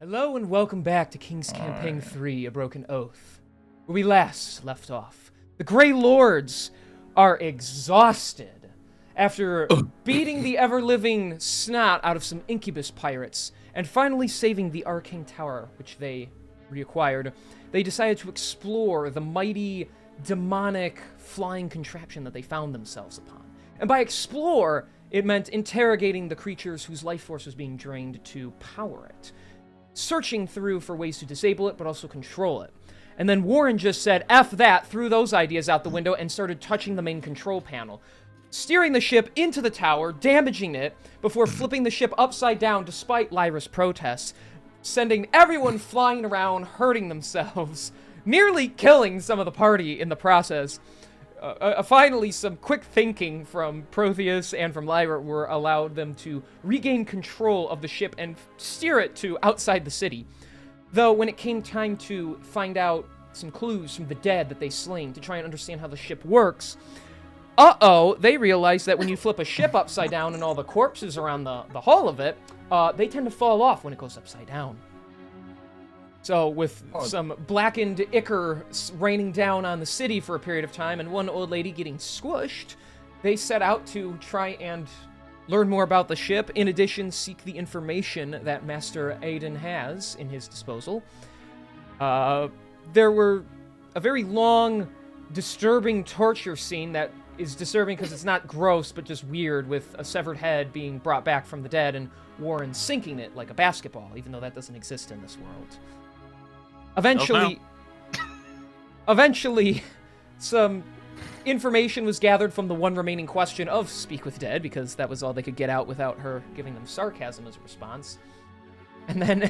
Hello and welcome back to King's Campaign 3, A Broken Oath, where we last left off. The Grey Lords are exhausted after beating the ever-living snot out of some incubus pirates and finally saving the Arcane Tower, which they reacquired. They decided to explore the mighty, demonic, flying contraption that they found themselves upon. And by explore, it meant interrogating the creatures whose life force was being drained to power it. Searching through for ways to disable it, but also control it. And then Warren just said, F that, threw those ideas out the window, and started touching the main control panel. Steering the ship into the tower, damaging it, before flipping the ship upside down despite Lyra's protests, sending everyone flying around, hurting themselves, nearly killing some of the party in the process. Finally, some quick thinking from Protheus and from Lyra were allowed them to regain control of the ship and steer it to outside the city. Though, when it came time to find out some clues from the dead that they slain to try and understand how the ship works, they realized that when you flip a ship upside down and all the corpses around the hull of it, they tend to fall off when it goes upside down. So, with some blackened ichor raining down on the city for a period of time and one old lady getting squished, they set out to try and learn more about the ship, in addition seek the information that Master Aiden has in his disposal. There were a very long, disturbing torture scene that is disturbing because it's not gross, but just weird, with a severed head being brought back from the dead and Warren sinking it like a basketball, even though that doesn't exist in this world. Eventually, some information was gathered from the one remaining question of Speak with Dead, because that was all they could get out without her giving them sarcasm as a response. And then,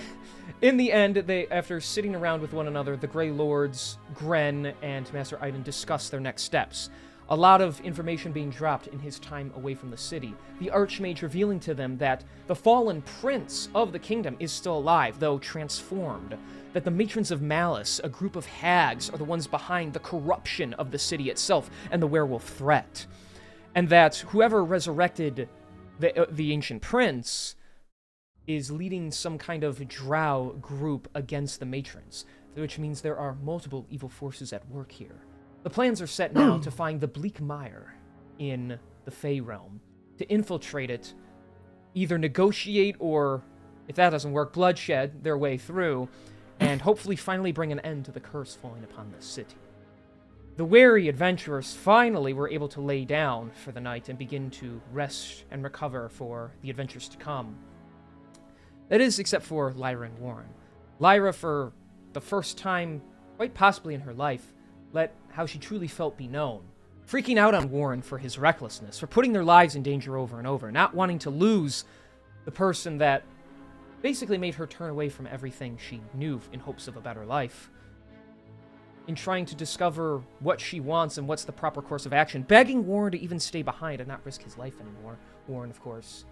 in the end, after sitting around with one another, the Grey Lords, Gren, and Master Aiden discussed their next steps. A lot of information being dropped in his time away from the city. The Archmage revealing to them that the fallen prince of the kingdom is still alive, though transformed. That the Matrons of Malice, a group of hags, are the ones behind the corruption of the city itself and the werewolf threat. And that whoever resurrected the ancient prince is leading some kind of drow group against the Matrons, which means there are multiple evil forces at work here. The plans are set now to find the Bleak Mire in the Fey realm, to infiltrate it, either negotiate or, if that doesn't work, bloodshed their way through, and hopefully finally bring an end to the curse falling upon this city. The wary adventurers finally were able to lay down for the night and begin to rest and recover for the adventures to come. That is, except for Lyra and Warren. Lyra, for the first time, quite possibly in her life, let how she truly felt be known, freaking out on Warren for his recklessness, for putting their lives in danger over and over, not wanting to lose the person that basically made her turn away from everything she knew in hopes of a better life. In trying to discover what she wants and what's the proper course of action, begging Warren to even stay behind and not risk his life anymore. Warren, of course,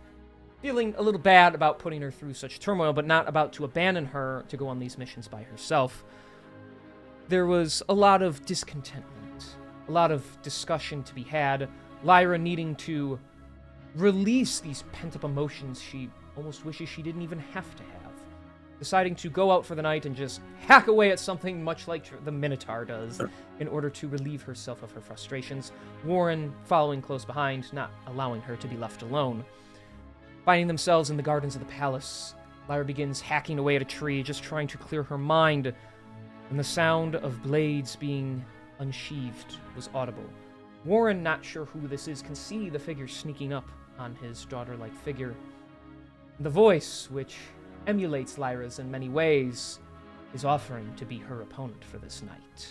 feeling a little bad about putting her through such turmoil, but not about to abandon her to go on these missions by herself. There was a lot of discontentment, a lot of discussion to be had, Lyra needing to release these pent-up emotions she almost wishes she didn't even have to have, deciding to go out for the night and just hack away at something much like the Minotaur does in order to relieve herself of her frustrations, Warren following close behind, not allowing her to be left alone. Finding themselves in the gardens of the palace, Lyra begins hacking away at a tree, just trying to clear her mind, and the sound of blades being unsheathed was audible. Warren, not sure who this is, can see the figure sneaking up on his daughter-like figure. The voice, which emulates Lyra's in many ways, is offering to be her opponent for this night.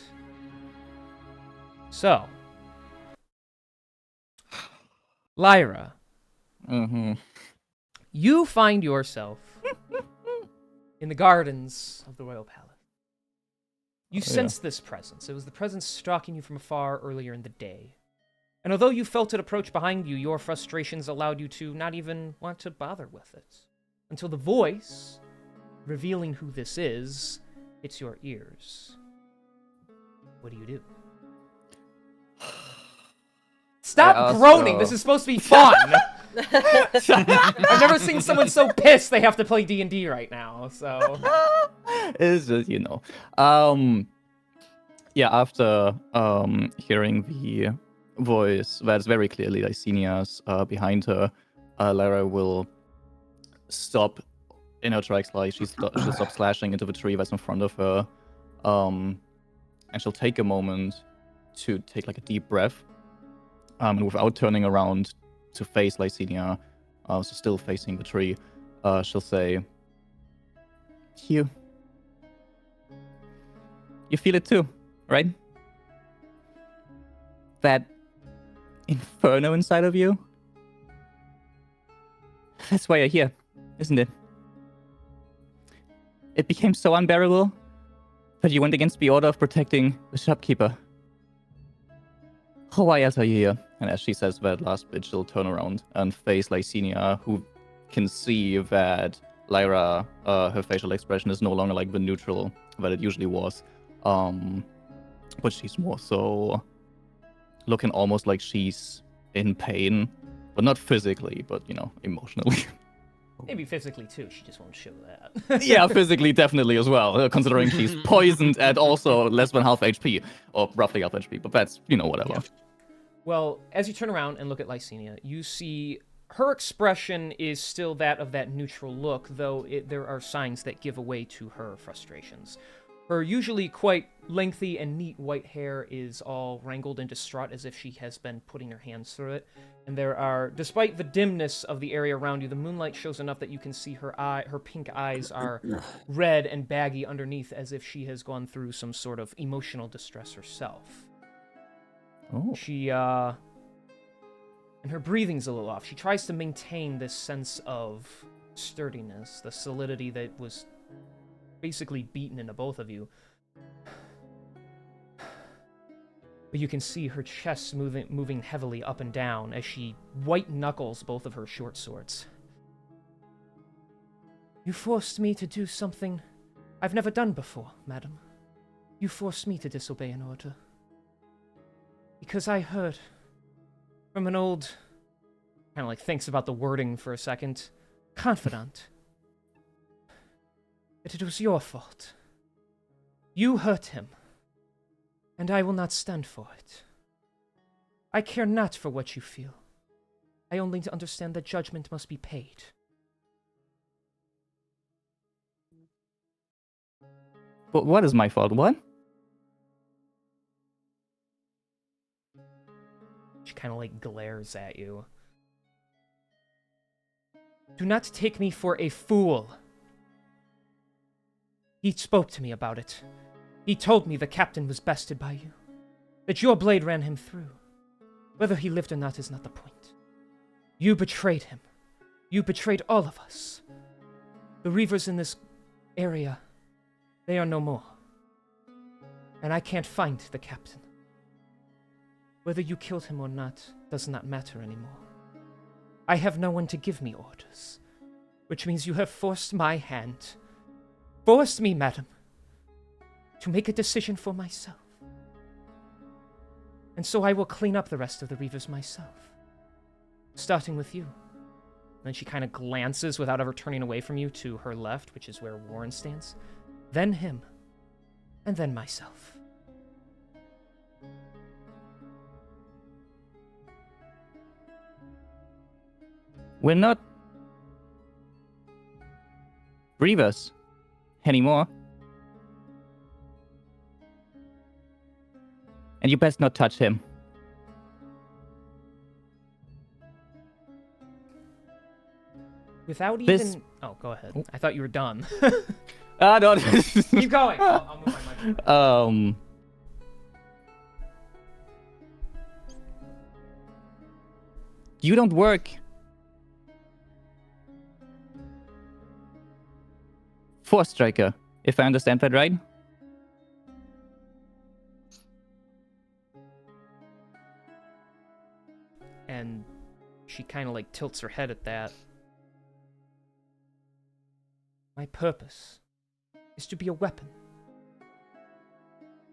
So, Lyra, you find yourself in the gardens of the royal palace. You sense this presence. It was the presence stalking you from afar earlier in the day. And although you felt it approach behind you, your frustrations allowed you to not even want to bother with it. Until the voice, revealing who this is, hits your ears. What do? Stop groaning! This is supposed to be fun! I've never seen someone so pissed they have to play D&D right now, so... It's just, yeah, after hearing the voice that's very clearly Lysinia's behind her, Lara will stop in her tracks, like she'll stop slashing into the tree that's in front of her, and she'll take a moment to take like a deep breath, and without turning around to face Lysinia, so still facing the tree, she'll say, You feel it too, right? That inferno inside of you? That's why you're here, isn't it? It became so unbearable that you went against the order of protecting the shopkeeper. Oh, why else are you here? And as she says that last bit, she'll turn around and face Lysinia, who can see that Lyra, her facial expression is no longer like the neutral that it usually was. But she's more so looking almost like she's in pain, but not physically, but, emotionally. Maybe physically too, she just won't show that. Yeah, physically definitely as well, considering she's poisoned at also less than half HP, or roughly half HP, but that's, whatever. Yeah. Well, as you turn around and look at Lysinia, you see her expression is still that of that neutral look, though there are signs that give away to her frustrations. Her usually quite lengthy and neat white hair is all wrangled and distraught as if she has been putting her hands through it. And there are, despite the dimness of the area around you, the moonlight shows enough that you can see her pink eyes are red and baggy underneath, as if she has gone through some sort of emotional distress herself. Oh. She, and her breathing's a little off. She tries to maintain this sense of sturdiness, the solidity that was basically beaten into both of you. But you can see her chest moving heavily up and down as she white knuckles both of her short swords. You forced me to do something I've never done before, madam. You forced me to disobey an order. Because I heard from an old, kind of like thinks about the wording for a second, confidant, that it was your fault. You hurt him, and I will not stand for it. I care not for what you feel. I only understand that judgment must be paid. But what is my fault? What? She kind of like glares at you. Do not take me for a fool. He spoke to me about it. He told me the captain was bested by you. That your blade ran him through. Whether he lived or not is not the point. You betrayed him. You betrayed all of us. The Reavers in this area, they are no more. And I can't find the captain. Whether you killed him or not does not matter anymore. I have no one to give me orders, which means you have forced my hand. Forced me, madam, to make a decision for myself. And so I will clean up the rest of the Reavers myself. Starting with you. And then she kind of glances without ever turning away from you to her left, which is where Warren stands. Then him. And then myself. We're not Reavers anymore. And you best not touch him. Without This- even... Oh, go ahead. I thought you were done. No. Keep going. I'll move my mic. You don't work for Striker, if I understand that right. And she kind of like tilts her head at that. My purpose is to be a weapon.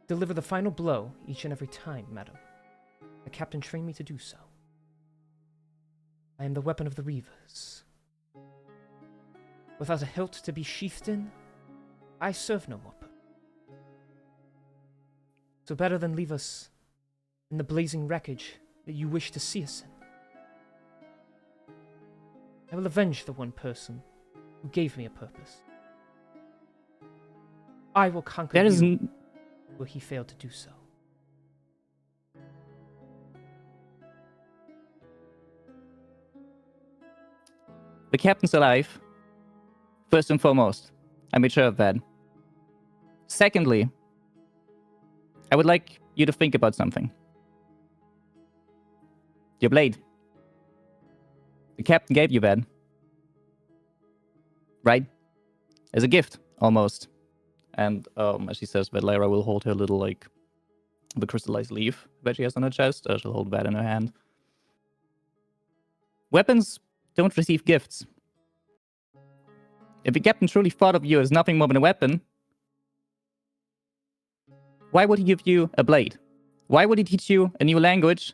Deliver the final blow each and every time, madam. The captain trained me to do so. I am the weapon of the Reavers. Without a hilt to be sheathed in, I serve no more purpose. So better than leave us in the blazing wreckage that you wish to see us in. I will avenge the one person who gave me a purpose. I will conquer you where he failed to do so. The captain's alive. First and foremost, I made sure of that. Secondly, I would like you to think about something. Your blade. The captain gave you that. Right? As a gift, almost. And as she says that, Lyra will hold her little, the crystallized leaf that she has on her chest. She'll hold that in her hand. Weapons don't receive gifts. If the captain truly thought of you as nothing more than a weapon, why would he give you a blade? Why would he teach you a new language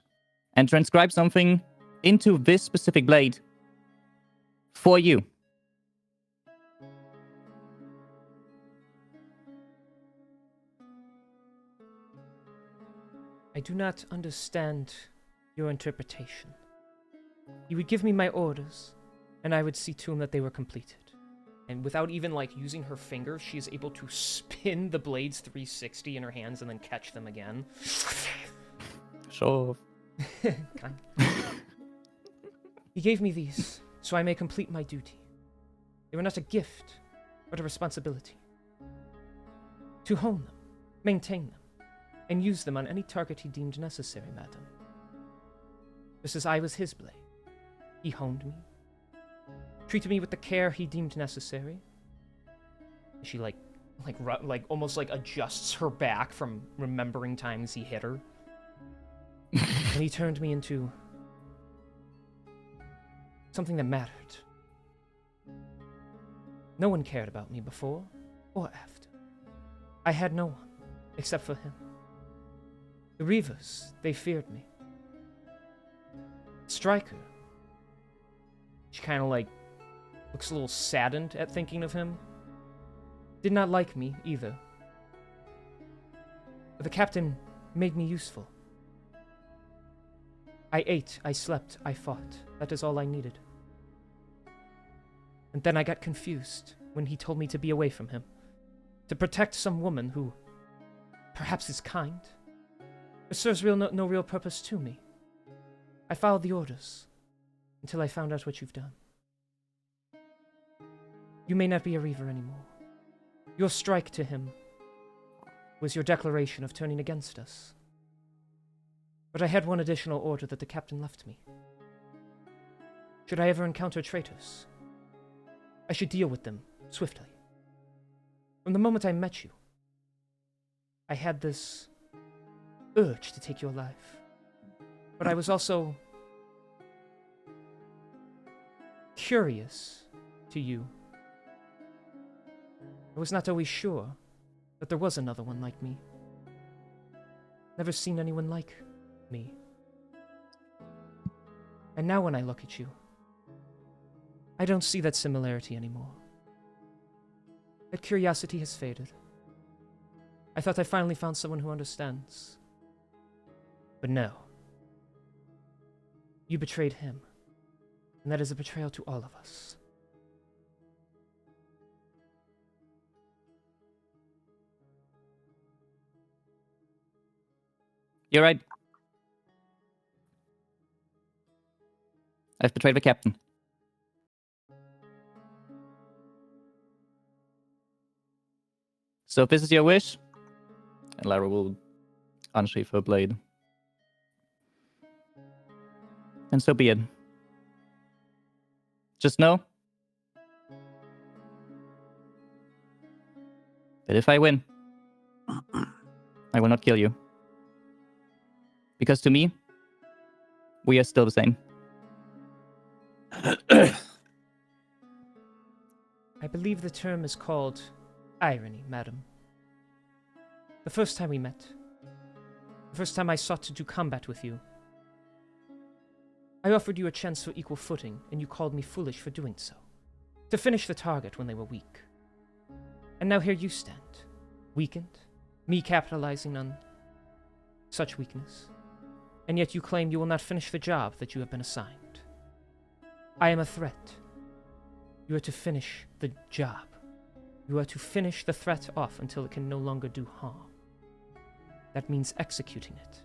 and transcribe something into this specific blade for you? I do not understand your interpretation. You would give me my orders, and I would see to them that they were completed. And without even, using her finger, she is able to spin the blades 360 in her hands and then catch them again. Sure. Kind. He gave me these, so I may complete my duty. They were not a gift, but a responsibility. To hone them, maintain them, and use them on any target he deemed necessary, madam. Just as I was his blade, he honed me, treated me with the care he deemed necessary. She almost adjusts her back from remembering times he hit her. And he turned me into something that mattered. No one cared about me before or after. I had no one except for him. The Reavers, they feared me. Stryker, she kind of looks a little saddened at thinking of him. Did not like me either. But the captain made me useful. I ate, I slept, I fought. That is all I needed. And then I got confused when he told me to be away from him. To protect some woman who perhaps is kind, but serves no real purpose to me. I followed the orders until I found out what you've done. You may not be a Reaver anymore. Your strike to him was your declaration of turning against us. But I had one additional order that the captain left me. Should I ever encounter traitors, I should deal with them swiftly. From the moment I met you, I had this urge to take your life. But I was also curious to you. I was not always sure that there was another one like me. Never seen anyone like me. And now when I look at you, I don't see that similarity anymore. That curiosity has faded. I thought I finally found someone who understands. But no. You betrayed him. And that is a betrayal to all of us. You're right. I've betrayed the captain. So if this is your wish, and Lyra will unsheath her blade. And so be it. Just know that if I win, I will not kill you. Because to me, we are still the same. I believe the term is called irony, madam. The first time we met, the first time I sought to do combat with you, I offered you a chance for equal footing, and you called me foolish for doing so. To finish the target when they were weak. And now here you stand, weakened, me capitalizing on such weakness. And yet you claim you will not finish the job that you have been assigned. I am a threat. You are to finish the job. You are to finish the threat off until it can no longer do harm. That means executing it.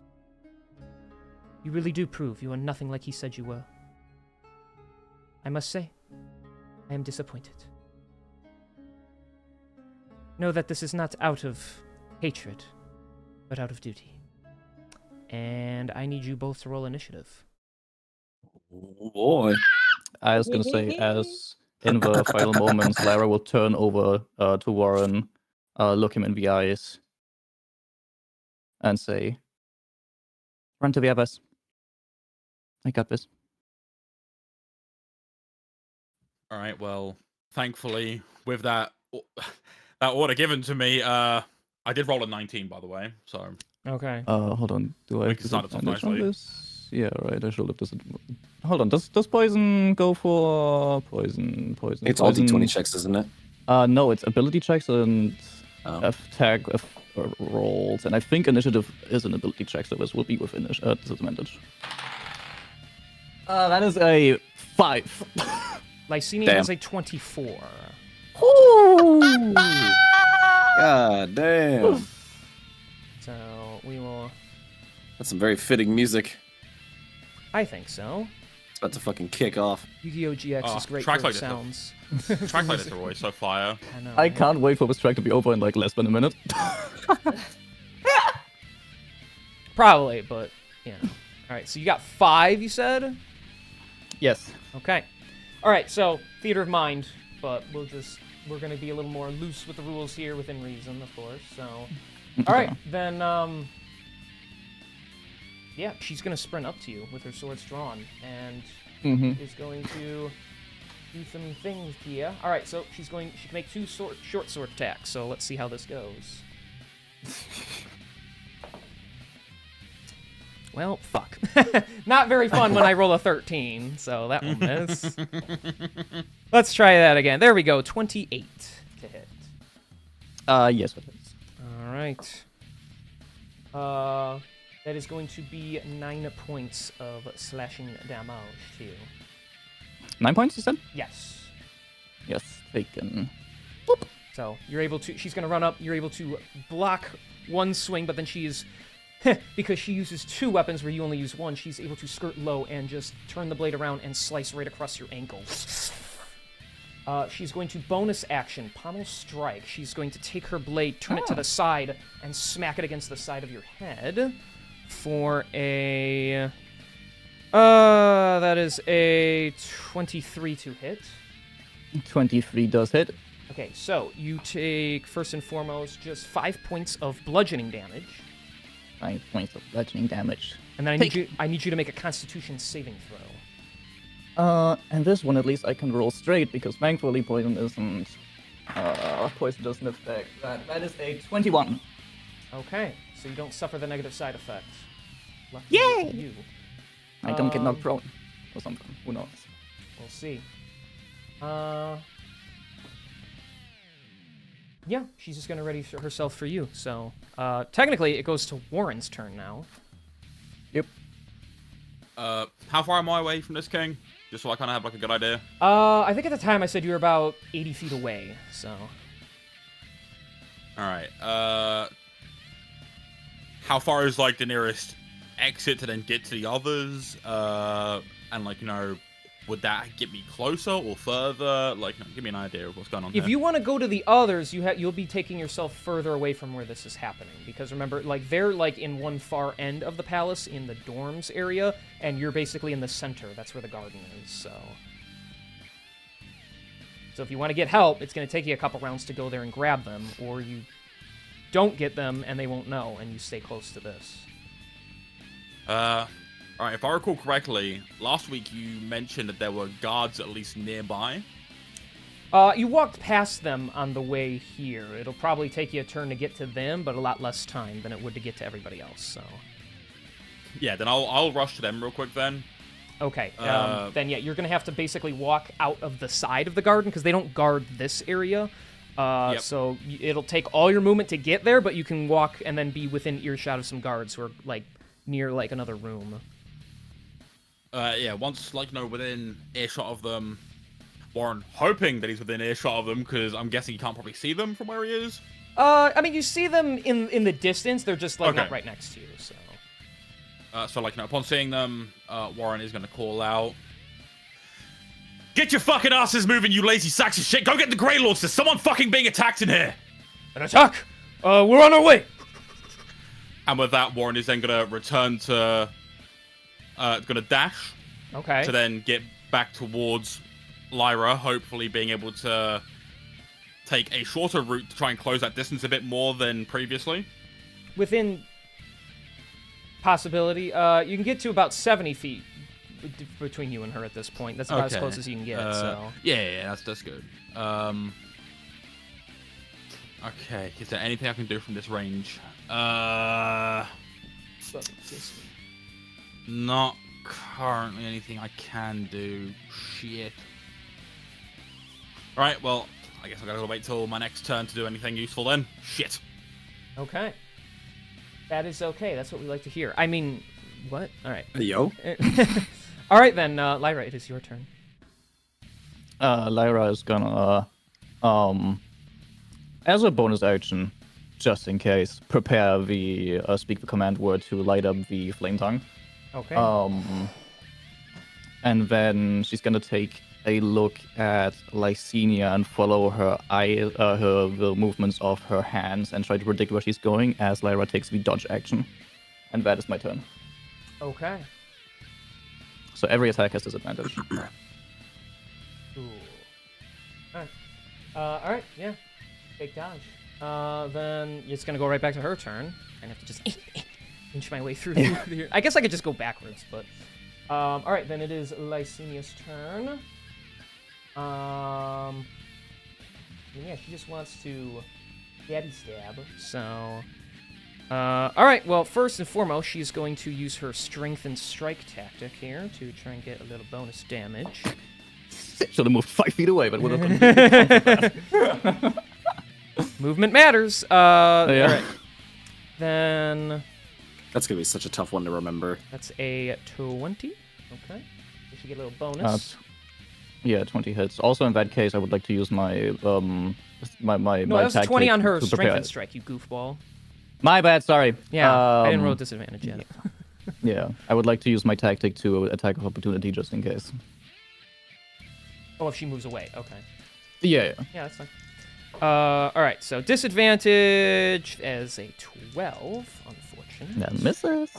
You really do prove you are nothing like he said you were. I must say, I am disappointed. Know that this is not out of hatred, but out of duty. And I need you both to roll initiative. Oh boy. I was gonna say, as in the final moments, Lara will turn over to Warren, look him in the eyes, and say, "Run to the others. I got this." All right. Well, thankfully, with that order given to me, I did roll a 19, by the way. So Okay. Hold on. Do I We have can start us off disadvantage on nicely. this? Yeah, right. I should have Hold on. Does poison go for poison? It's all Poison- D20 checks, isn't it? No, it's ability checks and Oh. attack rolls, and I think initiative is an ability check, so this will be with disadvantage. That is a 5. Lysinian Damn. has a 24. God damn. So we will... That's some very fitting music. I think so. It's about to fucking kick off. Yu-Gi-Oh! GX Oh, is great track for like the this, though. sounds. Track like this are always so fire. I know. I can't wait for this track to be over in like less than a minute. Probably, but, you know. Alright, so you got 5, you said? Yes. Okay. Alright, so, theater of mind, but we're gonna be a little more loose with the rules here, within reason, of course, so... Alright, then, yeah, she's gonna sprint up to you with her swords drawn, and is going to do some things here. Alright, so she can make 2 short sword attacks, so let's see how this goes. Well, fuck. Not very fun when I roll a 13, so that will miss. Let's try that again. There we go, 28 to hit. Yes, it is. Alright. That is going to be 9 points of slashing damage to you. 9 points, you said? Yes. Yes, taken. So you're able to. She's gonna run up. You're able to block one swing, but then she is, because she uses 2 weapons where you only use 1. She's able to skirt low and just turn the blade around and slice right across your ankle. She's going to bonus action pommel strike. She's going to take her blade, turn it to the side, and smack it against the side of your head for a. That is a 23 to hit. 23 does hit. Okay, so you take, first and foremost, just 5 points of bludgeoning damage. 5 points of bludgeoning damage. And then I need you to make a Constitution saving throw. And this one at least I can roll straight because thankfully poison doesn't affect that. That is a 21. Okay, so you don't suffer the negative side effects. Lucky Yay! for you. I don't get knocked prone or something. Who knows? We'll see. Yeah, she's just gonna ready herself for you. So, technically, it goes to Warren's turn now. Yep. How far am I away from this king? Just so I kind of have like a good idea. I think at the time I said you were about 80 feet away. So. All right. How far is like the nearest exit to then get to the others? And like, you know, would that get me closer or further? Like, you know, give me an idea of what's going on If here. you want to go to the others, you'll be taking yourself further away from where this is happening. Because remember, like, they're, like, in one far end of the palace, in the dorms area, and you're basically in the center. That's where the garden is, so... So if you want to get help, it's going to take you a couple rounds to go there and grab them, or you don't get them and they won't know, and you stay close to this. Alright, if I recall correctly, last week you mentioned that there were guards at least nearby. You walked past them on the way here. It'll probably take you a turn to get to them, but a lot less time than it would to get to everybody else, so... Yeah, then I'll rush to them real quick then. Okay, then yeah, you're gonna have to basically walk out of the side of the garden because they don't guard this area. Yep. So it'll take all your movement to get there, but you can walk and then be within earshot of some guards who are like near like another room. Yeah, once within earshot of them, Warren hoping that he's within earshot of them because I'm guessing you can't probably see them from where he is. I mean, you see them in the distance. They're just like not right next to you. So. So upon seeing them, Warren is gonna call out, "Get your fucking asses moving, you lazy sacks of shit! Go get the Grey Lords! There's someone fucking being attacked in here!" An attack! We're on our way! And with that, Warren is then gonna return to, gonna dash. Okay. To then get back towards Lyra, hopefully being able to take a shorter route to try and close that distance a bit more than previously. Within possibility, you can get to about 70 feet between you and her at this point. That's about as close as you can get. So yeah, that's good. Okay, is there anything I can do from this range? Not currently anything I can do. Shit. Alright, well, I guess I gotta wait till my next turn to do anything useful then. Shit. Okay. That is okay. That's what we like to hear. I mean, what? All right. Yo. All right then, Lyra, it is your turn. Lyra is gonna, as a bonus action, just in case, prepare the speak the command word to light up the flame tongue. Okay. And then she's gonna take a look at Lysenia and follow her the movements of her hands and try to predict where she's going as Lyra takes the dodge action. And that is my turn. Okay. So every attack has disadvantage. Cool. Alright. Alright, yeah. Big dodge. Then it's gonna go right back to her turn. I have to just inch my way through here. I guess I could just go backwards, but alright, then it is Lysenia's turn. Yeah, she just wants to stabby stab. So alright, well, first and foremost, she's going to use her strength and strike tactic here to try and get a little bonus damage. Should have moved 5 feet away, but would have Movement matters. Yeah. Alright. Then That's gonna be such a tough one to remember. that's a 20. Okay. We should get a little bonus. Yeah, 20 hits. Also, in that case, I would like to use my my No, that was 20 tactic on her to strength prepare and it. strike, you goofball. My bad, sorry. Yeah, I didn't roll disadvantage yet. Yeah, I would like to use my tactic to attack of opportunity just in case. Oh, if she moves away. Okay. Yeah. Yeah, that's fine. Alright, so disadvantage as a 12, unfortunate. That misses.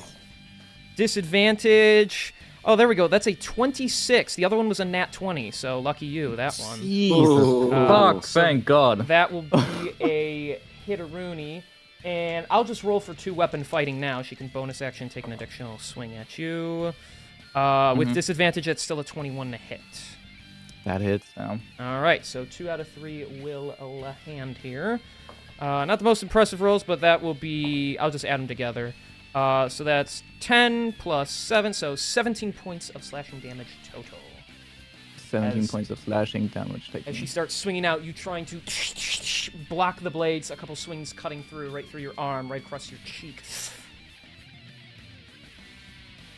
Disadvantage. Oh, there we go. That's a 26. The other one was a nat 20, so lucky you, that one. Jesus. Fuck, so thank God. That will be a hit-a-rooney. And I'll just roll for 2 weapon fighting now. She can bonus action take an additional swing at you. With disadvantage, it's still a 21 to hit. That hits now. All right, so 2 out of 3 will hand here. Not the most impressive rolls, but that will be... I'll just add them together. So that's 10 plus 7, so 17 points of slashing damage total. 17 points of slashing damage taken. As she starts swinging out, you trying to block the blades, a couple swings cutting through, right through your arm, right across your cheek.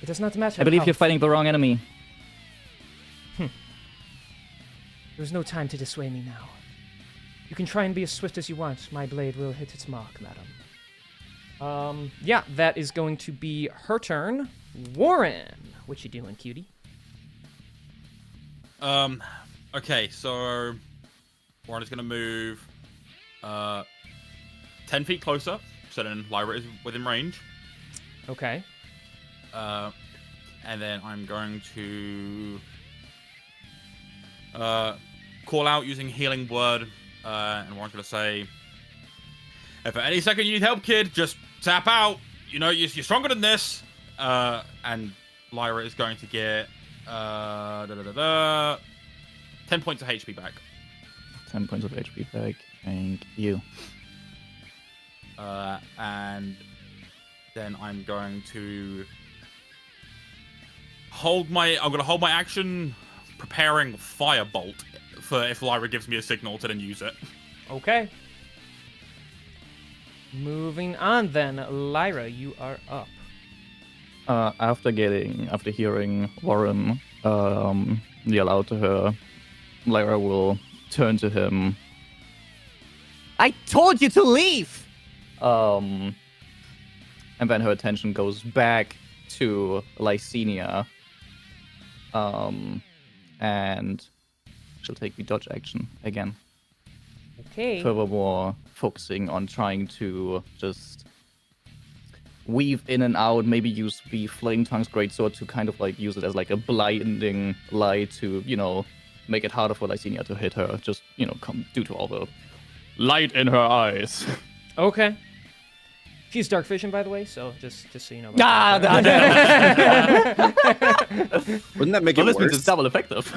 It does not matter. I believe you're fighting the wrong enemy. There's no time to dissuade me now. You can try and be as swift as you want. My blade will hit its mark, madam. Yeah, that is going to be her turn. Warren, what you doing, cutie? Okay, so Warren is gonna move 10 feet closer, so then Lyra is within range. Okay. And then I'm going to call out using healing word, and Warren's gonna say, "If at any second you need help, kid, just tap out. You know, you're stronger than this." And Lyra is going to get 10 points of HP back. 10 points of HP back. Thank you. And then I'm going to I'm gonna hold my action, preparing firebolt for if Lyra gives me a signal to then use it. Okay. Moving on then, Lyra, you are up. After hearing Warren yell out to her, Lyra will turn to him. I told you to leave! And then her attention goes back to Lysenia. And she'll take the dodge action again. Okay. Furthermore, focusing on trying to just weave in and out, maybe use the Flame Tongue's greatsword to kind of like use it as like a blinding light to, make it harder for Lysenia to hit her, just, due to all the light in her eyes. Okay. She's dark vision, by the way, so just so you know. Wouldn't that make it this means worse? it's double effective.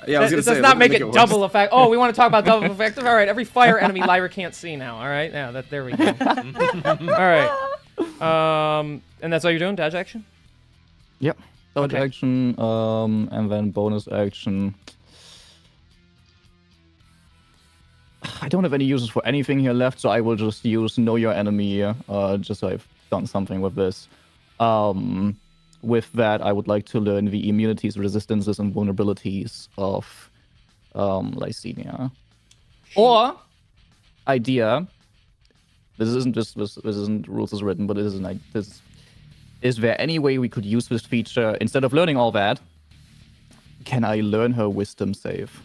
Yeah, I was It gonna does say, not wouldn't make it worse? double effect. Oh, we want to talk about double effective? All right, every fire enemy Lyra can't see now. All right, yeah, there we go. All right. And that's all you're doing? Dodge action? Yep. Dodge Okay. action, and then bonus action. I don't have any uses for anything here left, so I will just use Know Your Enemy, just so I've done something with this. With that, I would like to learn the immunities, resistances, and vulnerabilities of Lysenia. Or idea. This isn't rules as written, but it is an idea. Is there any way we could use this feature instead of learning all that? Can I learn her wisdom save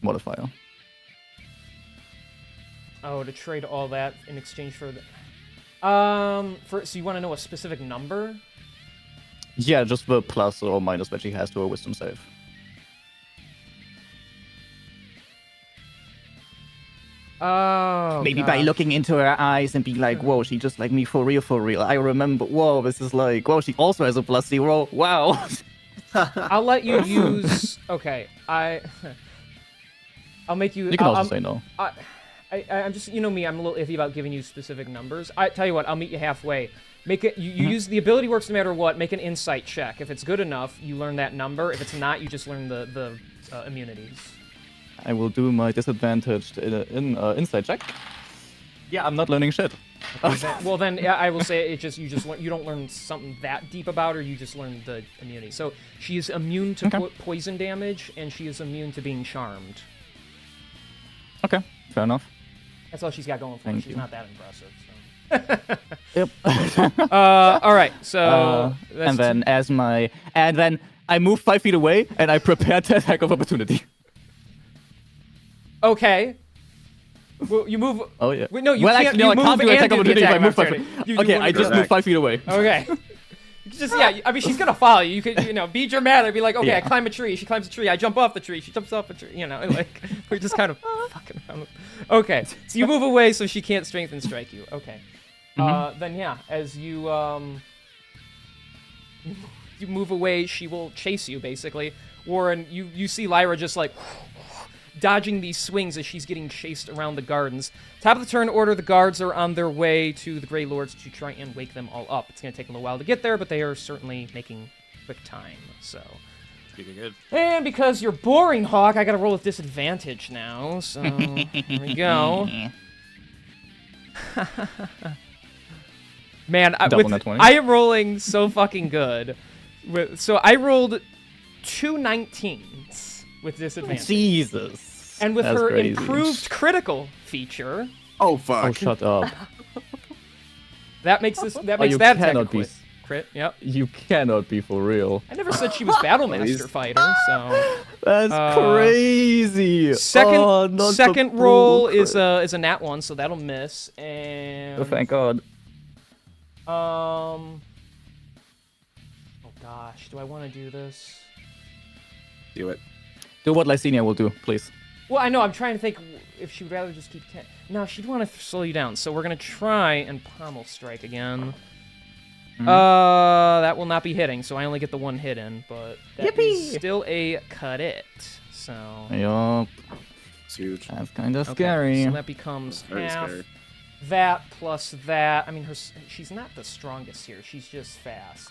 modifier? Oh, to trade all that in exchange for the... so you want to know a specific number? Yeah, just the plus or minus that she has to her wisdom save. Oh, Maybe by gosh. looking into her eyes and being like, whoa, she just like me for real, for real. I remember, whoa, this is like, whoa, she also has a plus 0. Wow. I'll let you use... Okay, I'll make you... You can also say no. I'm just, you know me, I'm a little iffy about giving you specific numbers. I tell you what, I'll meet you halfway. Make it. You use the ability works no matter what. Make an insight check. If it's good enough, you learn that number. If it's not, you just learn the immunities. I will do my disadvantaged insight check. Yeah, I'm not learning shit. Well, then yeah, I will say you don't learn something that deep about her. You just learn the immunity. So she is immune to poison damage, and she is immune to being charmed. Okay, fair enough. That's all she's got going for her. Thank She's you. not that impressive. So. Yep. All right. So that's and then I move 5 feet away and I prepare to attack of opportunity. okay. Well, you move. Oh yeah. Wait, no, you well, can't. actually, no, You I move can't do and attack of do the opportunity if I attack move 5 opportunity. feet. You Okay, wanna I go just back. move 5 feet away. Okay. Just I mean, she's gonna follow you. You could, be dramatic. Be like, okay, I Yeah. climb a tree. She climbs a tree. I jump off the tree. She jumps off a tree. Like we're just kind of fucking around. Okay, so you move away so she can't strengthen strike you. Okay. Then yeah, as you you move away, she will chase you basically. Warren, you see Lyra just like dodging these swings as she's getting chased around the gardens. Top of the turn order, the guards are on their way to the Grey Lords to try and wake them all up. It's going to take a little while to get there, but they are certainly making quick time, so... Good. And because you're boring, Hawk, I gotta roll with disadvantage now, so... Here we go. Man, Double nat 20. I am rolling so fucking good. So I rolled 2 19s with disadvantage. Jesus. And with That's her crazy. improved critical feature, Oh fuck! Oh, shut up. that makes this you that attack a cannot be. crit. Yep. You cannot be for real. I never said she was Battlemaster fighter, so That's crazy. second Oh, not second the roll blue is crit. a nat 1, so that'll miss. And Oh, thank God. oh gosh, do I want to do this? Do it. Do what Lysenia will do, please. Well, I know. I'm trying to think if she would rather just keep... No, she'd want to slow you down. So we're going to try and pommel strike again. That will not be hitting, so I only get the 1 hit in, but that is still a cut it. So... Yup. It's huge. That's kind of Okay, scary. so that becomes Very half scary. that plus that. I mean, she's not the strongest here. She's just fast.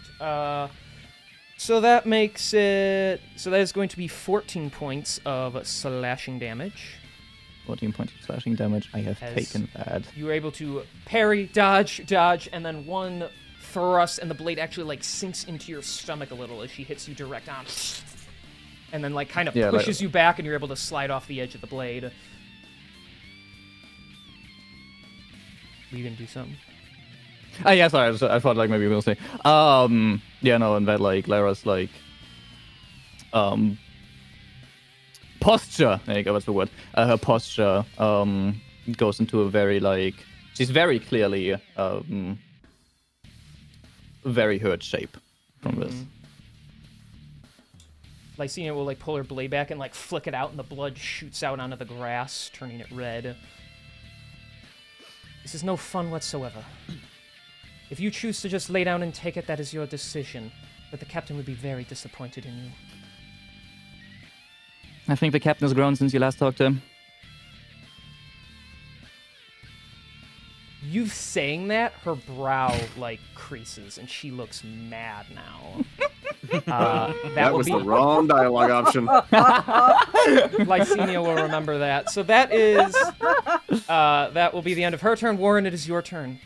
So that makes it... So that is going to be 14 points of slashing damage. 14 points of slashing damage. I have As taken that. You were able to parry, dodge, and then one thrust, and the blade actually, like, sinks into your stomach a little as she hits you direct on. And then, like, kind of pushes you back, and you're able to slide off the edge of the blade. Were you gonna do something? Yeah, sorry, I thought, like, maybe you were gonna say. Yeah, no, and that, like, Lara's, like, posture, there you go, that's the word. Her posture, goes into a very, like, she's very clearly, very hurt shape from this. Lysina will, like, pull her blade back and, like, flick it out, and the blood shoots out onto the grass, turning it red. This is no fun whatsoever. If you choose to just lay down and take it, that is your decision. But the captain would be very disappointed in you. I think the captain has grown since you last talked to him. You saying that, her brow, like, creases, and she looks mad now. That was the wrong dialogue option. Lysina will remember that. So that is... that will be the end of her turn. Warren, it is your turn.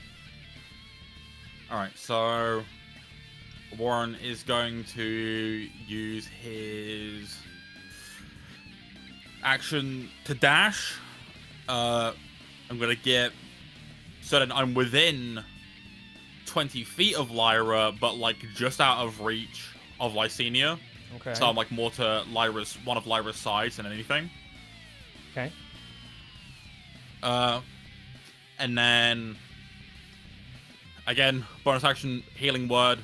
Alright, so... Warren is going to use his... action to dash. I'm gonna get so that I'm within 20 feet of Lyra, but like just out of reach of Lysina. Okay. So I'm like more to one of Lyra's sides than anything. Okay. And then again, bonus action healing word.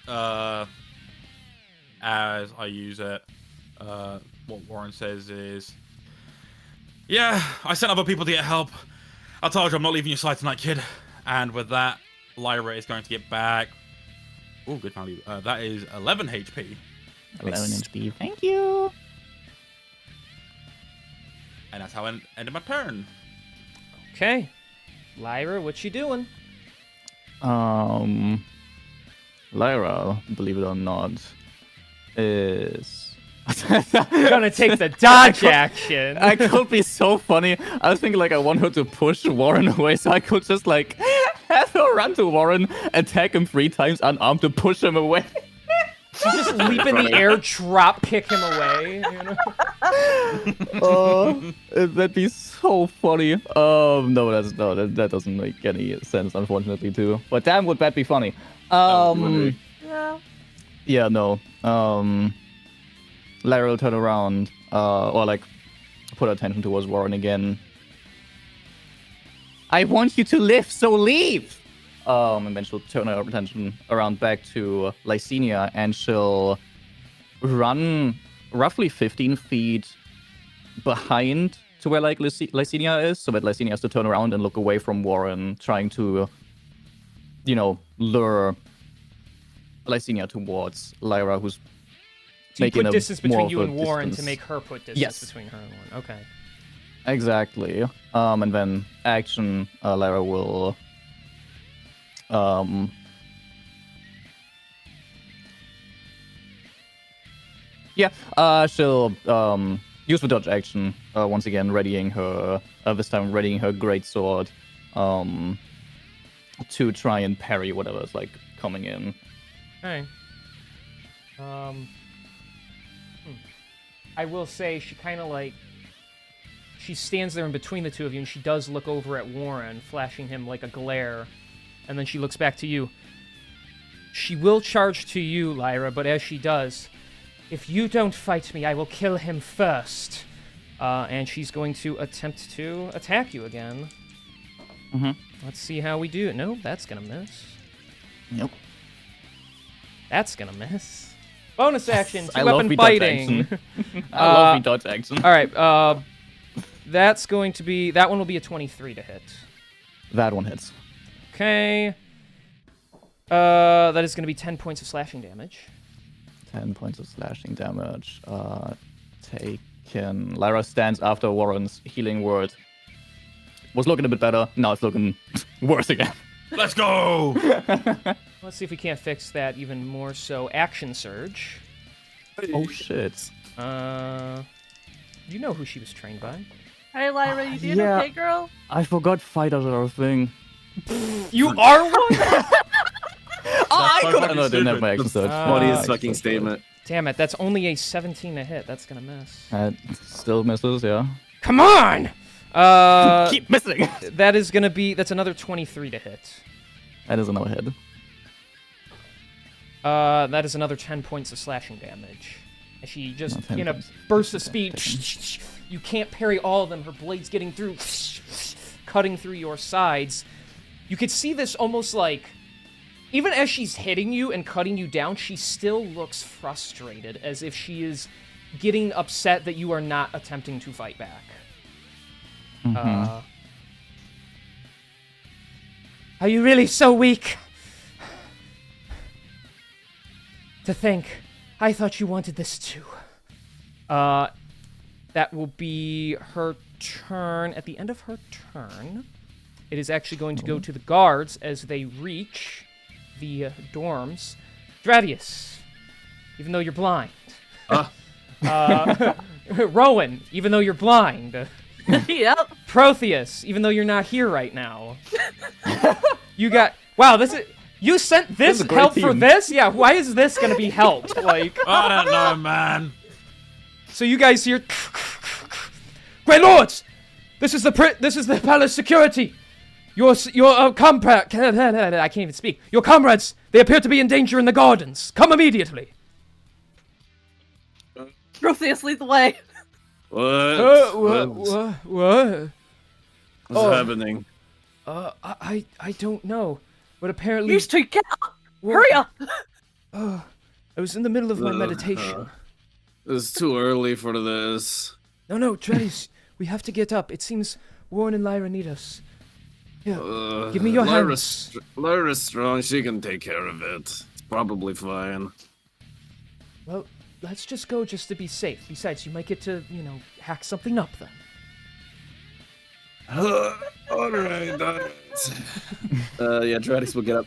As I use it, what Warren says is, yeah, I sent other people to get help. I told you I'm not leaving your side tonight, kid. And with that, Lyra is going to get back. Oh, good value. That is 11 HP. 11 HP, thank you. And that's how I ended my turn. Okay. Lyra, what you doing? Lyra, believe it or not, is... You're gonna take the dodge action. I could be so funny. I was thinking like I want her to push Warren away, so I could just like have her run to Warren, attack him 3 times unarmed to push him away. You just leap in the air, drop kick him away. You know? That'd be so funny. No, that doesn't make any sense, unfortunately, too. But damn, would that be funny? Yeah, no. Lyra will turn around, or like put her attention towards Warren again. I want you to live, so leave! And then she'll turn her attention around back to Lysina, and she'll run roughly 15 feet behind to where like Lysina is, so that Lysina has to turn around and look away from Warren, trying to, you know, lure Lysina towards Lyra, who's So you making put distance between you and distance. Warren to make her put distance between her and Warren. Okay. Exactly. And then action, Lyra will she'll use the dodge action once again, readying her this time readying her greatsword to try and parry whatever's like coming in. Okay. I will say she kind of like she stands there in between the two of you, and she does look over at Warren, flashing him like a glare, and then she looks back to you. She will charge to you, Lyra, but as she does, if you don't fight me, I will kill him first. And she's going to attempt to attack you again. Mm-hmm. Let's see how we do. No, that's gonna miss. Nope. That's gonna miss. Bonus action, I love two-weapon the dodge fighting. action. I love the dodge action. All right, that's going to be... That one will be a 23 to hit. That one hits. Okay. That is going to be 10 points of slashing damage. 10 points of slashing damage. Taken. Lyra stands after Warren's healing word. Was looking a bit better. Now it's looking worse again. Let's go. Let's see if we can't fix that even more so. Action surge. Oh shit. You know who she was trained by. Hey, Lyra, you doing Yeah. okay, girl? I forgot fighters are a thing. You are one? I so could. fucking No, I didn't have stupid. my action surge. Funniest Ah, fucking statement. Damn it, that's only a 17 to hit. That's gonna miss. That still misses, yeah. Come on! Keep missing. That's another 23 to hit. That is another hit. That is another 10 points of slashing damage. And she just, Not 10 in a points. burst of speed, you can't parry all of them. Her blade's getting through, cutting through your sides. You could see this almost like, even as she's hitting you and cutting you down, she still looks frustrated, as if she is getting upset that you are not attempting to fight back. Are you really so weak? To think, I thought you wanted this too. That will be her turn. At the end of her turn, it is actually going to go to the guards as they reach the dorms. Dradius, even though you're blind. Rowan, even though you're blind. Yep. Protheus, even though you're not here right now. Wow, this is... You sent this is a great help for team. this? Yeah, why is this gonna be helped? Like... I don't know, man. So you guys hear... Great lords! This is the palace security! Your comrade... I can't even speak. Your comrades, they appear to be in danger in the gardens. Come immediately. Protheus, lead the way. What? What? What's happening? I don't know. But apparently... You two, get up! Hurry up! I was in the middle of my meditation. It's too early for this. No, Trace, we have to get up. It seems Warren and Lyra need us. Here, give me your hands. Lyra's strong. She can take care of it. It's probably fine. Well, let's just go just to be safe. Besides, you might get to, hack something up then. Alright. Yeah, Tradix will get up.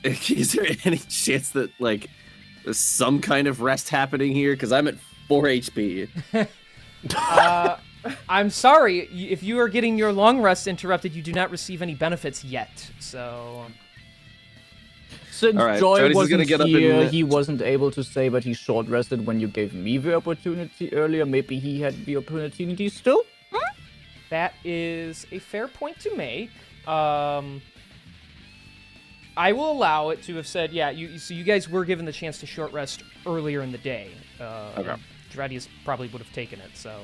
Is there any chance that, there's some kind of rest happening here? Because I'm at 4 HP. I'm sorry. If you are getting your long rest interrupted, you do not receive any benefits yet. So... Since All right, Joy Jody's wasn't gonna get up here, and- he wasn't able to say, but he short rested when you gave me the opportunity earlier. Maybe he had the opportunity still? That is a fair point to make. I will allow it to have said, yeah, so you guys were given the chance to short rest earlier in the day. Okay. Dradius probably would have taken it, so...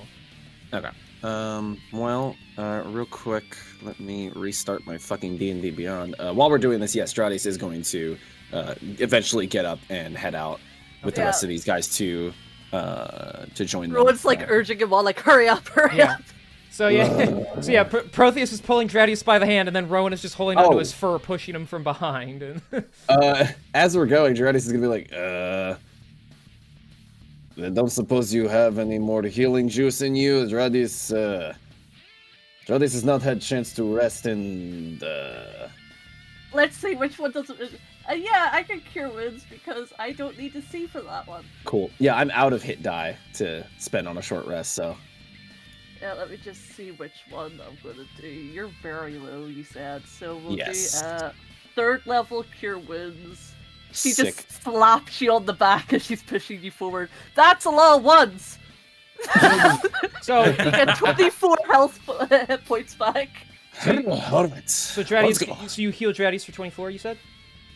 Okay. Real quick, let me restart my fucking D&D Beyond. While we're doing this, yes, Stradius is going to eventually get up and head out with the Yeah. rest of these guys to join them. Rowan's urging him on, hurry up, hurry Yeah. up. So yeah, Protheus is pulling Dradius by the hand, and then Rowan is just holding onto Oh. his fur, pushing him from behind. As we're going, Dradius is gonna be like, I don't suppose you have any more healing juice in you? Dradius has not had chance to rest in the... Let's see which one doesn't... yeah, I can cure wounds because I don't need to see for that one. Cool. Yeah, I'm out of hit die to spend on a short rest, so... Yeah, let me just see which one I'm gonna do. You're very low, you said, so we'll Yes. do 3rd level cure wounds. She Sick. just slaps you on the back as she's pushing you forward. That's a lot of ones! So, You get 24 hit points back. Alright. so Let's go. Dradius, so you heal Dradius for 24, you said?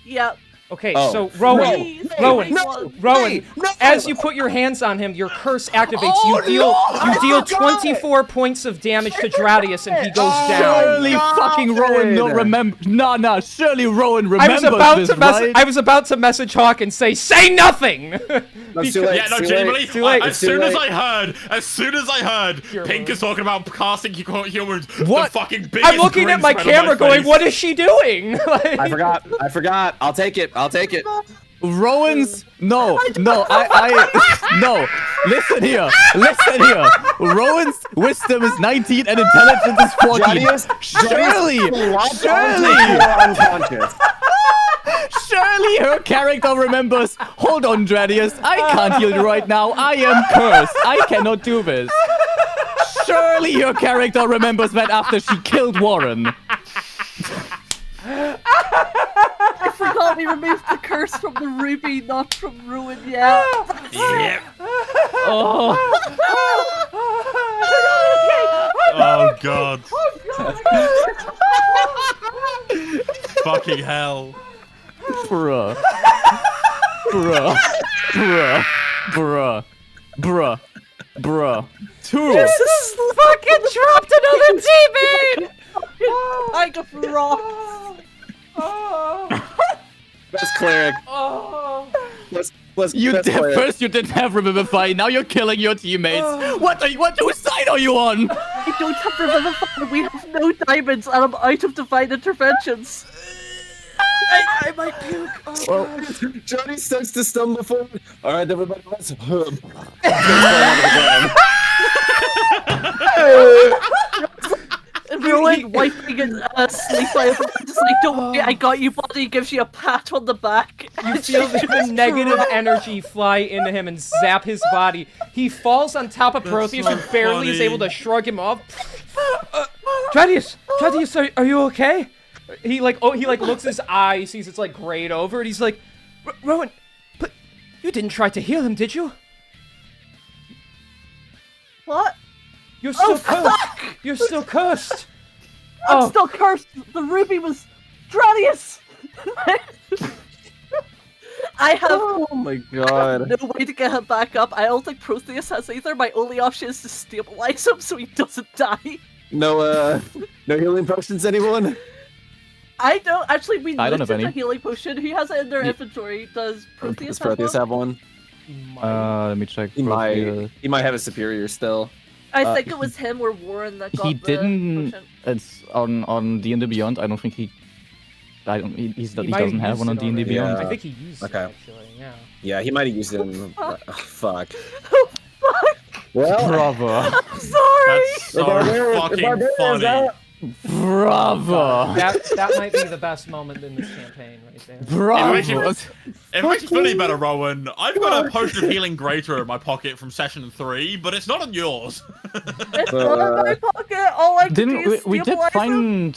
Yep. Okay, Oh. so Rowan, Please, Rowan, no, Rowan, as you put your hands on him, your curse activates. You deal 24 points of damage to Dradius, and he goes down. Surely fucking Rowan don't remember. Nah, surely Rowan I remembers was this, right? I was about to message Hawk and say nothing. That's too late. Yeah, no, Too late. genuinely, Too late. as It's too soon as late. I heard Cure Pink wounds. is talking about casting cure wounds, What? the fucking biggest I'm looking grin at my spread on camera, going, face. "What is she doing?" I forgot. I'll take it. Rowan's no. No. Listen here. Rowan's wisdom is 19 and intelligence is 14. Surely. Unconscious. Surely her character remembers. Hold on, Dradius. I can't heal you right now. I am cursed. I cannot do this. Surely your character remembers that after she killed Warren. I forgot we removed the curse from the ruby, not from Ruin yet. Yep. Oh. Oh god. Fucking hell. Bruh. Two. Jesus fucking dropped another teammate! I got rocked. Best cleric. Let's You best did cleric. first. You didn't have Revivify. Now you're killing your teammates. What side are you on? I don't have Revivify. We have no diamonds, and I'm out of divine interventions. I might puke. Oh, God. Johnny starts to stumble forward. All right, everybody, let's. Ruin wiping his sleep. I'm just like, don't worry, I got you, buddy. Gives you a pat on the back. You feel the negative energy fly into him and zap his body. He falls on top of Protheus, so who barely is funny. able to shrug him off. Dradius, are you okay? He looks his eye, sees it's like grayed over, and he's like, Rowan, but you didn't try to heal him, did you? What? You're still Oh, cursed. fuck! You're still cursed. I'm still cursed. The ruby was Dradius. I have Oh my god. no way to get him back up. I don't think Protheus has either. My only option is to stabilize him so he doesn't die. No healing potions, anyone? I don't actually. We I don't looked have at the any. healing potion. Who has it in their inventory? Does Protheus Does Protheus have have one? Let me check. He might have a superior still. I think it was him or Warren that got He the didn't. potion. It's on D&D Beyond. I don't think he. He He might doesn't have used one on it D&D already. Beyond. Yeah. I think he used Okay. it, actually, yeah. Yeah, he might have used it in. Fuck. Oh fuck! Well, Bravo. I'm sorry. That's so barbarian- fucking barbarian's funny. out. Bravo. That might be the best moment in this campaign, right there. Bravo. It makes you feel better, Rowan. I've got a potion of healing greater in my pocket from session 3, but it's not on yours. It's not in my pocket. All I can do Didn't is we did stabilize him.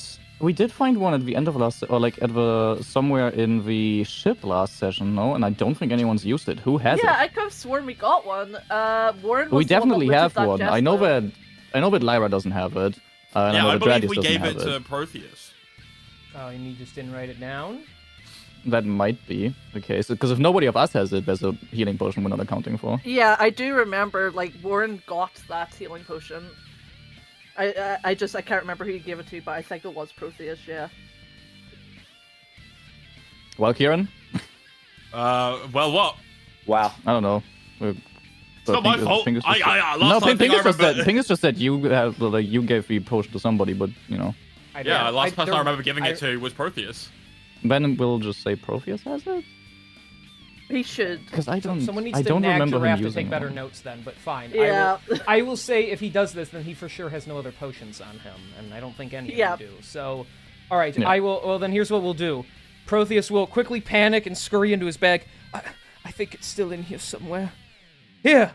find one at the end of last, or like at the somewhere in the ship last session, no? And I don't think anyone's used it. Who has Yeah, it? I could have sworn we got one. Warren was We the one that definitely lifted have that one. chest, I know though. that Lyra doesn't have it. And Yeah, I I know that believe Dradius we doesn't gave have it to Protheus. Oh, and you just didn't write it down? That might be the case. Because if nobody of us has it, there's a healing potion we're not accounting for. Yeah, I do remember. Like Warren got that healing potion. I can't remember who he gave it to, but I think it was Protheus. Yeah. Well, Kieran, Well, what? Wow. I don't know. It's not my fault. Pingus Last time thing I remember. Pingus just said you have, like, you gave the potion to somebody, but you know. Yeah, last person I don't- remember giving it to was Protheus. Then we'll just say Protheus has it. He should. Because I don't. Someone needs I to don't nag remember him Giraffe to using take better one. notes then, but fine. Yeah. I will say if he does this, then he for sure has no other potions on him, and I don't think any Yeah. of them do. So, all right, Yeah. I will. Well, then here's what we'll do. Protheus will quickly panic and scurry into his bag. I think it's still in here somewhere. Here.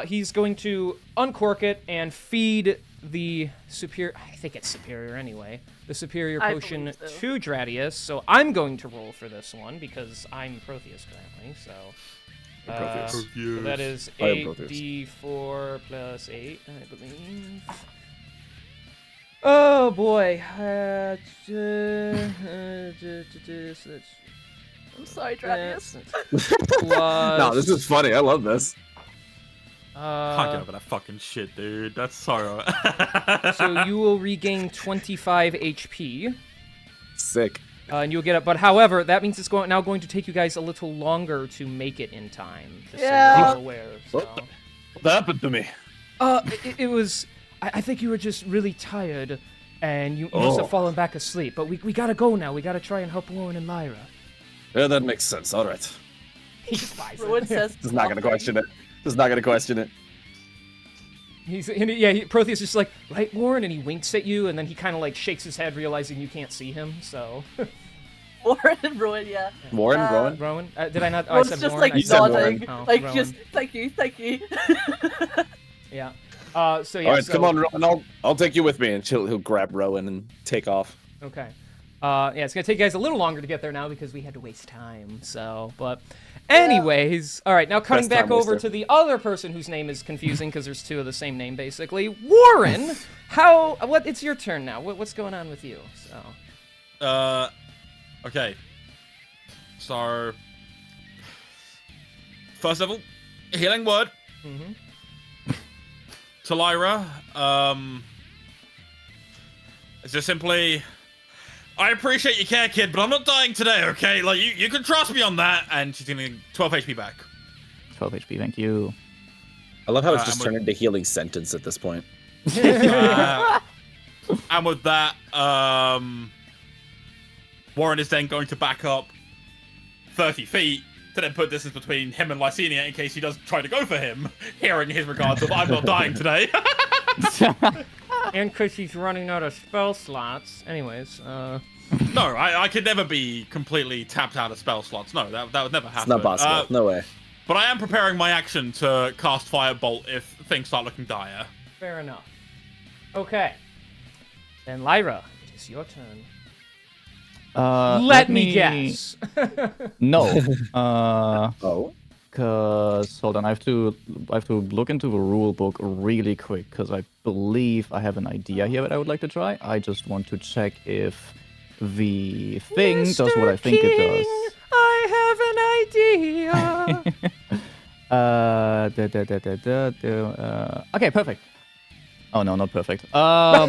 He's going to uncork it and feed the superior. I think it's superior anyway. The superior I potion believe so. to Dradius. So I'm going to roll for this one because I'm Protheus currently. So. Protheus. So that is I am Protheus. 8d4 plus 8, I believe. Oh boy. So that's I'm sorry, Dradius. plus, No, this is funny. I love this. Can't get over that fucking shit, dude. That's so. so you will regain 25 HP. Sick. And you'll get it, but however, that means it's now going to take you guys a little longer to make it in time. Just so Yeah. you're all aware. So. What happened to me? It was. I think you were just really tired, and you must have fallen back asleep. But we gotta go now. We gotta try and help Warren and Lyra. Yeah, that makes sense. All right. He just buys Rowan it. says Just not gonna nothing. question it. Just not gonna question it. Protheus is just like, right, Warren, and he winks at you, and then he kind of like shakes his head, realizing you can't see him. So, Warren and Rowan, yeah. Warren, Rowan. Rowan, did I not? Oh, I Rowan's said just Warren. like I said nodding, Warren. Oh, like Rowan. just thank you. Yeah. So yeah. All right, so, come on, Rowan. I'll take you with me, and he'll grab Rowan and take off. Okay. Yeah, it's gonna take you guys a little longer to get there now because we had to waste time. So, but anyways, all right. Now cutting Best back time over waster. to the other person whose name is confusing because there's two of the same name basically. Warren, how? What? It's your turn now. What's going on with you? So. Okay. So, first level, healing word. Mm-hmm. To Lyra, it's just simply, I appreciate your care, kid, but I'm not dying today, okay? Like, you can trust me on that. And she's gonna 12 HP back. 12 HP, thank you. I love how it's I'm just with- turned into healing sentence at this point. And with that, Warren is then going to back up 30 feet to then put distance between him and Lysenia in case he does try to go for him, hearing his regards of, I'm not dying today. And because he's running out of spell slots. Anyways, No, I could never be completely tapped out of spell slots. No, that would never happen. It's not possible. No way. But I am preparing my action to cast Firebolt if things start looking dire. fair enough. Okay. Then Lyra, it is your turn. Let me guess. No. Oh. Cause hold on, I have to look into the rule book really quick because I believe I have an idea here that I would like to try. I just want to check if the thing does what I think it does. I have an idea. Okay, perfect. Oh no, not perfect. I'll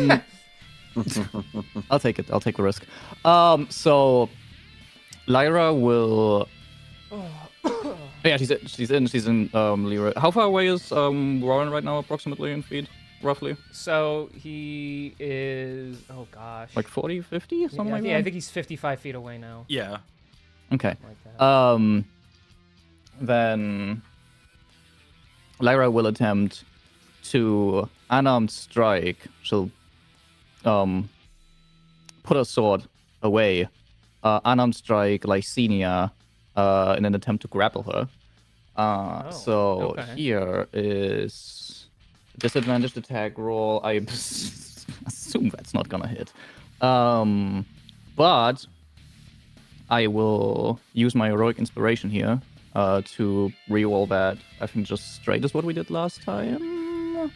take it. I'll take the risk. So Lyra will. Yeah, she's in Lyra. How far away is Warren right now, approximately in feet, roughly? So he is. Oh gosh. Like 40, 50, something like yeah, I that. think he's 55 feet away now. Yeah. Okay. Like that. Then Lyra will attempt to unarmed strike. She'll put her sword away, unarmed strike Lysenia, in an attempt to grapple her. So okay. here is disadvantaged attack roll. I assume that's not gonna hit. But I will use my heroic inspiration here to re-roll that. I think just straight is what we did last time.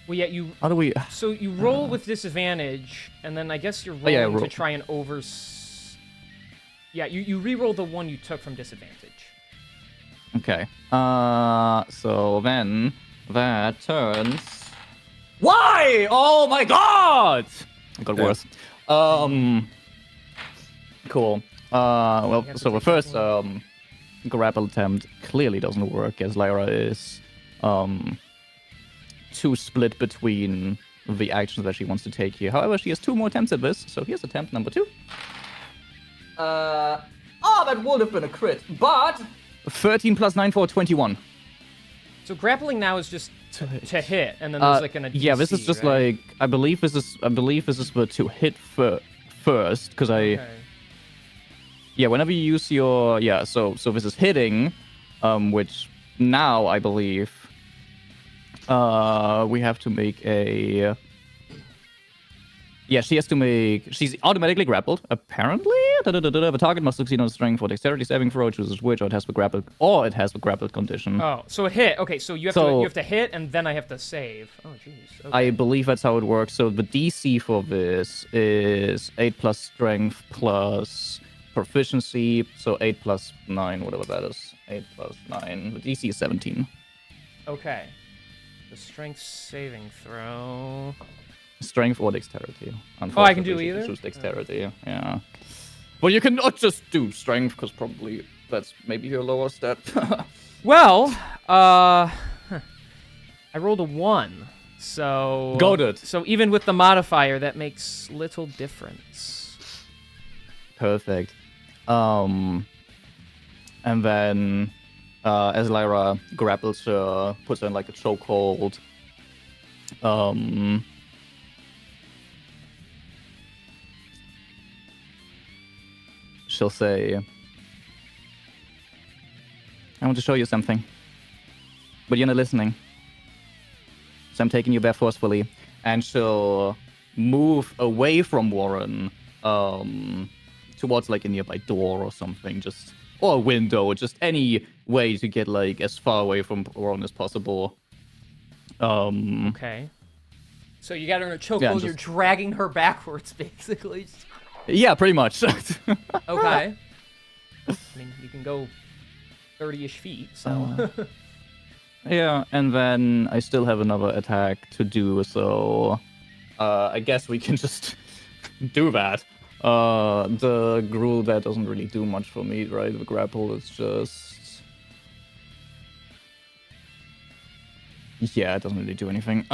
Well, yeah, you. How do we? So you roll with disadvantage, and then I guess you're rolling yeah, to roll. try and Yeah, you re-roll the one you took from disadvantage. Okay. So then that turns. Why? Oh my god! It got Yeah. worse. Cool. Well, have to so the take first that grapple attempt clearly doesn't work, as Lyra is too split between the actions that she wants to take here. However, she has 2 more attempts at this, so here's attempt number 2. That would have been a crit, but 13 plus 9 for 21. So grappling now is just to hit, and then there's like an yeah, this is DC, just right? like I believe this is the to hit first because Okay. whenever you use your so this is hitting, which now I believe we have to make a she's automatically grappled apparently. The target must succeed on a strength or dexterity saving throw, chooses which, or it has the grappled condition. Oh, so a hit. Okay, so you have to hit, and then I have to save. Oh, jeez. Okay. I believe that's how it works. So the DC for this is 8 plus strength plus proficiency. So 8 plus 9, whatever that is. 8 plus 9. The DC is 17. Okay. The strength saving throw. Strength or dexterity. Oh, I can do Unfortunately, you either? choose dexterity, yeah. But you can not just do strength, because probably that's maybe your lower stat. Well, I rolled a 1. So Goated. So even with the modifier, that makes little difference. Perfect. And then, as Lyra grapples her, puts her in like a chokehold, she'll say, I want to show you something, but you're not listening. So I'm taking you there forcefully. And she'll move away from Warren towards like a nearby door or something, or a window, just any way to get like as far away from Warren as possible. Okay. So you got her in a chokehold, Yeah, you're dragging her backwards, basically. Yeah, pretty much. Okay. I mean, you can go 30-ish feet, so... Yeah, and then I still have another attack to do, so I guess we can just do that. The gruel, that doesn't really do much for me, right? The grapple is just... Yeah, it doesn't really do anything.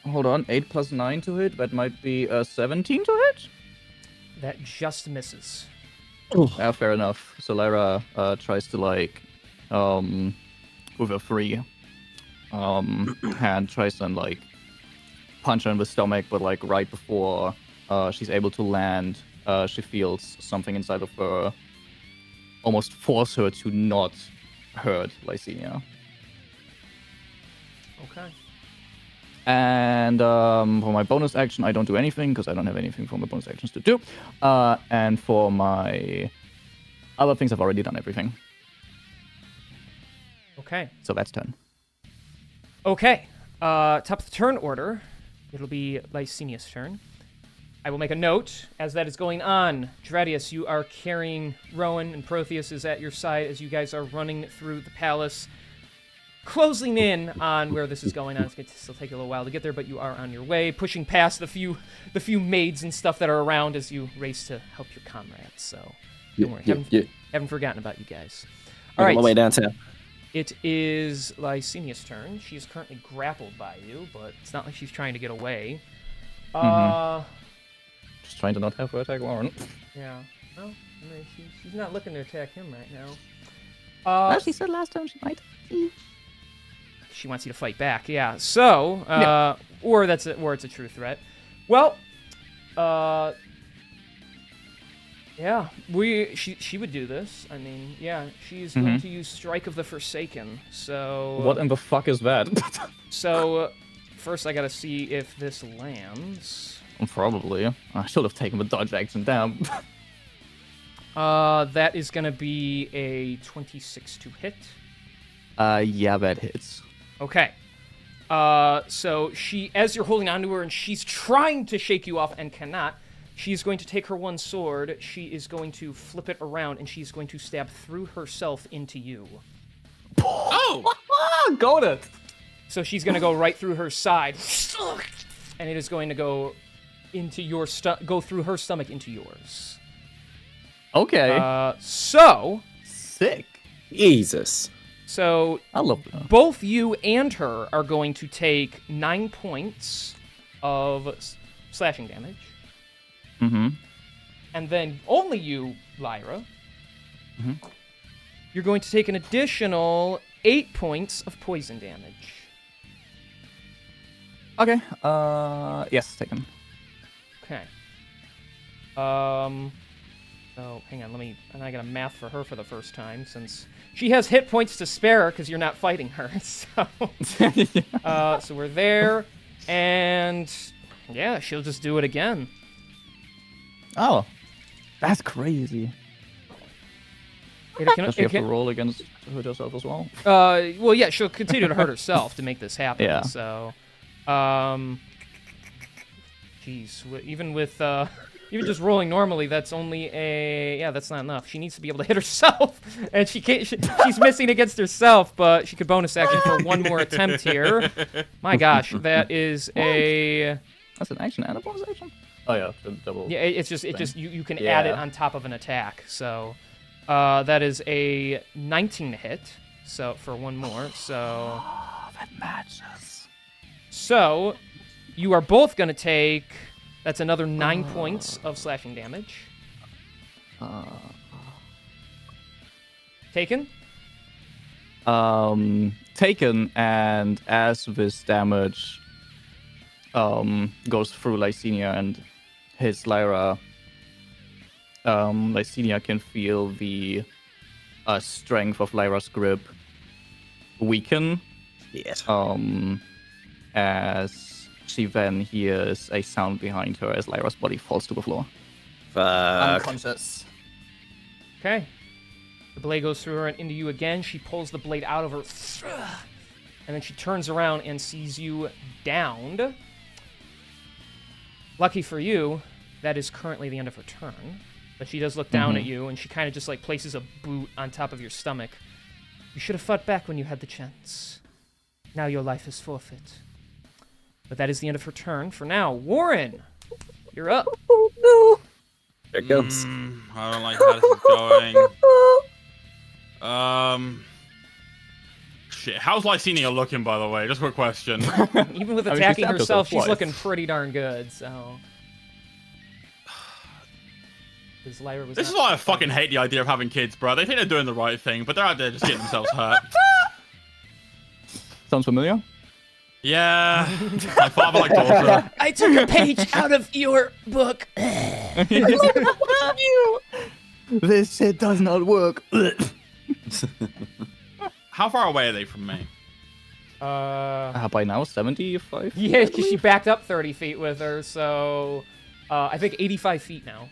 Hold on, 8 plus 9 to hit, that might be 17 to hit? That just misses. Yeah, fair enough. So Lyra tries to like, with a free hand, tries to like punch her in the stomach, but like right before she's able to land, she feels something inside of her almost force her to not hurt Lysenia. Okay. And for my bonus action, I don't do anything because I don't have anything for my bonus actions to do. And for my other things, I've already done everything. Okay. So that's turn. Okay. Top of the turn order, it'll be Lysenia's turn. I will make a note as that is going on. Dradius, you are carrying Rowan, and Protheus is at your side as you guys are running through the palace, closing in on where this is going on. It's going to still take a little while to get there, but you are on your way, pushing past the few maids and stuff that are around as you race to help your comrades. So don't worry, haven't forgotten about you guys. All right, On my way downtown. it is Lysenia's turn. She is currently grappled by you, but it's not like she's trying to get away. Just trying to not have her attack Warren. Yeah. Well, I mean, she's not looking to attack him right now. Well, she said last time she might. She wants you to fight back, yeah. So, or it's a true threat. Well, yeah, she would do this. I mean, yeah, she's going to use Strike of the Forsaken. So What in the fuck is that? so first I gotta see if this lands. Probably. I should have taken the dodge action down. That is gonna be a 26 to hit. Yeah, that hits. Okay. So she, as you're holding onto her and she's trying to shake you off and cannot, she's going to take her one sword, she is going to flip it around, and she's going to stab through herself into you. Oh! Got it! So she's going to go right through her side, and it is going to go into your go through her stomach into yours. Okay. So Sick. Jesus. So I love that. both you and her are going to take 9 points of slashing damage. Mm-hmm. And then only you, Lyra, you're going to take an additional 8 points of poison damage. Okay. Yes, taken. Okay. So hang on, and I got a math for her for the first time since she has hit points to spare because you're not fighting her. So, so we're there, and yeah, she'll just do it again. Oh, that's crazy. Does she have to roll against hurt herself as well? Well, yeah, she'll continue to hurt herself to make this happen. Yeah. So, geez, even with even just rolling normally, that's only that's not enough. She needs to be able to hit herself, and she can't. She's missing against herself, but she could bonus action for one more attempt here. My gosh, that is a. That's an action and a bonus action. Oh yeah, double. Yeah, it's just you can add it on top of an attack. So, that is a 19 to hit. So for one more. So. Oh, that matches. So, you are both gonna take. That's another 9 points of slashing damage. Taken? Taken, and as this damage goes through Lysenia and hits Lyra, Lysenia can feel the strength of Lyra's grip weaken. Yes. As she then hears a sound behind her as Lyra's body falls to the floor. Fuck. Unconscious. Okay. The blade goes through her and into you again. She pulls the blade out of her. And then she turns around and sees you downed. Lucky for you, that is currently the end of her turn. But she does look down at you, and she kind of just like places a boot on top of your stomach. You should have fought back when you had the chance. Now your life is forfeit. But that is the end of her turn. For now, Warren, you're up. Oh no! Here it comes. I don't like how this is going. Shit. How's Lysenia looking, by the way? Just a quick question. Even with I mean, she attacking stabbed herself, herself she's twice. looking pretty darn good, so... Because Lyra was This is not- why I fucking hate the idea of having kids, bro. They think they're doing the right thing, but they're out there just getting themselves hurt. Sounds familiar? Yeah. My father, like daughter. I took a page out of your book. This shit does not work. How far away are they from me? By now, 75? Yeah, because she backed up 30 feet with her, so... I think 85 feet now.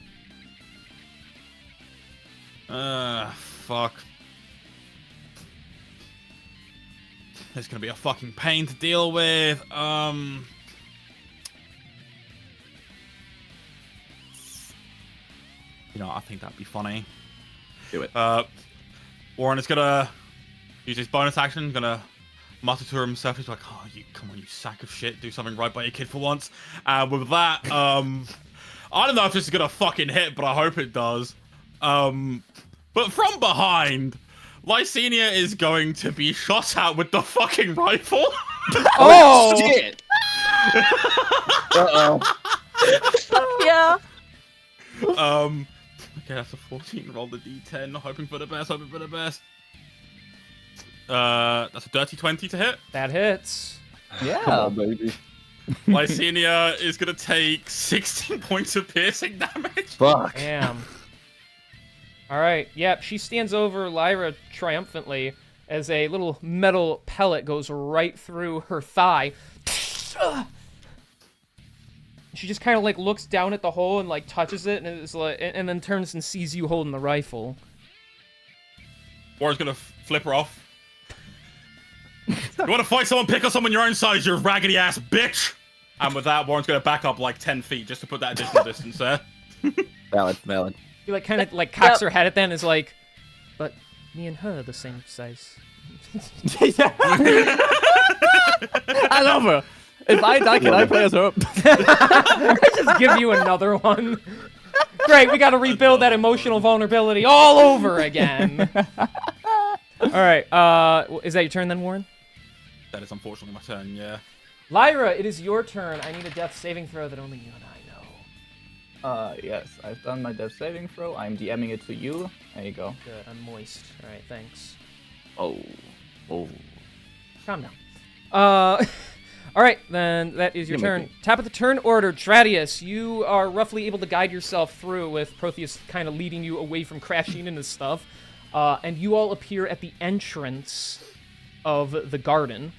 Fuck. It's gonna be a fucking pain to deal with. You know, I think that'd be funny. Do it. Warren is gonna use his bonus action, gonna mutter to himself. He's like, "Oh, you come on, you sack of shit! Do something right by your kid for once." With that, I don't know if this is gonna fucking hit, but I hope it does. But from behind, Lysenia is going to be shot at with the fucking rifle. Oh! Shit! Uh-oh. Yeah. Okay, that's a 14. Roll the d10. Hoping for the best. Hoping for the best. That's a dirty 20 to hit. That hits. Yeah. Come on, baby. Lysenia is gonna take 16 points of piercing damage. Fuck. Damn. Alright, yep, she stands over Lyra triumphantly as a little metal pellet goes right through her thigh. She just kind of like looks down at the hole and like touches it and is like, and then turns and sees you holding the rifle. Warren's gonna flip her off. You wanna fight someone, pick up someone your own size, you raggedy ass bitch! And with that, Warren's gonna back up like 10 feet just to put that additional distance there. Valid, valid. She like kind of like cocks her head at that and is like, but me and her are the same size. I love her. If I die, can I play as her? Just give you another one. Great, we gotta rebuild that emotional vulnerability all over again. Alright, is that your turn then, Warren? That is unfortunately my turn, yeah. Lyra, it is your turn. I need a death saving throw that only you and I know. Yes, I've done my death saving throw. I'm DMing it to you. There you go. Good, I'm moist. Alright, thanks. Oh. Oh. Calm down. Alright, then that is your Yeah, turn. maybe. Top of the turn order, Tradius. You are roughly able to guide yourself through with Protheus kind of leading you away from crashing into stuff. And you all appear at the entrance of the garden.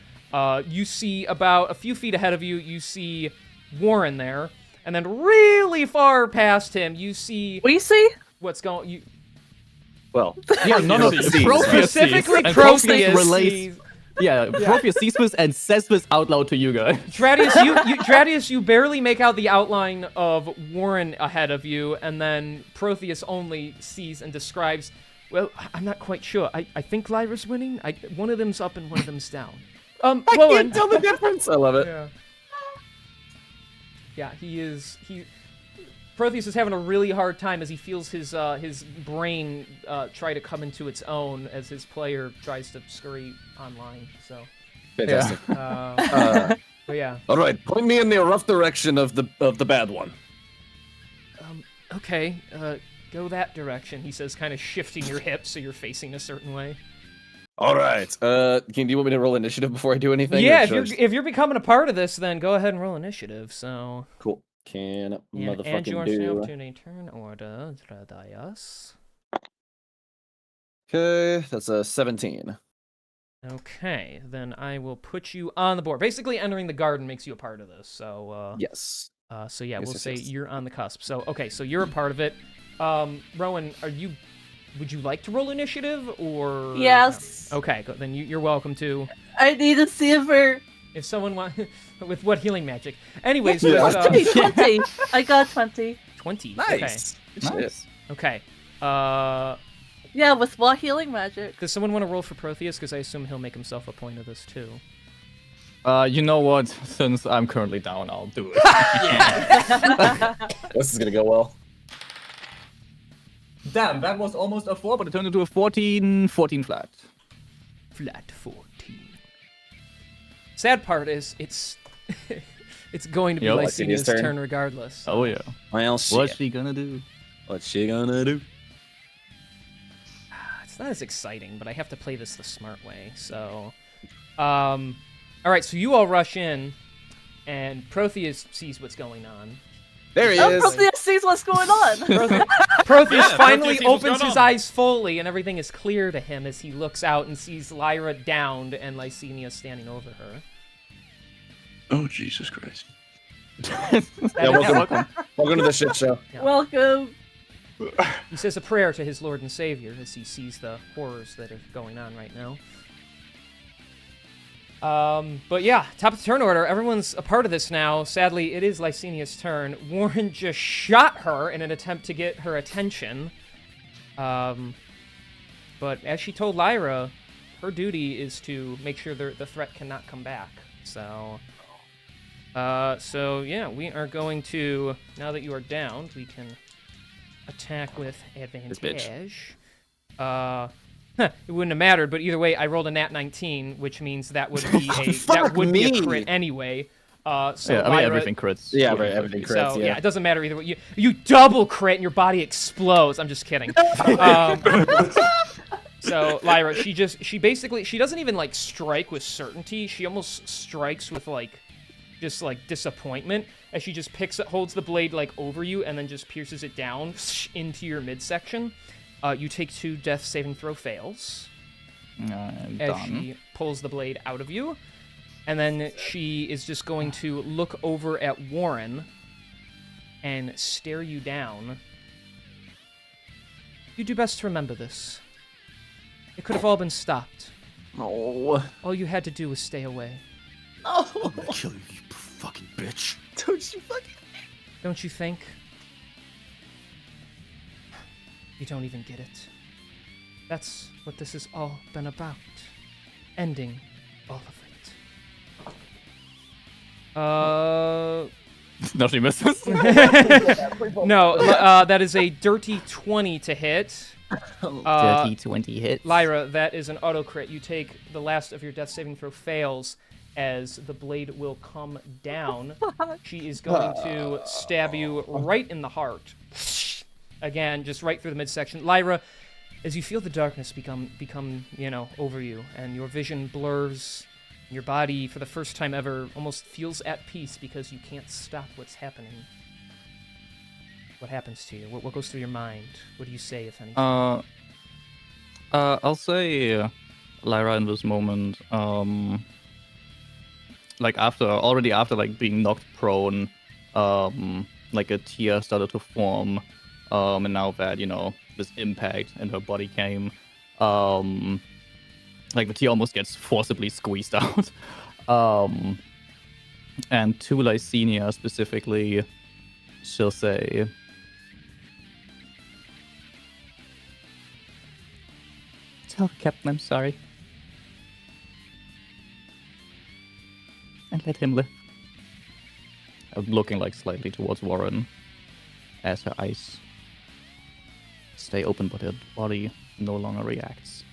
You see about a few feet ahead of you, you see Warren there. And then really far past him, you see What do you see? what's going... You, Well, Yeah, none of Protheus Protheus specifically sees, and Protheus relates. sees... Yeah, Protheus sees this and says this out loud to you guys. Tradius, you barely make out the outline of Warren ahead of you, and then Protheus only sees and describes, well, I'm not quite sure. I think Lyra's winning. One of them's up and one of them's down. I Warren. can't tell the difference. I love it. Yeah, Protheus is having a really hard time as he feels his brain try to come into its own as his player tries to scurry online. So, Fantastic. but yeah. All right, point me in the rough direction of the bad one. Okay. go that direction, he says, kind of shifting your hips so you're facing a certain way. All right. Do you want me to roll initiative before I do anything? Yeah, or if should I just- if you're becoming a part of this, then go ahead and roll initiative. So Cool. Can and motherfucking you do. opportunity turn order Dradias. Okay, that's a 17. Okay, then I will put you on the board. Basically, entering the garden makes you a part of this. So Yes. so yeah, Yes, we'll yes, say yes. you're on the cusp. So okay, so you're a part of it. Rowan, would you like to roll initiative or? Yes. No? Okay, then you're welcome to. I need a saver. If someone wants, with what healing magic? Anyways, Yeah. with, 20. I got 20. 20. Nice. Nice. Okay. Yeah, with what healing magic? Does someone want to roll for Protheus? Because I assume he'll make himself a point of this too. You know what? Since I'm currently down, I'll do it. This is gonna go well. Damn, that was almost a 4, but it turned into a 14 flat. Flat 14. Sad part is it's it's going to be Yep. Lysinia's Lysinia's turn. turn regardless. Oh yeah. Well, What's she gonna do? What's she gonna do? It's not as exciting, but I have to play this the smart way. So, all right. So you all rush in, and Protheus sees what's going on. There he Oh, is. Protheus sees what's going on. Protheus Yeah, finally Protheus sees what's opens going his on. eyes fully, and everything is clear to him as he looks out and sees Lyra downed and Lysinia standing over her. Oh, Jesus Christ. Yeah, welcome. Welcome to the shit show. Yeah. Welcome. He says a prayer to his Lord and Savior as he sees the horrors that are going on right now. But yeah, top of the turn order. Everyone's a part of this now. Sadly, it is Lysinia's turn. Warren just shot her in an attempt to get her attention. But as she told Lyra, her duty is to make sure the threat cannot come back. So yeah, we are going to, now that you are downed, we can attack with advantage. It wouldn't have mattered, but either way, I rolled a nat 19, which means that would be be a crit anyway. So Yeah, I mean Lyra- everything crits. Yeah, right, everything crits, So yeah. it doesn't matter either way. You double crit and your body explodes. I'm just kidding. So Lyra, she doesn't even like strike with certainty. She almost strikes with just disappointment as she just holds the blade like over you and then just pierces it down into your midsection. You take 2 death saving throw fails as Done. she pulls the blade out of you. And then she is just going to look over at Warren and stare you down. You do best to remember this. It could have all been stopped. Oh. All you had to do was stay away. I'm gonna kill you, you fucking bitch. Don't you fucking. Don't you think? You don't even get it. That's what this has all been about. Ending all of it. No, she misses. No, that is a dirty 20 to hit. Dirty 20 hits. Lyra, that is an auto crit. You take the last of your death saving throw fails as the blade will come down. She is going to stab you right in the heart. Again, just right through the midsection. Lyra, as you feel the darkness become over you, and your vision blurs, your body, for the first time ever, almost feels at peace because you can't stop what's happening. What happens to you? What goes through your mind? What do you say, if anything? I'll say, Lyra, in this moment, after being knocked prone, like a tear started to form, and now that this impact in her body came, the tear almost gets forcibly squeezed out. And to Lysinia specifically, she'll say, "Tell the captain I'm sorry. And let him live." I'm looking slightly towards Warren as her eyes stay open, but her body no longer reacts.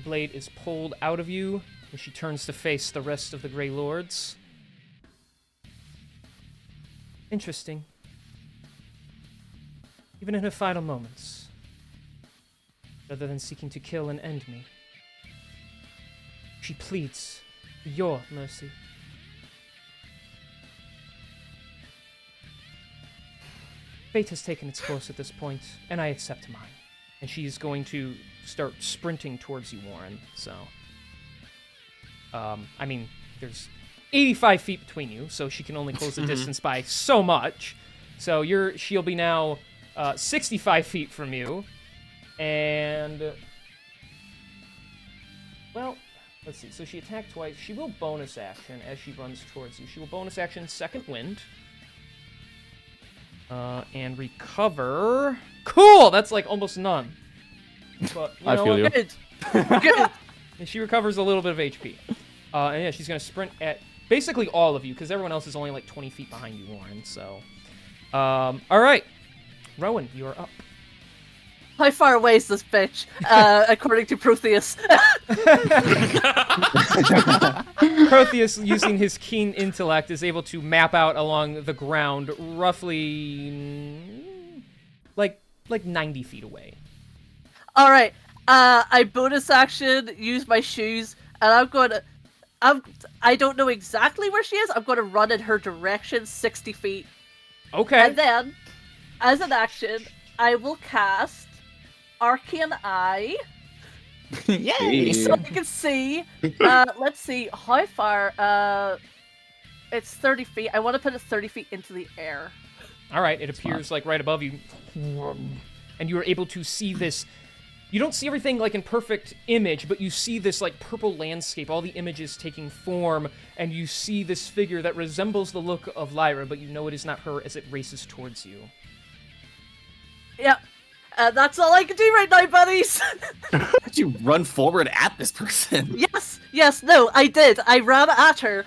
Blade is pulled out of you, and she turns to face the rest of the Grey Lords. Interesting. even in her final moments, rather than seeking to kill and end me. She pleads for your mercy. Fate has taken its course at this point, and I accept mine. And she's going to start sprinting towards you, Warren. So, I mean, there's 85 feet between you, so she can only close the distance by so much. So she'll be now 65 feet from you, and well, let's see. So she attacked twice. She will bonus action as she runs towards you. She will bonus action Second Wind. And recover. Cool! That's like almost none. But you I know feel what? you. Good. Good. And she recovers a little bit of HP. And yeah, she's gonna sprint at basically all of you, because everyone else is only like 20 feet behind you, Warren. So, alright. Rowan, you are up. How far away is this bitch? According to Protheus. Protheus, using his keen intellect, is able to map out along the ground roughly like 90 feet away. All right. I bonus action, use my shoes, and I'm going to. I don't know exactly where she is. I'm going to run in her direction, 60 feet, Okay. and then, as an action, I will cast Arcane Eye. Yay! So I can see. Let's see how far. It's 30 feet. I want to put it 30 feet into the air. All right, it appears like right above you, and you are able to see this. You don't see everything like in perfect image, but you see this like purple landscape, all the images taking form, and you see this figure that resembles the look of Lyra, but you know it is not her as it races towards you. Yep. That's all I can do right now, buddies. How'd you run forward at this person? Yes, no, I did. I ran at her.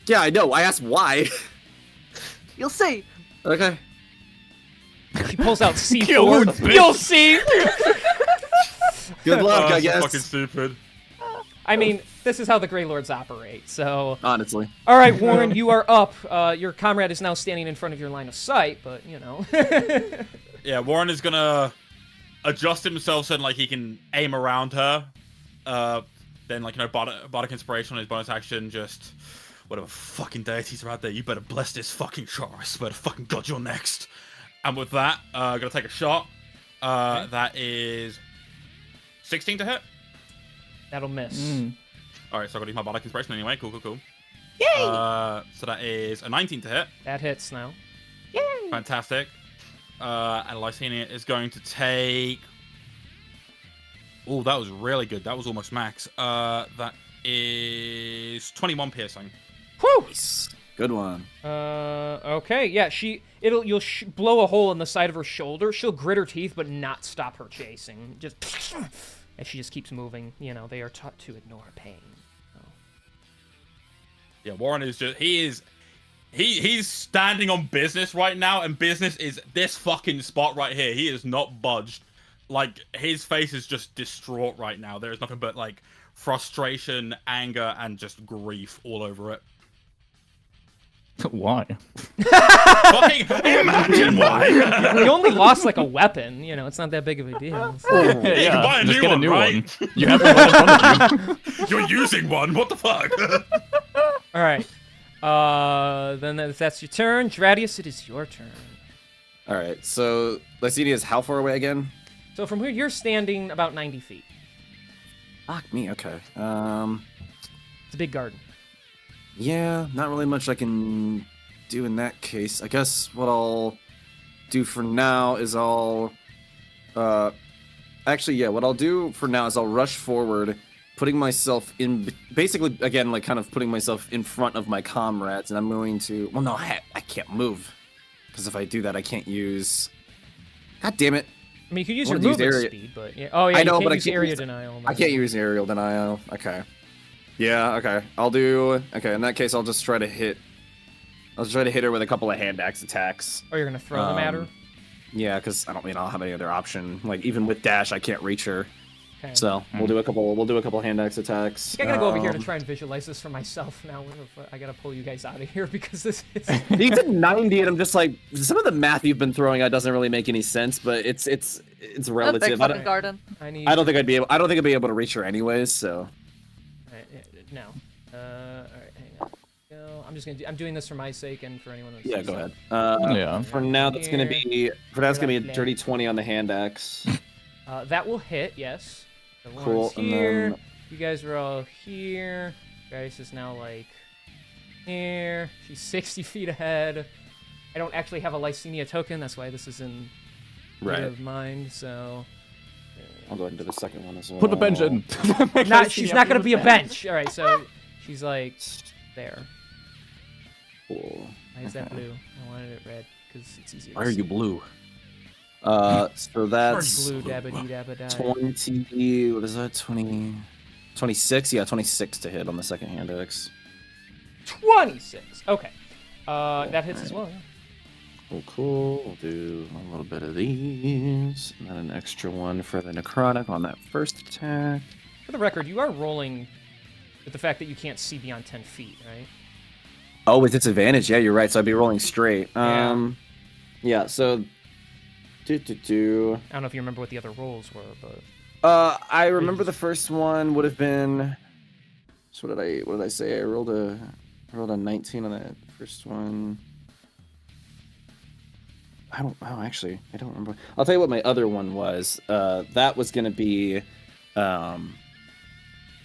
Yeah, I know. I asked why. You'll see. Okay. She pulls out C4. bitch. You'll see. Good luck, I that's guess. fucking stupid. I mean, this is how the Grey Lords operate. So, Honestly. all right, Warren, you are up. Your comrade is now standing in front of your line of sight, but you know. Yeah, Warren is gonna adjust himself so like he can aim around her. Then like bardic inspiration on his bonus action, just whatever fucking deities are out there, you better bless this fucking shot. I swear to fucking God, you're next. And with that, gonna take a shot. Okay. That is 16 to hit. That'll miss. All right, so I gotta use my bardic inspiration anyway. Cool. Yay! So that is a 19 to hit. That hits now. Fantastic. And Lysenia is going to take. Oh, that was really good. That was almost max. That is 21 piercing. Whew! Good one. Okay, yeah, you'll blow a hole in the side of her shoulder. She'll grit her teeth, but not stop her chasing. Just, and she just keeps moving. You know, they are taught to ignore pain. So. Yeah, Warren is just he's standing on business right now, and business is this fucking spot right here. He is not budged. Like his face is just distraught right now. There is nothing but like frustration, anger, and just grief all over it. Why? Fucking imagine why. You only lost like a weapon. You know, it's not that big of a deal. So. You can buy a just new get a one, new right? one. You have one in front of you. You're using one. What the fuck? All right. Then if that's your turn, Dradius, it is your turn. All right. So Lysenia is how far away again? So from here, you're standing about 90 feet. Fuck me. Okay. It's a big garden. Yeah, not really much I can do in that case. I guess what I'll do for now is actually, yeah, what I'll do for now is I'll rush forward, putting myself in, basically, again, like kind of putting myself in front of my comrades, and I'm going to, well, no, I can't move, because if I do that, I can't use, god damn it. I mean, you could use I your wanna use movement area- speed, but yeah. Oh yeah, I know, you can't but I use can't area use- denial. I can't use aerial denial. Okay. Yeah, okay. Okay, in that case, I'll just try to hit her with a couple of hand axe attacks. Oh, you're gonna throw them at her. Yeah, because I don't have any other option. Like, even with dash, I can't reach her. Okay. So we'll do a couple hand axe attacks. I think I gotta go over here to try and visualize this for myself now. I gotta pull you guys out of here because this is. You did 90, and I'm just like, some of the math you've been throwing out doesn't really make any sense, but it's A big relative. fucking garden. I need. I don't think I'd be able to reach her anyways. So No. All right, hang on. Go. I'm doing this for my sake and for anyone else. yeah, go ahead. Yeah. For now, that's gonna be a dirty 20 on the hand axe. That will hit. Yes. The Cool, one's and here. then- You guys are all here. Grace is now like here. She's 60 feet ahead. I don't actually have a Lysenia token. That's why this is in Right. of mind. So. I'll go ahead and do the second one as well. Put the bench in. She's not gonna be a bench. All right, so she's like there. Cool. Why is that blue? I wanted it red because it's easier. Why to are see. you blue? So that's Blue dabba dabba da. 20. What is that? 20. 26. Yeah, 26 to hit on the second hand axe. 26. Okay. That hits as well. Yeah. Cool. We'll do a little bit of these, and then an extra one for the necrotic on that first attack. For the record, you are rolling with the fact that you can't see beyond 10 feet, right? Oh, with its advantage, yeah, you're right. So I'd be rolling straight. Yeah. Yeah. So, I don't know if you remember what the other rolls were, but I remember the first one would have been. So what did I say? I rolled a 19 on that first one. I don't remember. I'll tell you what my other one was. That was gonna be,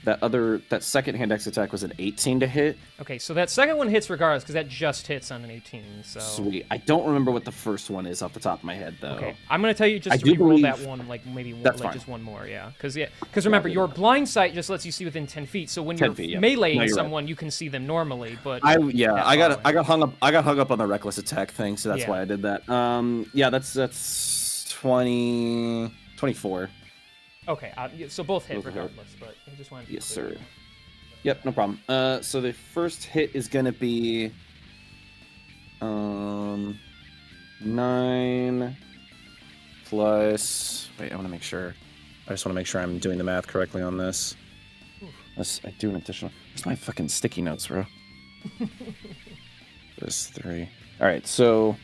that second hand axe attack was an 18 to hit. okay. So that second one hits regardless because that just hits on an 18. So Sweet. I don't remember what the first one is off the top of my head though. okay, I'm gonna tell you I just do to re-roll that believe- one, like maybe one, That's like fine. just one more, yeah. Because remember, your blind sight just lets you see within 10 feet. So when 10 you're feet, yeah. meleeing No, you're right. someone, you can see them normally. But I that got far away. I got hung up on the reckless attack thing, so that's Yeah. why I did that. Yeah, that's 24. Okay, yeah, so both hit Both hit. regardless, but I just wanted to be Yes, clear. sir. Yep, no problem. So the first hit is gonna be 9 plus. Wait, I want to make sure. I just want to make sure I'm doing the math correctly on this. I do an additional. Where's my fucking sticky notes, bro? This 3. All right, so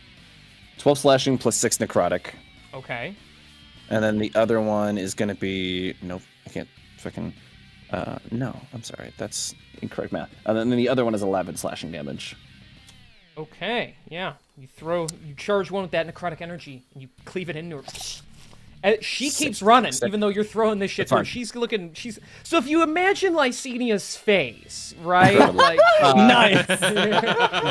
12 slashing plus 6 necrotic, Okay. and then the other one is gonna be. Nope, I can't fucking. No, I'm sorry. That's incorrect math. And then the other one is 11 slashing damage. Okay, yeah. You charge one with that necrotic energy, and you cleave it into her. She keeps running, even though you're throwing this shit. That's fine. She's looking. So if you imagine Lysenia's face, right? Like, Nice.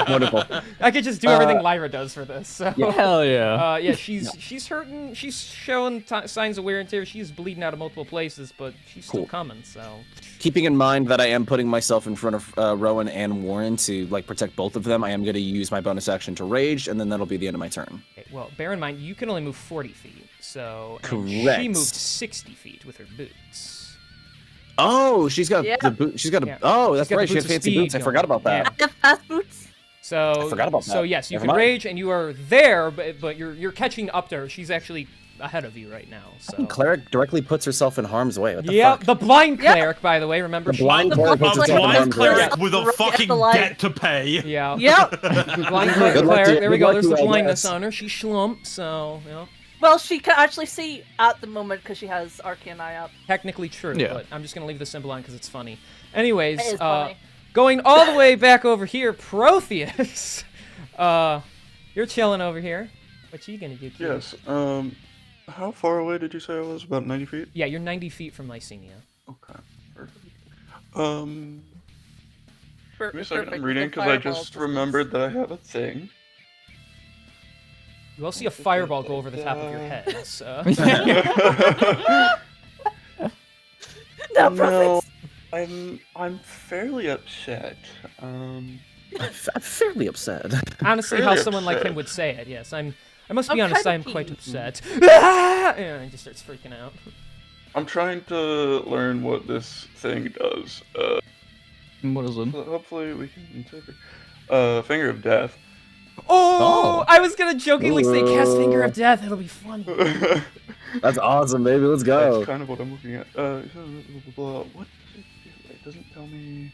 Wonderful. I could just do everything Lyra does for this. So. Hell yeah. Yeah, she's hurting. She's showing signs of wear and tear. She's bleeding out of multiple places, but she's still Cool. coming. So. Keeping in mind that I am putting myself in front of Rowan and Warren to like protect both of them, I am going to use my bonus action to rage, and then that'll be the end of my turn. Okay, well, bear in mind you can only move 40 feet. So and Correct. she moved 60 feet with her boots. Oh, she's got Yeah. the boot. She's got a. Yeah. Oh, that's She's got the right. She has boots of fancy speed boots. I forgot going. about that. Yeah. I have fast boots. So I forgot about So that. yes, you Never can mind. rage, and you are there, but you're catching up to her. She's actually ahead of you right now. So. Cleric directly puts herself in harm's way. What the Yeah, fuck? the blind Yeah. cleric, by the way. Remember, The blind The cleric puts blind herself in Blind harm's way. cleric with a Right at fucking the light. debt to pay. Yeah. Yep. Blind Good luck to cleric. you. There we Good go. luck There's to the you, I blindness guess. on her. She's schlumped, so Well, she can actually see at the moment because she has Arcane Eye up. technically true. Yeah. But I'm just gonna leave the symbol on because it's funny. Anyways, It is funny. going all the way back over here, Protheus. You're chilling over here. What you gonna do, kid? Yes. How far away did you say I was? About 90 feet? Yeah, you're 90 feet from Lysenia. Okay. Perfect. Per- Give me a second. perfect I'm with reading the because I fireball just distance. remembered that I have a thing. You will see a fireball go over the top of your head. So. No, No, perfect. I'm fairly upset. I'm fairly upset. Honestly, how Fairly someone like him upset. would say it. Yes, I must be I'm honest. kinda I am quite peeved. upset. Ah! And he just starts freaking out. I'm trying to learn what this thing does. What is it? So hopefully we can take it. Finger of Death. Oh, Oh. I was gonna jokingly say cast Finger of Death. It'll be funny. That's awesome, baby. Let's go. That's kind of what I'm looking at. What? It doesn't tell me.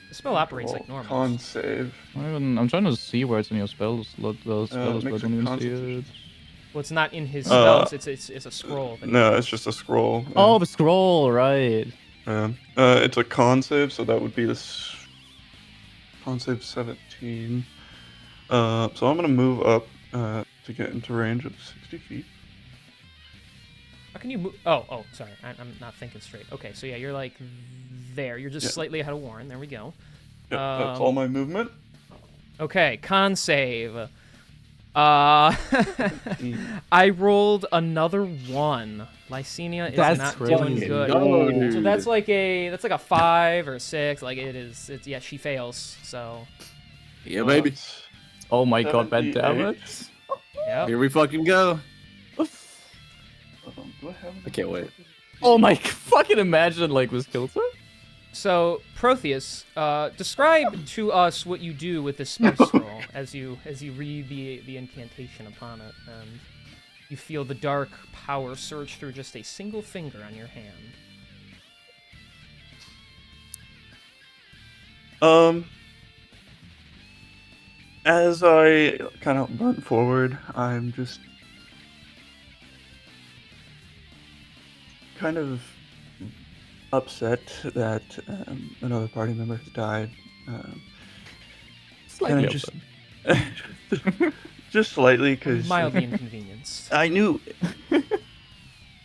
The spell operates like normal. Con save. I'm trying to see where it's in your spell slot. Spell slot, makes I don't a even see concentration. it. Well, it's not in his spells. It's a scroll. that he No, has. it's just a scroll. Oh, the scroll, right. It's a con save, so that would be this con save 17. So I'm gonna move up to get into range of 60 feet. How can you move? Oh, sorry. I'm not thinking straight. Okay, so yeah, you're like there. You're just slightly ahead of Warren. There we go. Yep, that's all my movement. Okay, con save. I rolled another 1. Lysenia is That's not really doing good. good. So that's like a 5 or 6. Like it's yeah, she fails. So Yeah, baby. That's Oh my god, bad 78. damage. yeah. Here we fucking go. Do I have I can't wait. Oh my, fucking imagine like this kills her. So Protheus, describe to us what you do with this spell scroll as you read the incantation upon it, and you feel the dark power surge through just a single finger on your hand. As I kind of run forward, I'm just kind of upset that another party member has died. Slightly just just slightly, because Mildly inconvenienced. I knew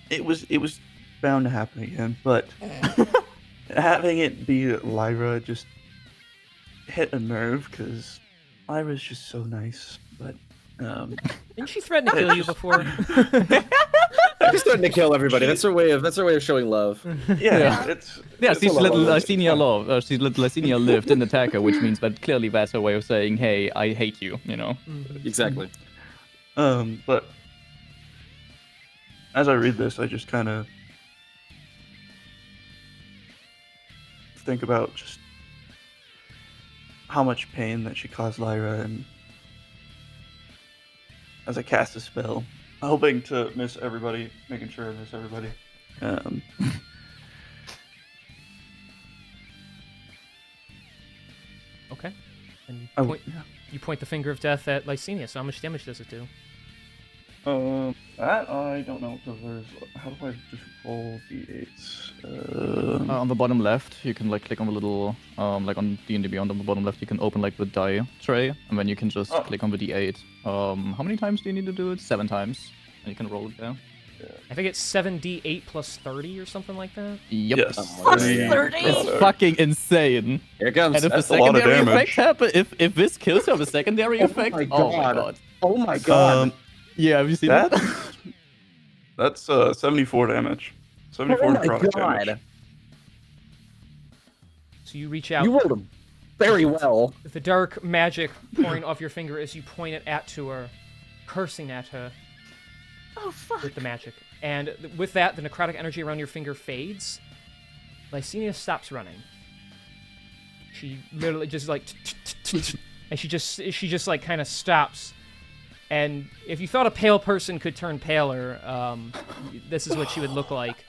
it was bound to happen again, but having it be Lyra just hit a nerve, because Lyra's just so nice. But Didn't she threaten to kill you before? She's starting to kill everybody. That's her way of showing love. yeah, it's She's a little lot. Lysenia love. She's little Lysenia lived in attacker, which means that clearly that's her way of saying, "Hey, I hate you." You know. Exactly. But as I read this, I just kind of think about just how much pain that she caused Lyra, and as I cast a spell, hoping to miss everybody, making sure I miss everybody. Okay. And Oh, you point the finger of death at Lysenia. So how much damage does it do? that I don't know, because there's. How do I just roll d8s? On the bottom left, you can like click on the little like on DnD Beyond on the bottom left, you can open like the die tray, and then you can just click on the d8. How many times do you need to do it? 7 times, and you can roll it there. I think it's 7d8 plus 30 or something like that. Yep. Yes. Plus Yeah. 30? It's fucking insane. Here it comes. And if the That's a lot of secondary damage. effect happen, if this kills her, the secondary effect. my Oh my God. god. Oh my god. Yeah, have you seen that? That's 74 damage. 74 Oh my necrotic god. damage. So you reach out. You rolled him very well. With the dark magic pouring off your finger as you point it to her, cursing at her Oh, fuck. with the magic. And with that, the necrotic energy around your finger fades. Lysenia stops running. She literally just like, and she just like kind of stops. And if you thought a pale person could turn paler, this is what she would look like.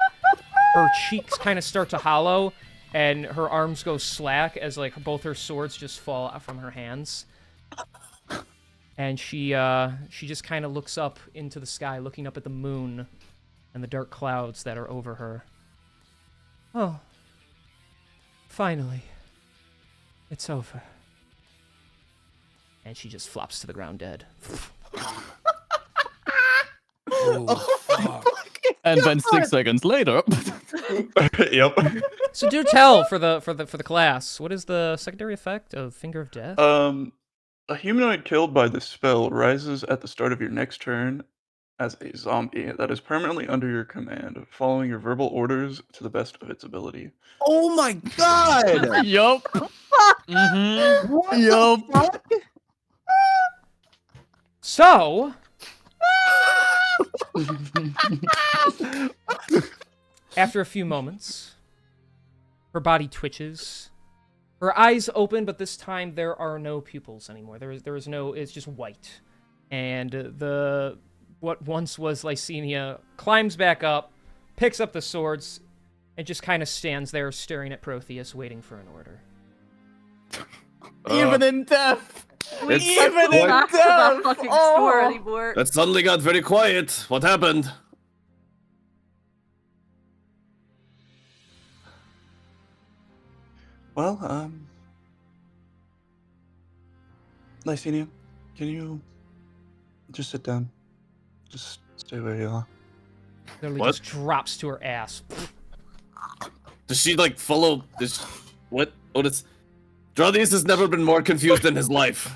Her cheeks kind of start to hollow, and her arms go slack as like both her swords just fall out from her hands. And she just kind of looks up into the sky, looking up at the moon and the dark clouds that are over her. Oh, finally, it's over. And she just flops to the ground dead. And then 6 seconds later. Yep. So do tell for the class, what is the secondary effect of Finger of Death? A humanoid killed by this spell rises at the start of your next turn as a zombie that is permanently under your command, following your verbal orders to the best of its ability. Oh my god. Yup. Mm-hmm. Yup. So, after a few moments, her body twitches. Her eyes open, but this time there are no pupils anymore. There is no. It's just white, and the what once was Lysenia climbs back up, picks up the swords, and just kind of stands there staring at Protheus, waiting for an order. Even in death! It's Can't go back to that fucking store anymore. That suddenly got very quiet. What happened? Well, Lysenia, can you just sit down? Just stay where you are. Literally What? just drops to her ass. Does she like follow this? What? What is? Drodius has never been more confused in his life.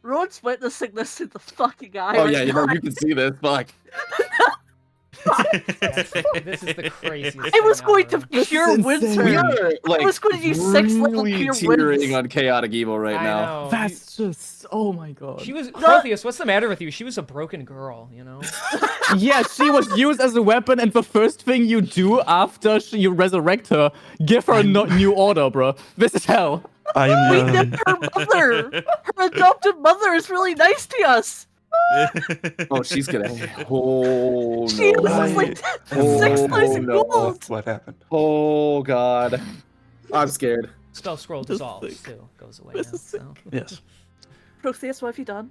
Ron's witnessing this in the fucking eye. Oh right yeah, you now. know you can see this. Fuck. This is the craziest. I was thing going ever. to cure We winter. are like I was going to use 6 level really cure teetering winds. on chaotic evil right I now. know. That's just, oh my god. She was Protheus. What's the matter with you? She was a broken girl, you know. Yeah, she was used as a weapon, and the first thing you do after you resurrect her, give her a new order, bro. This is hell. I We am. nipped her mother. Her adopted mother is really nice to us. Oh, she's gonna. Oh She no. was like Oh, 6,000 no. gold. What happened? Oh god. I'm scared. Spell scroll This dissolves thing. too. Goes away This now. is sick. So. Yes. Protheus, what have you done?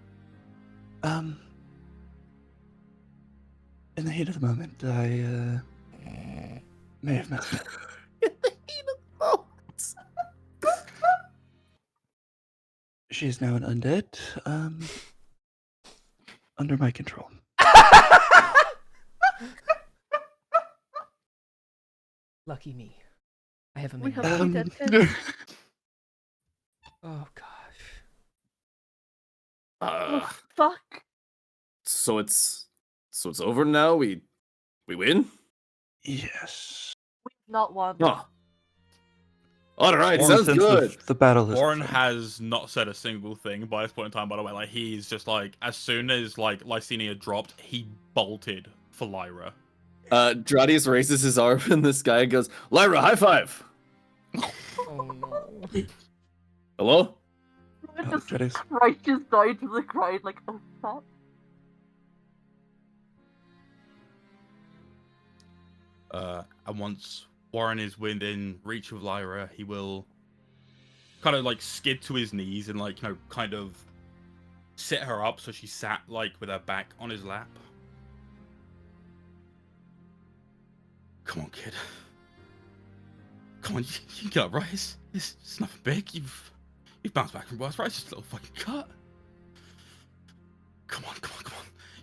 In the heat of the moment, I may have messed up. She is now an undead, under my control. Lucky me. I have a We minion. have 3 dead kids. Oh gosh. Oh, fuck. So it's over now. We win. Yes. We've not won. Oh. All right, In the sounds sense good. of the battle is Warren finished. has not said a single thing by this point in time, by the way. Like, he's just like, as soon as like Lysenia dropped, he bolted for Lyra. Drodius raises his arm in the sky and goes, "Lyra, high five." Oh no. Hello? Ron Oh, just Jedis. crouches down to the ground like, oh fuck. And once Warren is within reach of Lyra, he will kind of like skid to his knees and like, you know, kind of sit her up so she sat like with her back on his lap. Come on, kid. Come on, you can get up, right? It's nothing big. You've bounced back from worse, right? It's just a little fucking cut. Come on.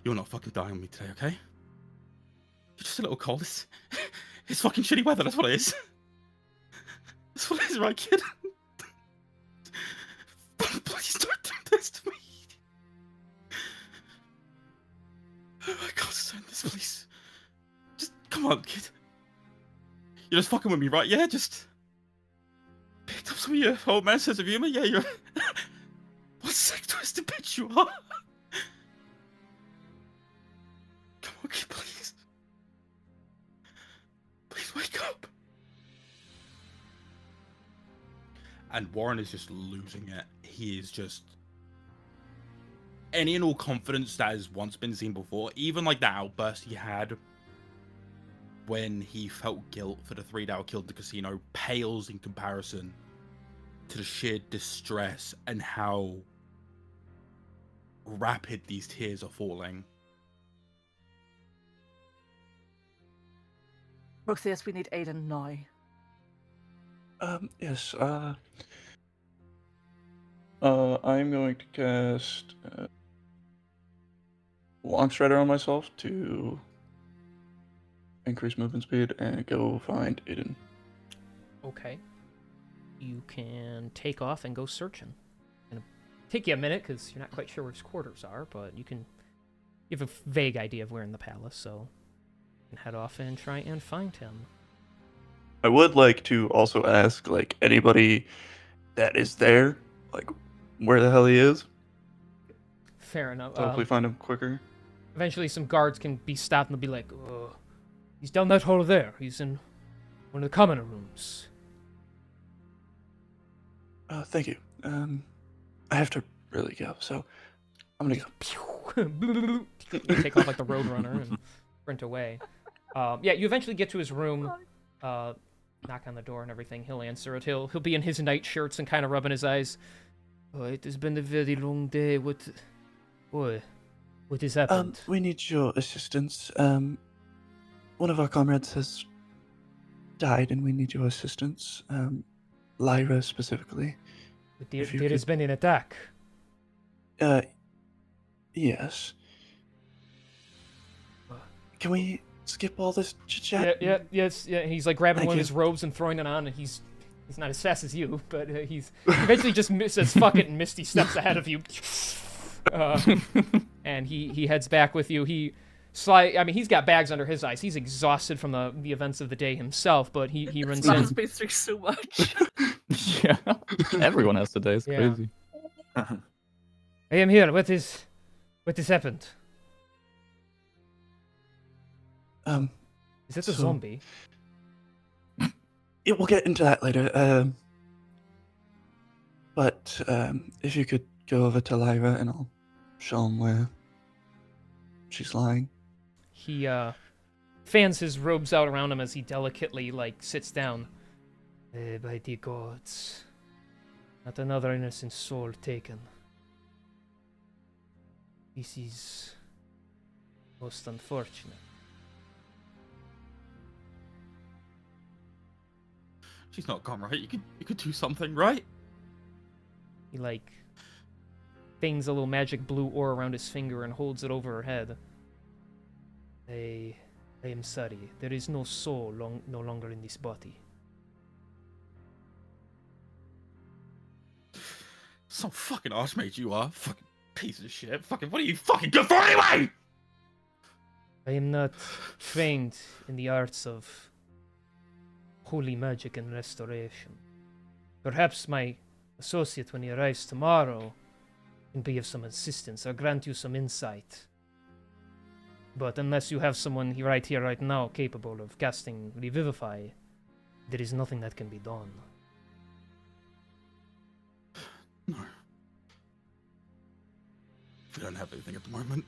You're not fucking dying on me today, okay? You're just a little cold. It's fucking shitty weather, that's what it is. That's what it is, right, kid? Please don't do this to me. Oh, I can't stand this, please. Just, come on, kid. You're just fucking with me, right? Yeah, just... Picked up some of your old man sense of humor? Yeah, you're... What sick twisted bitch you are. Come on, kid, please. Please wake up. And Warren is just losing it. He is just... Any and all confidence that has once been seen before, even like that outburst he had when he felt guilt for the 3 that killed the casino, pales in comparison to the sheer distress and how rapid these tears are falling. Protheus, we need Aiden now. Yes, I'm going to cast Long Strider on myself to increase movement speed and go find Aiden. Okay. You can take off and go searching. It'll take you a minute because you're not quite sure where his quarters are, but you have a vague idea of where in the palace, so you can head off and try and find him. I would like to also ask, like, anybody that is there, like, where the hell he is. Fair enough. To hopefully find him quicker. Eventually, some guards can be stopped and they'll be like, "Oh, he's down that hall there. He's in one of the commoner rooms." Thank you. I have to really go, so I'm gonna go. Pew! You take off like the Roadrunner and sprint away. Yeah, you eventually get to his room. Knock on the door and everything. He'll answer it. He'll be in his nightshirts and kind of rubbing his eyes. Oh, it has been a very long day. What has happened? We need your assistance. One of our comrades has died, and we need your assistance. Lyra specifically. There if you has could- been an attack. Yes. Can we skip all this chit-chat? Yes. He's like grabbing Thank one of you. his robes and throwing it on, and he's not as fast as you, but he's eventually just says fuck it and Misty steps ahead of you. And he heads back with you. He's got bags under his eyes. He's exhausted from the events of the day himself, but he runs This man's in. been through so much. Yeah, everyone has today. It's Yeah. crazy. I am here. What has happened? Is it a So- zombie? Yeah, we'll get into that later. But if you could go over to Lyra and I'll show him where she's lying. He fans his robes out around him as he delicately sits down. By the gods, not another innocent soul taken. This is most unfortunate. She's not gone, right? You could do something, right? He feigns a little magic blue aura around his finger and holds it over her head. I am sorry. There is no soul no longer in this body. Some fucking archmage you are. Fucking piece of shit. Fucking what are you fucking good for anyway? I am not trained in the arts of holy magic and restoration. Perhaps my associate, when he arrives tomorrow, can be of some assistance or grant you some insight. But unless you have someone right here, right now, capable of casting Revivify, there is nothing that can be done. No. We don't have anything at the moment.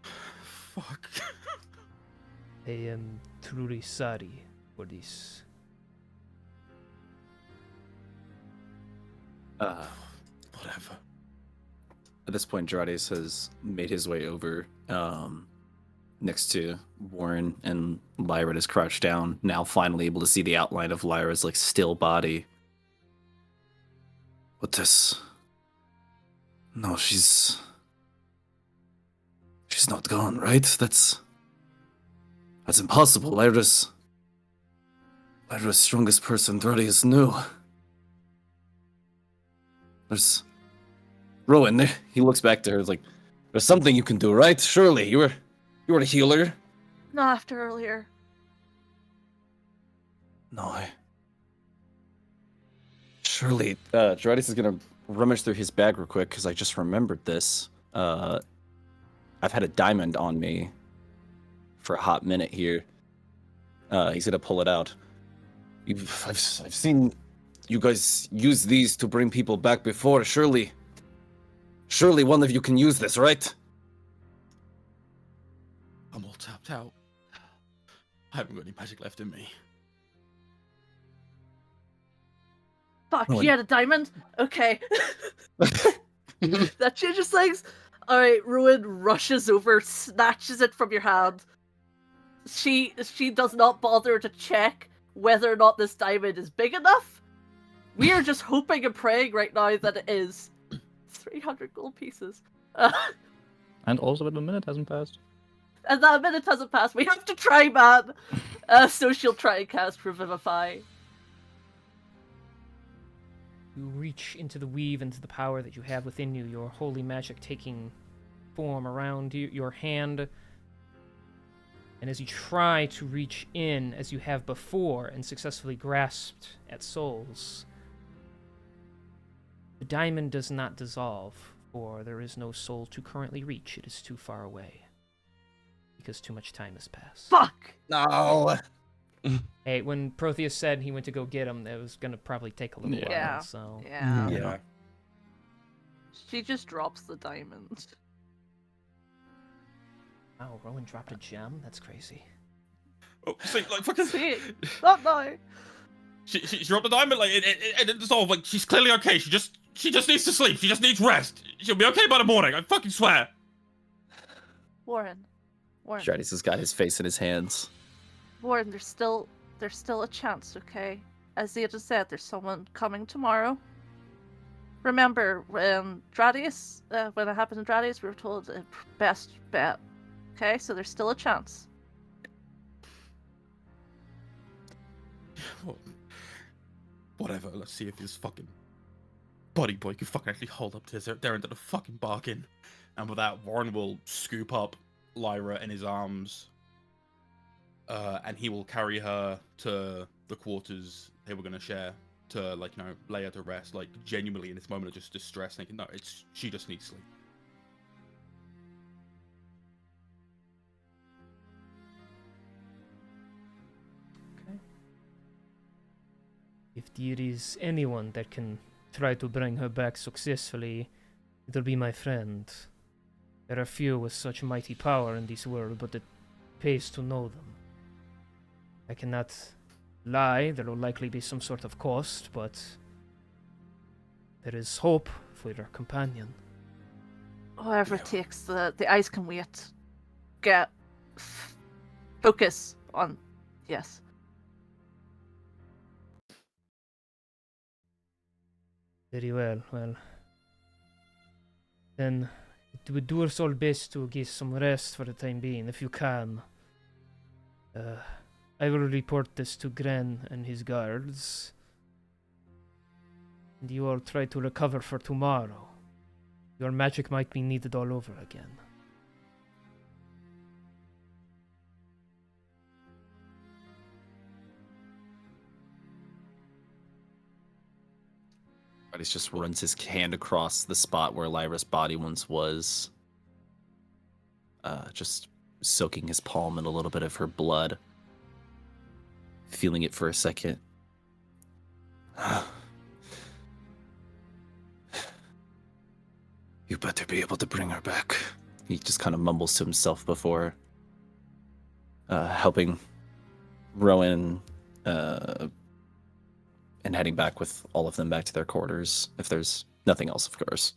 Fuck. I am truly sorry for this. Whatever. At this point, Gerardis has made his way over next to Warren, and Lyra is crouched down, now finally able to see the outline of Lyra's still body. What this? No, she's not gone, right? That's impossible. Lyra's strongest person Gerardis knew. There's Rowan, he looks back to her, there's something you can do, right? Surely, you were a healer. Not after earlier. No, surely, Gerardis is gonna rummage through his bag real quick, because I just remembered this. I've had a diamond on me for a hot minute here. He's gonna pull it out. I've seen you guys use these to bring people back before. Surely one of you can use this, right? I'm all tapped out. I haven't got any magic left in me. Fuck, Rowan. she had a diamond? Okay. That changes things. Alright, Rowan rushes over, snatches it from your hand. She does not bother to check whether or not this diamond is big enough. We are just hoping and praying right now that it is. 300 gold pieces. And also that a minute hasn't passed. And that minute hasn't passed. We have to try, man. So she'll try and cast Revivify. You reach into the weave, into the power that you have within you, your holy magic taking form around your hand. And as you try to reach in, as you have before, and successfully grasped at souls, the diamond does not dissolve, for there is no soul to currently reach. It is too far away. Because too much time has passed. Fuck! No. Hey, when Protheus said he went to go get him, it was gonna probably take a little Yeah. Yeah. while, so... Yeah. Yeah. She just drops the diamond. Wow, Rowan dropped a gem? That's crazy. Oh, see, like fucking. See, not now. She dropped the diamond, like it didn't dissolve. Like she's clearly okay. She just needs to sleep. She just needs rest. She'll be okay by the morning. I fucking swear. Warren. Jadis has got his face in his hands. Warren, there's still a chance, okay? As Zeta said, there's someone coming tomorrow. Remember, when Dradius, when it happened to Dradius, we were told best bet. Okay, so there's still a chance. Whatever. Let's see if this fucking buddy boy can fucking actually hold up to their end of the fucking bargain. And with that, Warren will scoop up Lyra in his arms, and he will carry her to the quarters they were gonna share to, like, lay her to rest, like, genuinely in this moment of just distress, thinking, no, she just needs sleep. Okay. If there is anyone that can try to bring her back successfully, it'll be my friend. There are few with such mighty power in this world, but it pays to know them. I cannot lie, there will likely be some sort of cost, but there is hope for your companion. Whoever it takes, the ice can wait. Get focus on, yes. Very well, then it would do us all best to get some rest for the time being, if you can. I will report this to Gren and his guards. And you all try to recover for tomorrow. Your magic might be needed all over again. Jadis just runs his hand across the spot where Lyra's body once was. Just soaking his palm in a little bit of her blood. Feeling it for a second. You better be able to bring her back. He just kind of mumbles to himself before helping Rowan and heading back with all of them back to their quarters, if there's nothing else, of course.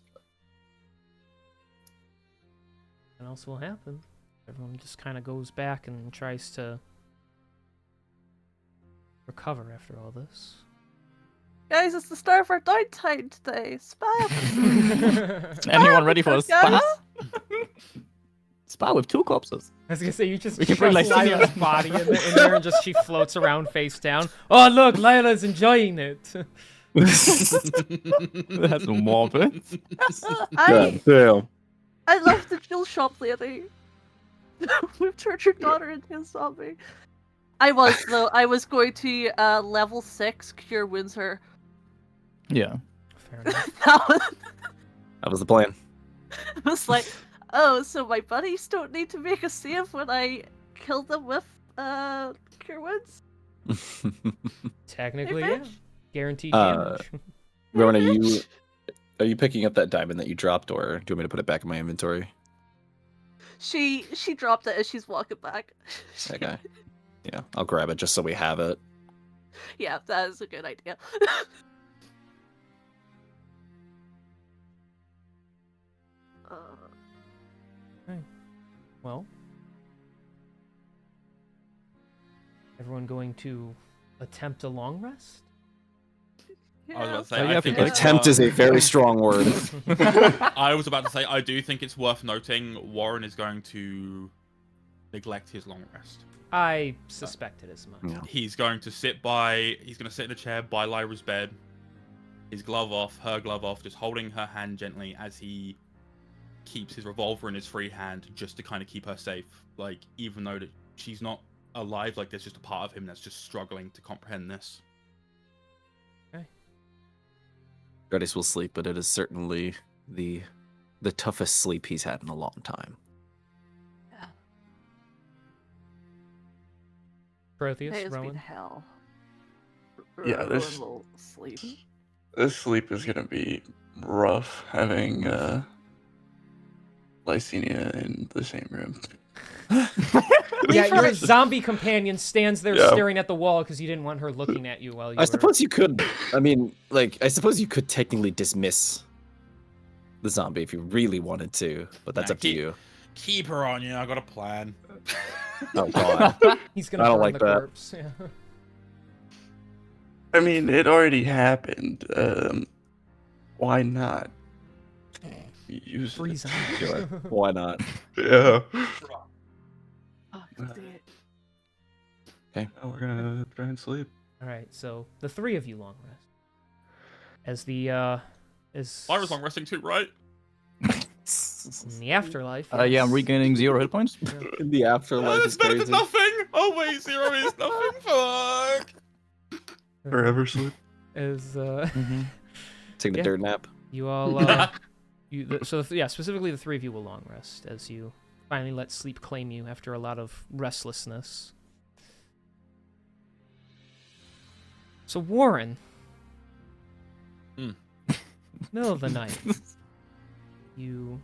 What else will happen? Everyone just kind of goes back and tries to recover after all this. Guys, it's the start of our downtime today. Spa. Anyone ready for a spa? guys? Spa with 2 corpses. I was gonna say, you just We can bring shove Lysinia. Lyra's body in there and just she floats around face down. Oh look, Lyla's enjoying it. That's morbid. Damn. I love the jewel shop lady. We've turned your daughter into a zombie. I was going to level 6 cure wounds her. Yeah. Fair enough. That was the plan. I was like, oh, so my buddies don't need to make a save when I kill them with cure wounds? Technically, Hey, yeah. bitch. Guaranteed damage. Rowan, are you picking up that diamond that you dropped, or do you want me to put it back in my inventory? She dropped it as she's walking back. Okay. Yeah, I'll grab it just so we have it. Yeah, that is a good idea. Well, everyone going to attempt a long rest? I was about to say, Oh, yeah, I think yeah. it's, Attempt is a very strong word. I was about to say, I do think it's worth noting Warren is going to neglect his long rest. I suspected as much. Yeah. He's going to sit in a chair by Lyra's bed, his glove off, her glove off, just holding her hand gently as he keeps his revolver in his free hand just to kind of keep her safe. Like, even though that she's not alive, like, there's just a part of him that's just struggling to comprehend this. Jadis will sleep, but it is certainly the toughest sleep he's had in a long time. Protheus, It has been Rowan. hell. Yeah, Rowan there's- will sleep. This sleep is gonna be rough having Lysenia in the same room. Yeah, your zombie companion stands there Yeah. staring at the wall because you didn't want her looking at you while you I were... suppose you could. I mean, like, I suppose you could technically dismiss the zombie if you really wanted to, but that's Nah, up to you. Keep her on you. I got a plan. Oh God. He's gonna I don't burn like the that. corpse. Yeah. I mean, it already happened. Why not? Use Freeze it. him. Do it. Why not? Yeah. Oh, good day. Now we're gonna try and sleep. All right, so the three of you long rest. As the as Lyra's long resting too, right? in the afterlife. Yeah, I'm yes. regaining 0 hit points. In the afterlife It's is better crazy. than nothing. Oh wait, 0 is nothing. Fuck. Forever sleep. As Taking a Yeah. dirt nap. you all specifically the three of you will long rest as you finally let sleep claim you after a lot of restlessness. So Warren, middle of the night, you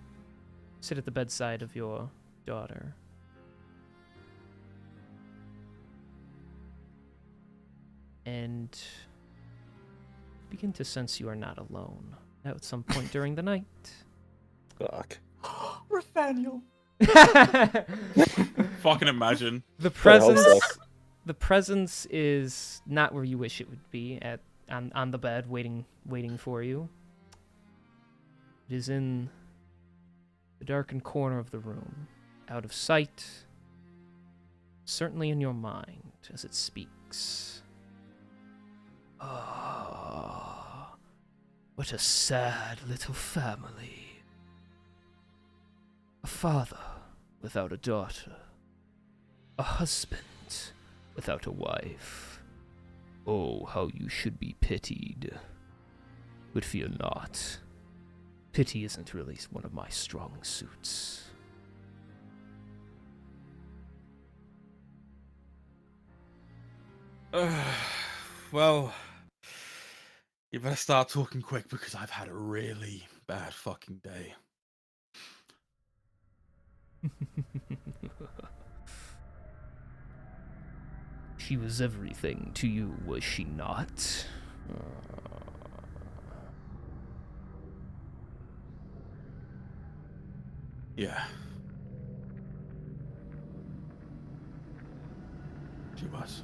sit at the bedside of your daughter. And begin to sense you are not alone at some point during the night. Fuck. Nathaniel. Fucking imagine. The I hope presence so. the presence is not where you wish it would be on the bed waiting for you. It is in the darkened corner of the room, out of sight, certainly in your mind as it speaks. Ah, what a sad little family. A father without a daughter. A husband without a wife. Oh, how you should be pitied. But fear not. Pity isn't really one of my strong suits. Well, you better start talking quick because I've had a really bad fucking day. She was everything to you, was she not? Yeah. She was.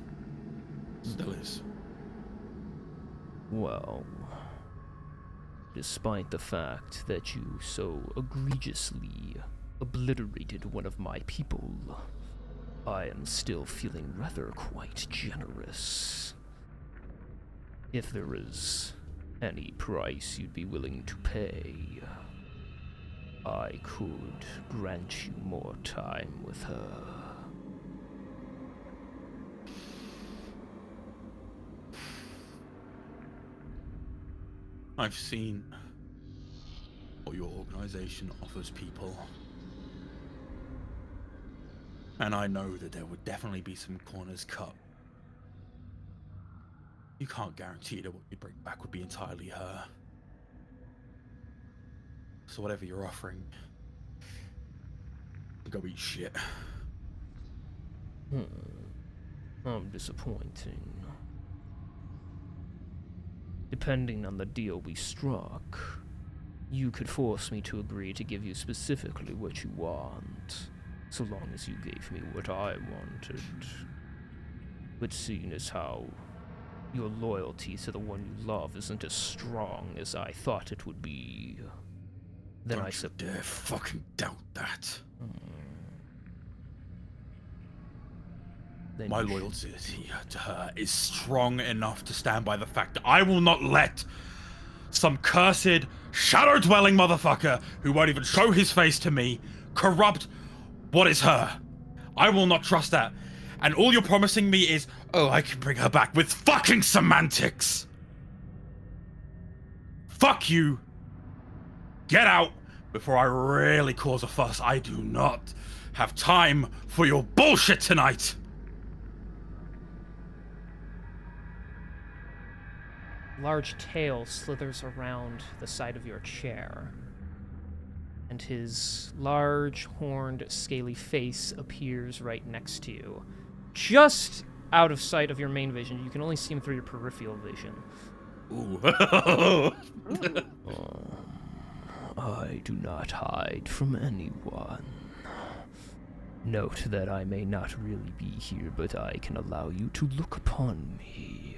Still is. Well, despite the fact that you so egregiously obliterated one of my people, I am still feeling rather quite generous. If there is any price you'd be willing to pay, I could grant you more time with her. I've seen what your organization offers people. And I know that there would definitely be some corners cut. You can't guarantee that what you bring back would be entirely her. So whatever you're offering, go eat shit. How disappointing. Depending on the deal we struck, you could force me to agree to give you specifically what you want, so long as you gave me what I wanted. But seeing as how your loyalty to the one you love isn't as strong as I thought it would be, then Don't I you suppose. dare fucking doubt that. Then My you should- loyalty to her is strong enough to stand by the fact that I will not let some cursed, shadow-dwelling motherfucker who won't even show his face to me corrupt what is her. I will not trust that. And all you're promising me is, oh, I can bring her back with fucking semantics. Fuck you. Get out before I really cause a fuss. I do not have time for your bullshit tonight. large tail slithers around the side of your chair, and his large, horned, scaly face appears right next to you. Just out of sight of your main vision. You can only see him through your peripheral vision. Ooh. I do not hide from anyone. Note that I may not really be here, but I can allow you to look upon me.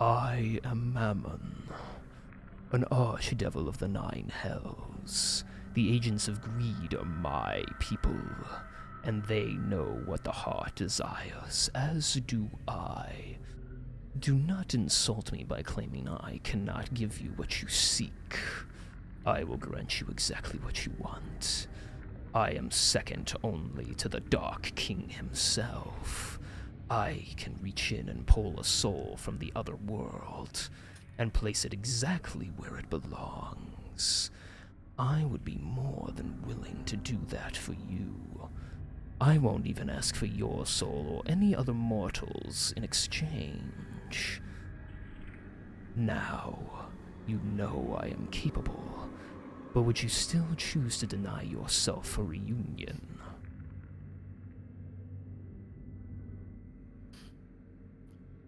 I am Mammon, an archdevil of the 9 hells. The agents of greed are my people, and they know what the heart desires, as do I. Do not insult me by claiming I cannot give you what you seek. I will grant you exactly what you want. I am second only to the Dark King himself. I can reach in and pull a soul from the other world and place it exactly where it belongs. I would be more than willing to do that for you. I won't even ask for your soul or any other mortals in exchange. Now, you know I am capable. But would you still choose to deny yourself a reunion?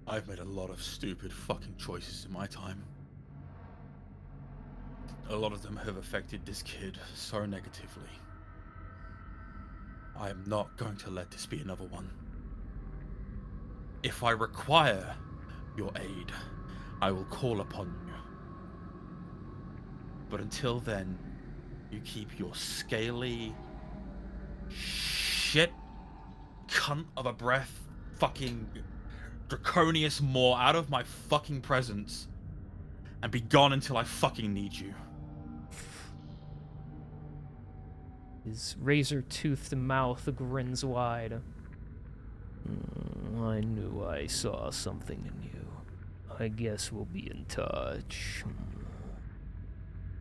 I've made a lot of stupid fucking choices in my time. A lot of them have affected this kid so negatively. I am not going to let this be another one. If I require your aid, I will call upon you. But until then, you keep your scaly shit cunt of a breath fucking draconius maw out of my fucking presence and be gone until I fucking need you. His razor-toothed mouth grins wide. I knew I saw something in you. I guess we'll be in touch.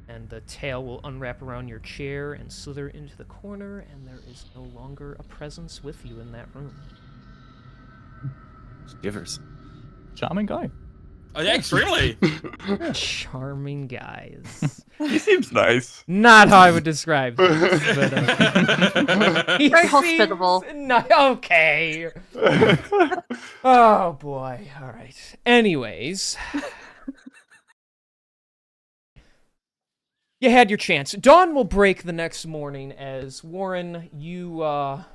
And the tail will unwrap around your chair and slither into the corner, and there is no longer a presence with you in that room. Givers. Charming guy. Oh, yeah, extremely. Charming guys. He seems nice. Not how I would describe this, but, he Very seems hospitable. Okay. Oh, boy. All right. Anyways. You had your chance. Dawn will break the next morning as Warren, you, are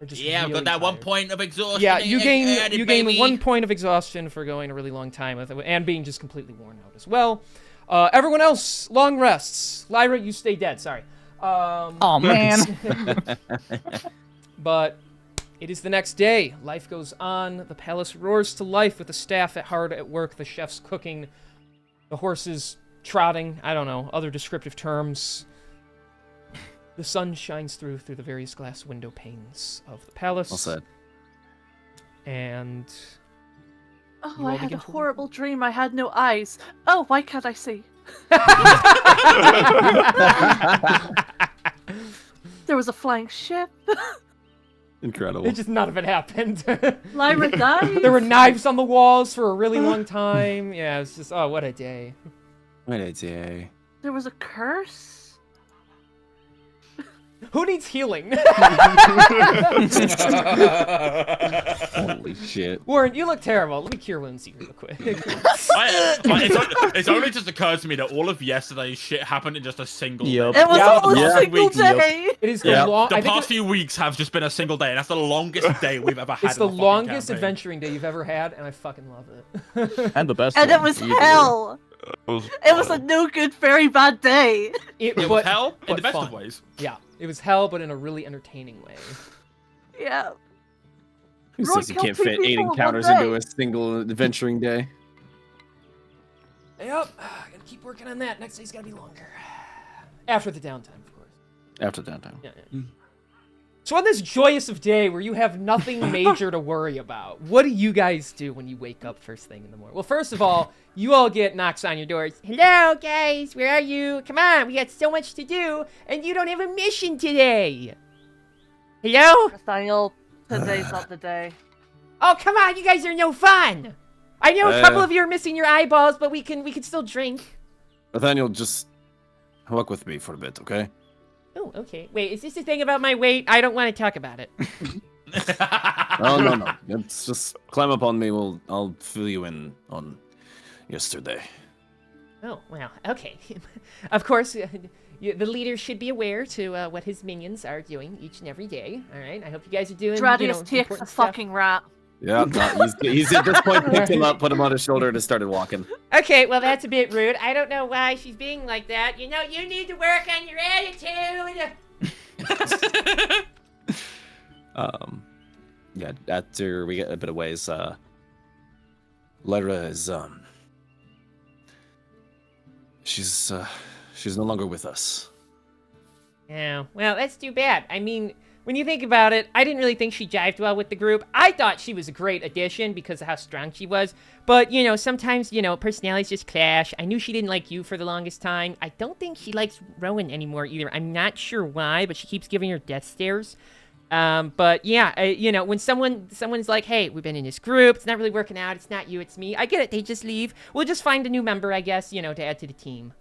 just Yeah, I've really got that 1 tired. point of exhaustion. Yeah, you gain added, you gain baby. 1 point of exhaustion for going a really long time with it, and being just completely worn out as well. Everyone else, long rests. Lyra, you stay dead. Sorry. Oh man. But it is the next day. Life goes on. The palace roars to life with the staff hard at work, the chefs cooking, the horses trotting. I don't know, other descriptive terms. The sun shines through the various glass window panes of the palace. Well said. And Oh, You I all had a begin to horrible dream. I had no eyes. Oh, why can't I see? There was a flying ship. Incredible. it just none of it happened. Lyra died. There were knives on the walls for a really long time. Yeah, it's just what a day. What a day. There was a curse. Who needs healing? Holy shit. Warren, you look terrible. Let me cure wounds you real quick. It's only just occurred to me that all of yesterday's shit happened in just a single Yep. day. It was Yeah, all a yeah. single Weeks, day. It is Yeah. the long. The I think past few weeks have just been a single day, and that's the longest day we've ever had. it's in the a fucking longest campaign. adventuring day you've ever had, and I fucking love it. And the best And it one, was easily. hell. It It was a no good, very bad day. It was but- hell in but the best fun. of ways. Yeah, it was hell, but in a really entertaining way. Yeah. Who Roy says you killed can't 3 fit 8 people in one encounters day. into a single adventuring day? Yep, gotta keep working on that. Next day's gotta be longer. After the downtime, of course. After downtime. Yeah. So on this joyous of day where you have nothing major to worry about, what do you guys do when you wake up first thing in the morning? Well, first of all, you all get knocks on your doors. Hello, guys. Where are you? Come on, we got so much to do, and you don't have a mission today. Hello? Nathaniel, today's not the day. Oh, come on, you guys are no fun. I know a couple of you are missing your eyeballs, but we can still drink. Nathaniel, just walk with me for a bit, okay? Oh, okay. Wait, is this the thing about my weight? I don't want to talk about it. Oh no. It's just climb up on me. I'll fill you in on yesterday. Oh, well, okay. Of course, the leader should be aware to what his minions are doing each and every day. All right, I hope you guys are doing. Dradius takes a important stuff. fucking rat. Yeah, no, he's at this point picked him up, put him on his shoulder, and just started walking. Okay, well that's a bit rude. I don't know why she's being like that. You know, you need to work on your attitude. Yeah, after we get a bit of ways, Lyra is she's no longer with us. Yeah, well, that's too bad. I mean, when you think about it, I didn't really think she jived well with the group. I thought she was a great addition because of how strong she was. But, sometimes, personalities just clash. I knew she didn't like you for the longest time. I don't think she likes Rowan anymore either. I'm not sure why, but she keeps giving her death stares. But yeah, when someone's like, hey, we've been in this group, it's not really working out, it's not you, it's me. I get it, they just leave. We'll just find a new member, I guess, to add to the team.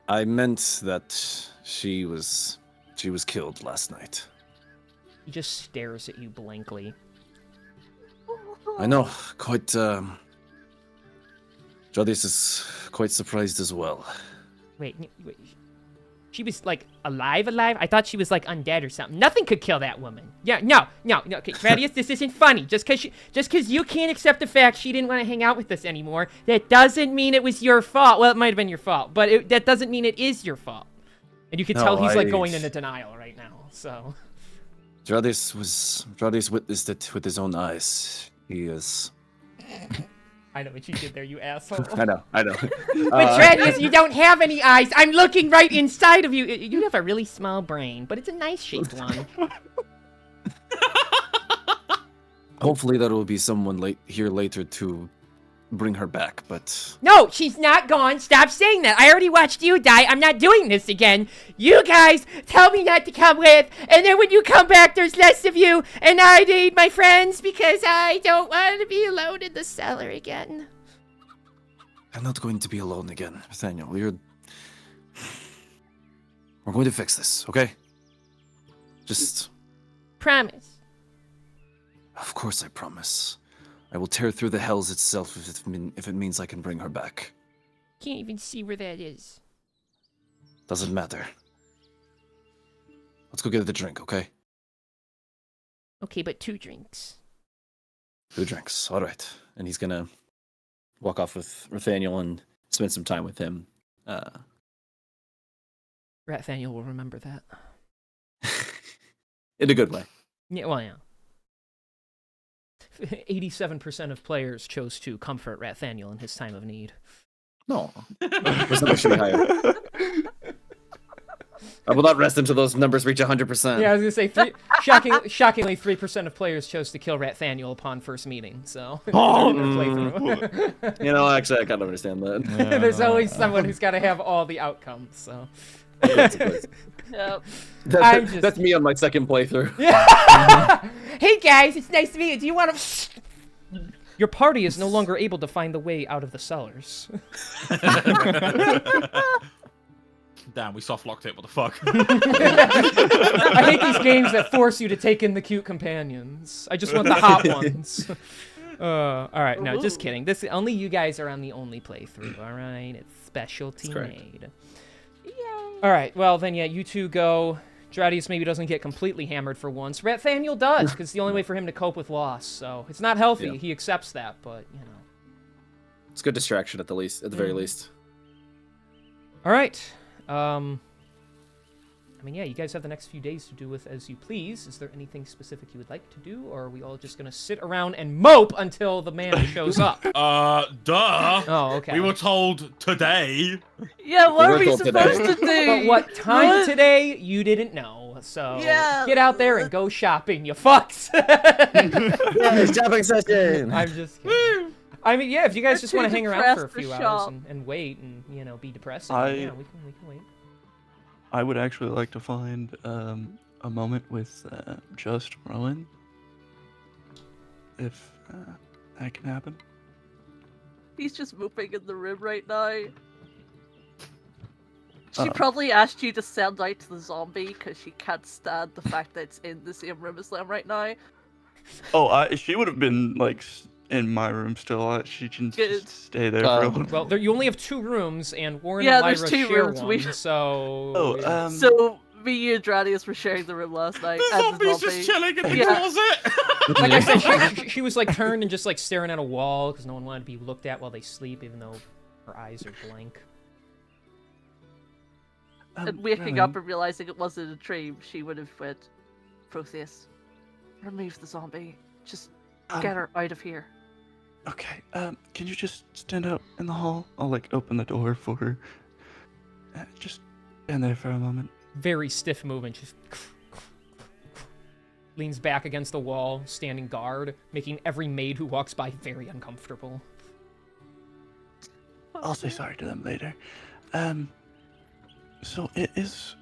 I meant that she was killed last night. He just stares at you blankly. I know, quite, Jadis is quite surprised as well. Wait. She was, alive? I thought she was, undead or something. Nothing could kill that woman. Yeah, no. Okay, Gradius, this isn't funny. Just because you can't accept the fact she didn't want to hang out with us anymore, that doesn't mean it was your fault. Well, it might have been your fault, but that doesn't mean it is your fault. And you can tell he's, going into denial right now, so... Jadis witnessed it with his own eyes. He is... I know what you did there, you asshole. I know. But Dradius, you don't have any eyes. I'm looking right inside of you. You have a really small brain, but it's a nice shaped one. Hopefully there will be someone here later to bring her back, but... No, she's not gone. Stop saying that. I already watched you die. I'm not doing this again. You guys tell me not to come with, and then when you come back, there's less of you, and I need my friends because I don't want to be alone in the cellar again. I'm not going to be alone again, Nathaniel. We're going to fix this, okay? Just... Promise. Of course I promise. I will tear through the hells itself if it means I can bring her back. Can't even see where that is. Doesn't matter. Let's go get the drink, okay? Okay, but 2 drinks. 2 drinks, all right. And he's gonna walk off with Nathaniel and spend some time with him. Nathaniel will remember that. In a good way. Yeah, well, yeah. 87% of players chose to comfort Nathaniel in his time of need. No. Those numbers should be higher. I will not rest until those numbers reach 100%. Yeah, I was going to say, shockingly, 3% of players chose to kill Nathaniel upon first meeting, so... Actually, I kind of understand that. Yeah, There's always someone who's got to have all the outcomes, so... Yep. That's me on my second playthrough. Hey guys, it's nice to meet you. Do you want to... Your party is no longer able to find the way out of the cellars. Damn, we soft locked it. What the fuck? I hate these games that force you to take in the cute companions. I just want the hot ones. All right, no, just kidding. Only you guys are on the only playthrough. All right, it's specialty made. All right, well then, yeah, you two go. Dradius maybe doesn't get completely hammered for once. Nathaniel does, because it's the only way for him to cope with loss. So it's not healthy. Yeah. He accepts that, but It's good distraction at the very least. All right. Yeah, you guys have the next few days to do with as you please. Is there anything specific you would like to do, or are we all just gonna sit around and mope until the man shows up? Duh. Oh, okay. We were told today. Yeah, what We are were we told supposed today. to do? But what time What? today, you didn't know. So Yeah. get out there and go shopping, you fucks. Shopping session! I'm just kidding. I mean, yeah, if you guys We're just want to too hang around for a depressed to few hours shop. and wait and, be depressing, I- yeah, we can wait. I would actually like to find a moment with just Rowan, if that can happen. He's just moping in the room right now. She Oh. probably asked you to send out to the zombie because she can't stand the fact that it's in the same room as them right now. Oh, she would have been like in my room still. She can Good. just stay there for a Um, little. Well, you only have 2 rooms, and Warren Yeah, and there's Lyra 2 share rooms, one, we- so... Oh, yeah. So me, you, and Dradius were sharing the room last night. The and zombie's the just zombie. chilling in the Yeah. closet. Like I said, she was like turned and just like staring at a wall because no one wanted to be looked at while they sleep, even though her eyes are blank. And waking up and realizing it wasn't a dream, she would have went, Protheus, remove the zombie. Just get her out of here. Okay. Can you just stand out in the hall? I'll like open the door for her. Just stand there for a moment. Very stiff movement. Just leans back against the wall, standing guard, making every maid who walks by very uncomfortable. I'll say sorry to them later. So it is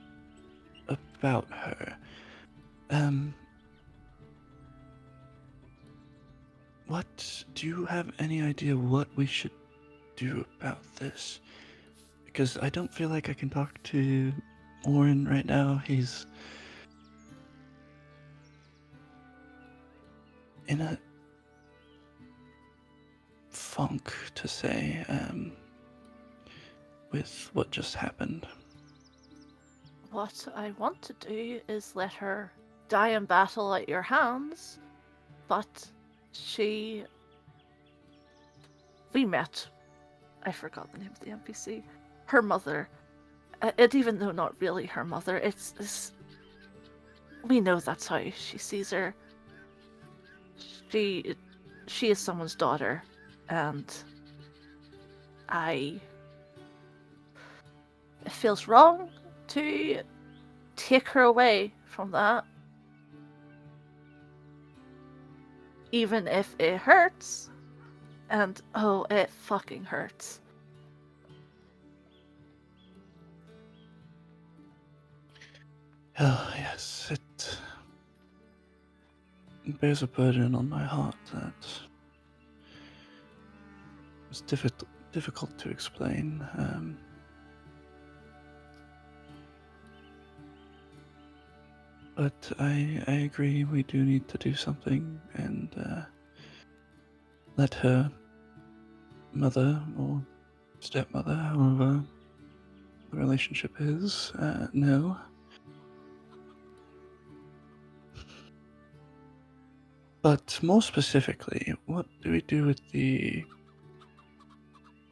about her. What do you have any idea what we should do about this? Because I don't feel like I can talk to Oren right now. He's in a funk, to say, with what just happened. What I want to do is let her die in battle at your hands, but we met. I forgot the name of the NPC. Her mother. And even though not really her mother, it's we know that's how she sees her. She is someone's daughter, and it feels wrong to take her away from that. Even if it hurts. And oh, it fucking hurts. Oh, yes, it bears a burden on my heart that is difficult to explain. But I agree we do need to do something and let her mother or stepmother, however the relationship is, know. But more specifically, what do we do with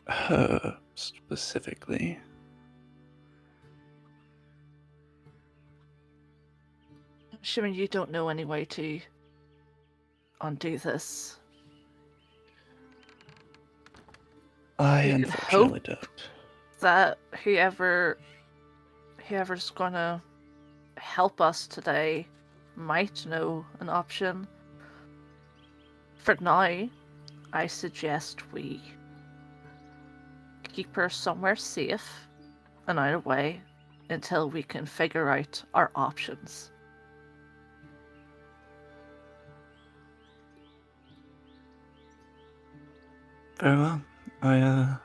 her specifically? Assuming you don't know any way to undo this. I You can unfortunately hope don't. that whoever's gonna help us today might know an option. For now, I suggest we keep her somewhere safe and out of way until we can figure out our options. Very well. I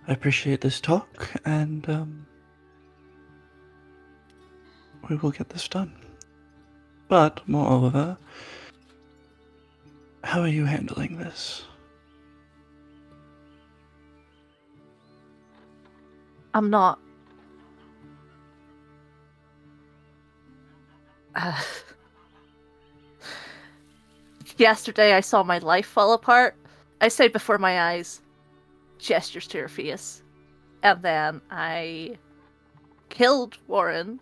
appreciate this talk, and we will get this done. But moreover, how are you handling this? I'm not. Yesterday I saw my life fall apart. I say before my eyes, gestures to her face. And then I killed Warren.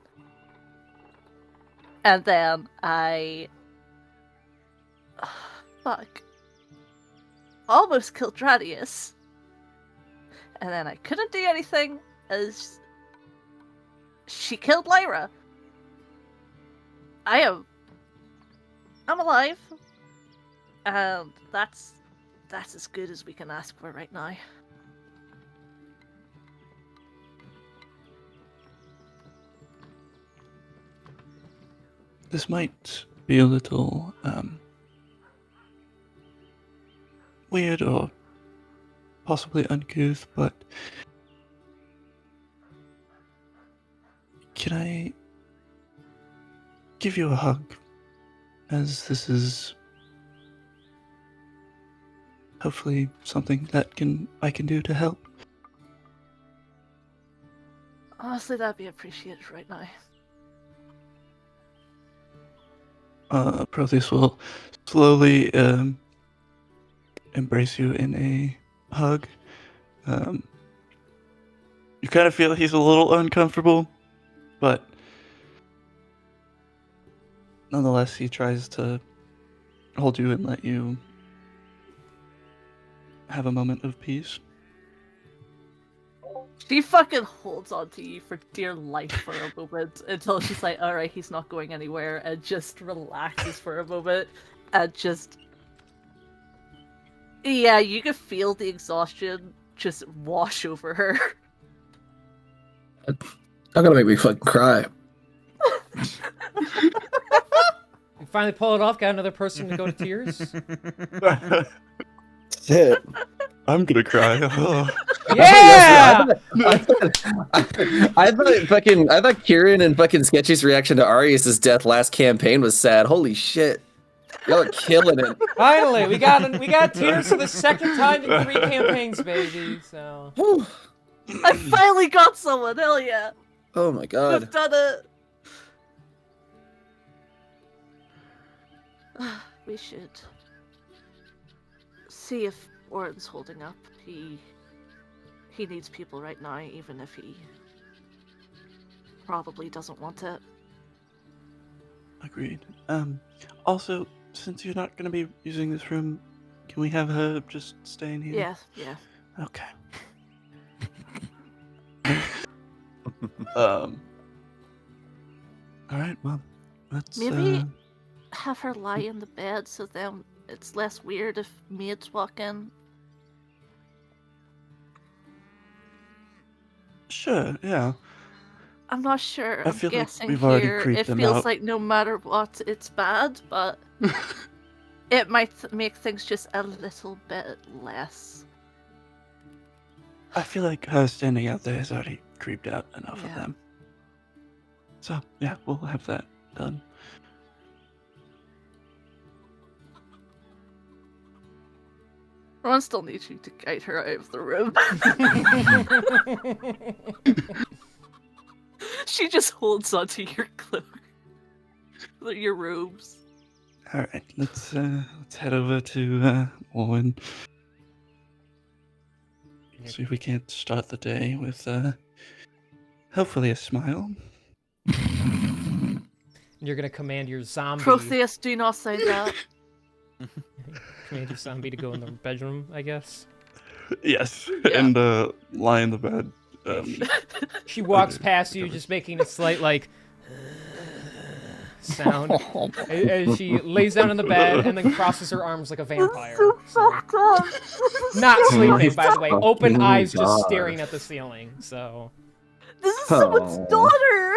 And then fuck. Almost killed Dradius. And then I couldn't do anything as she killed Lyra. I'm alive. And that's as good as we can ask for right now. This might be a little weird or possibly uncouth, but can I give you a hug? As this is hopefully something that I can do to help. Honestly, that'd be appreciated right now. Protheus will slowly embrace you in a hug. You kind of feel he's a little uncomfortable, but nonetheless, he tries to hold you and let you have a moment of peace. She fucking holds on to you for dear life for a moment until she's like, alright, he's not going anywhere, and just relaxes for a moment and just. Yeah, you can feel the exhaustion just wash over her. Not gonna make me fucking cry. You finally pull it off, got another person to go to tears. Shit. I'm gonna cry. Yeah! I thought Kieran and fucking Sketchy's reaction to Arius' death last campaign was sad. Holy shit. Y'all are killing it. Finally, we got tears for the second time in 3 campaigns, baby. So I finally got someone, hell yeah! Oh my I've god. done it! We should see if Oren's holding up. He needs people right now, even if he probably doesn't want it. Agreed. Also, since you're not gonna be using this room, can we have her just stay in here? Yeah. Okay. All right. Well, let's Maybe have her lie in the bed so then it's less weird if maids walk in. Sure. Yeah. I'm not sure. I I'm feel like guessing we've already here creeped it them feels out. like no matter what, it's bad, but it might make things just a little bit less. I feel like her standing out there has already creeped out enough of Yeah. them. So yeah, we'll have that done. Ron still needs you to guide her out of the room. She just holds onto your cloak, your robes. All right. Let's head over to Owen. See if we can't start the day with hopefully a smile. you're gonna command your zombie. Protheus, do not say that. Command your zombie to go in the bedroom, I guess. Yes, Yeah. and lie in the bed. She walks past you, just making a slight like sound as she lays down in the bed and then crosses her arms like a vampire. So So- fucked up. Not sleeping, my by the way. Open fucking eyes, just God. staring at the ceiling. So This is someone's daughter.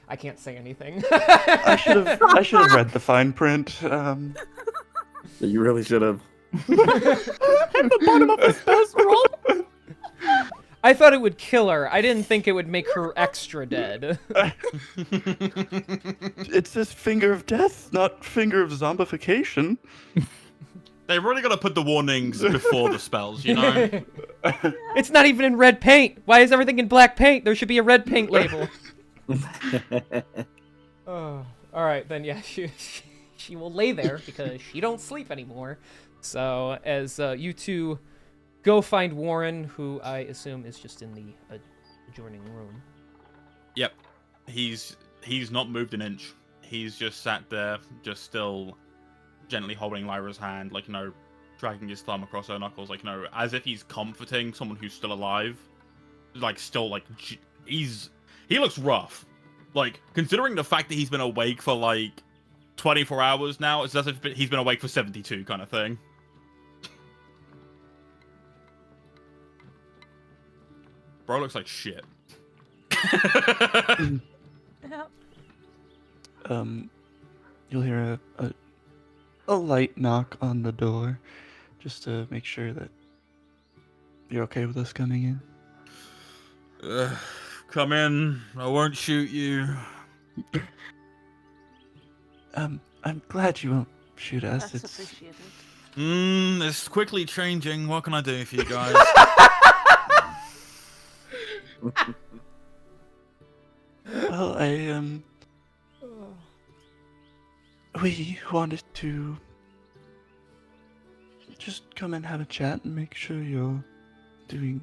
I can't say anything. I should have read the fine print. You really should have. At the bottom of the spell scroll. I thought it would kill her. I didn't think it would make her extra dead. It's this finger of death, not finger of zombification. They really gotta put the warnings before the spells, you know? It's not even in red paint. Why is everything in black paint? There should be a red paint label. Oh, all right, then yeah, she will lay there because she don't sleep anymore. So as you two go find Warren, who I assume is just in the adjoining room. Yep. He's not moved an inch. He's just sat there, just still gently holding Lyra's hand, like, you know, dragging his thumb across her knuckles, like, you know, as if he's comforting someone who's still alive. Like, still, like, he looks rough. Like, considering the fact that he's been awake for, like, 24 hours now, it's as if he's been awake for 72 kind of thing. Bro looks like shit. Yeah. You'll hear a a light knock on the door, just to make sure that you're okay with us coming in. Come in. I won't shoot you. I'm glad you won't shoot us. That's It's appreciated. It's quickly changing. What can I do for you guys? well, we wanted to just come and have a chat and make sure you're doing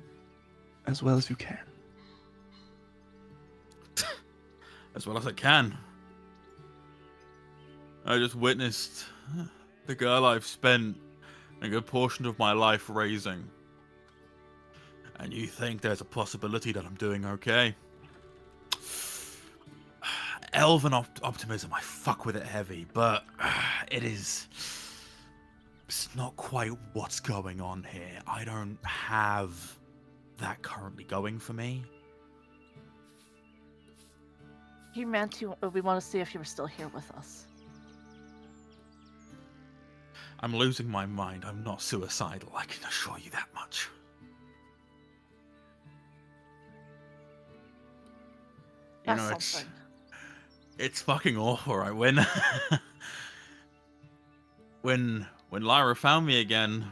as well as you can. As well as I can. I just witnessed the girl I've spent a good portion of my life raising. And you think there's a possibility that I'm doing okay? Elven optimism, I fuck with it heavy, but it's not quite what's going on here. I don't have that currently going for me. He meant to. We want to see if you were still here with us. I'm losing my mind. I'm not suicidal, I can assure you that much. You know, That's something. it's fucking awful, right? When Lyra found me again,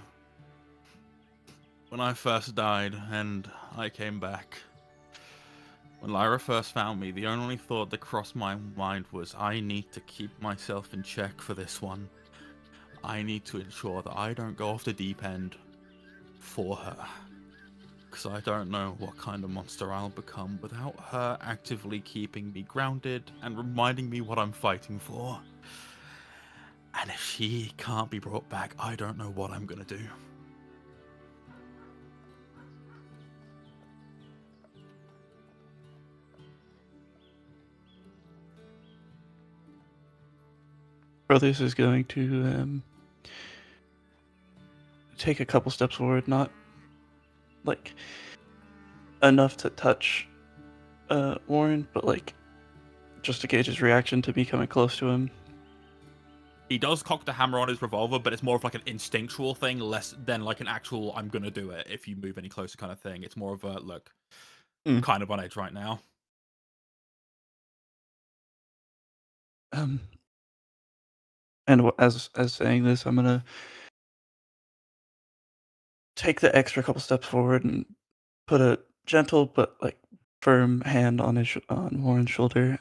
when I first died and I came back, when Lyra first found me, the only thought that crossed my mind was, I need to keep myself in check for this one. I need to ensure that I don't go off the deep end for her. Because I don't know what kind of monster I'll become without her actively keeping me grounded and reminding me what I'm fighting for. And if she can't be brought back, I don't know what I'm gonna do. Brothers is going to take a couple steps forward, not like enough to touch Warren, but like just to gauge his reaction to me coming close to him. He does cock the hammer on his revolver, but it's more of like an instinctual thing, less than like an actual I'm gonna do it if you move any closer kind of thing. It's more of a, look, kind of on edge right now. And as saying this, I'm gonna take the extra couple steps forward and put a gentle but like firm hand on on Warren's shoulder.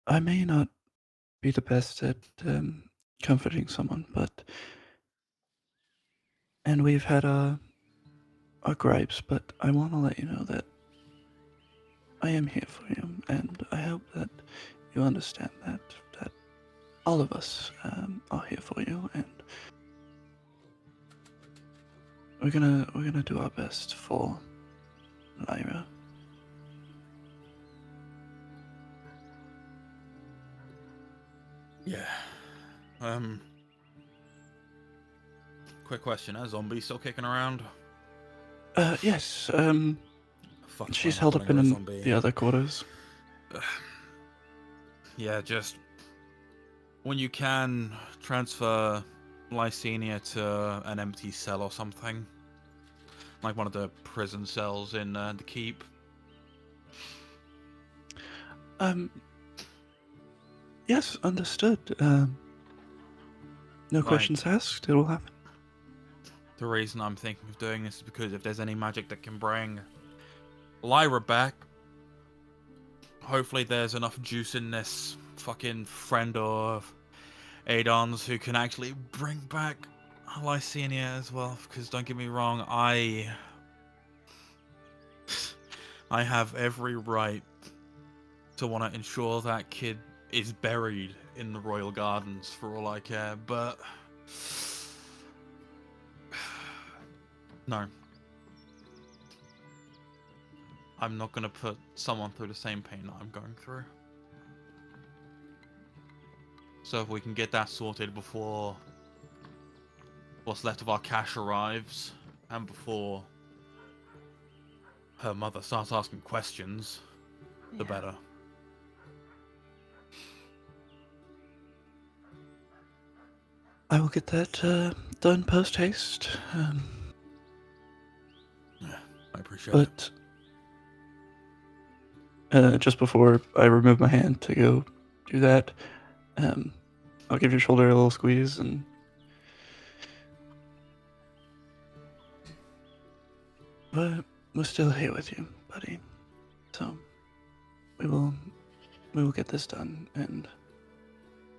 I may not be the best at comforting someone, and we've had our gripes, but I want to let you know that I am here for you, and I hope that you understand that all of us are here for you, and we're gonna do our best for Lyra. Yeah. Quick question: are zombies still kicking around? Yes. Fuck, She's I'm held not up calling her in a zombie. the other quarters. Yeah, just when you can transfer Lysenia to an empty cell or something, like one of the prison cells in the keep. Yes, understood. No questions asked. It will happen. The reason I'm thinking of doing this is because if there's any magic that can bring Lyra back, hopefully there's enough juice in this fucking friend of Adon's who can actually bring back Lysenia as well. Because don't get me wrong, I have every right to want to ensure that kid is buried in the royal gardens for all I care, but no. I'm not going to put someone through the same pain that I'm going through. So if we can get that sorted before what's left of our cash arrives, and before her mother starts asking questions, the better. I will get that done post haste. I appreciate it. But just before I remove my hand to go do that, I'll give your shoulder a little squeeze and. But we're still here with you, buddy. So we will get this done and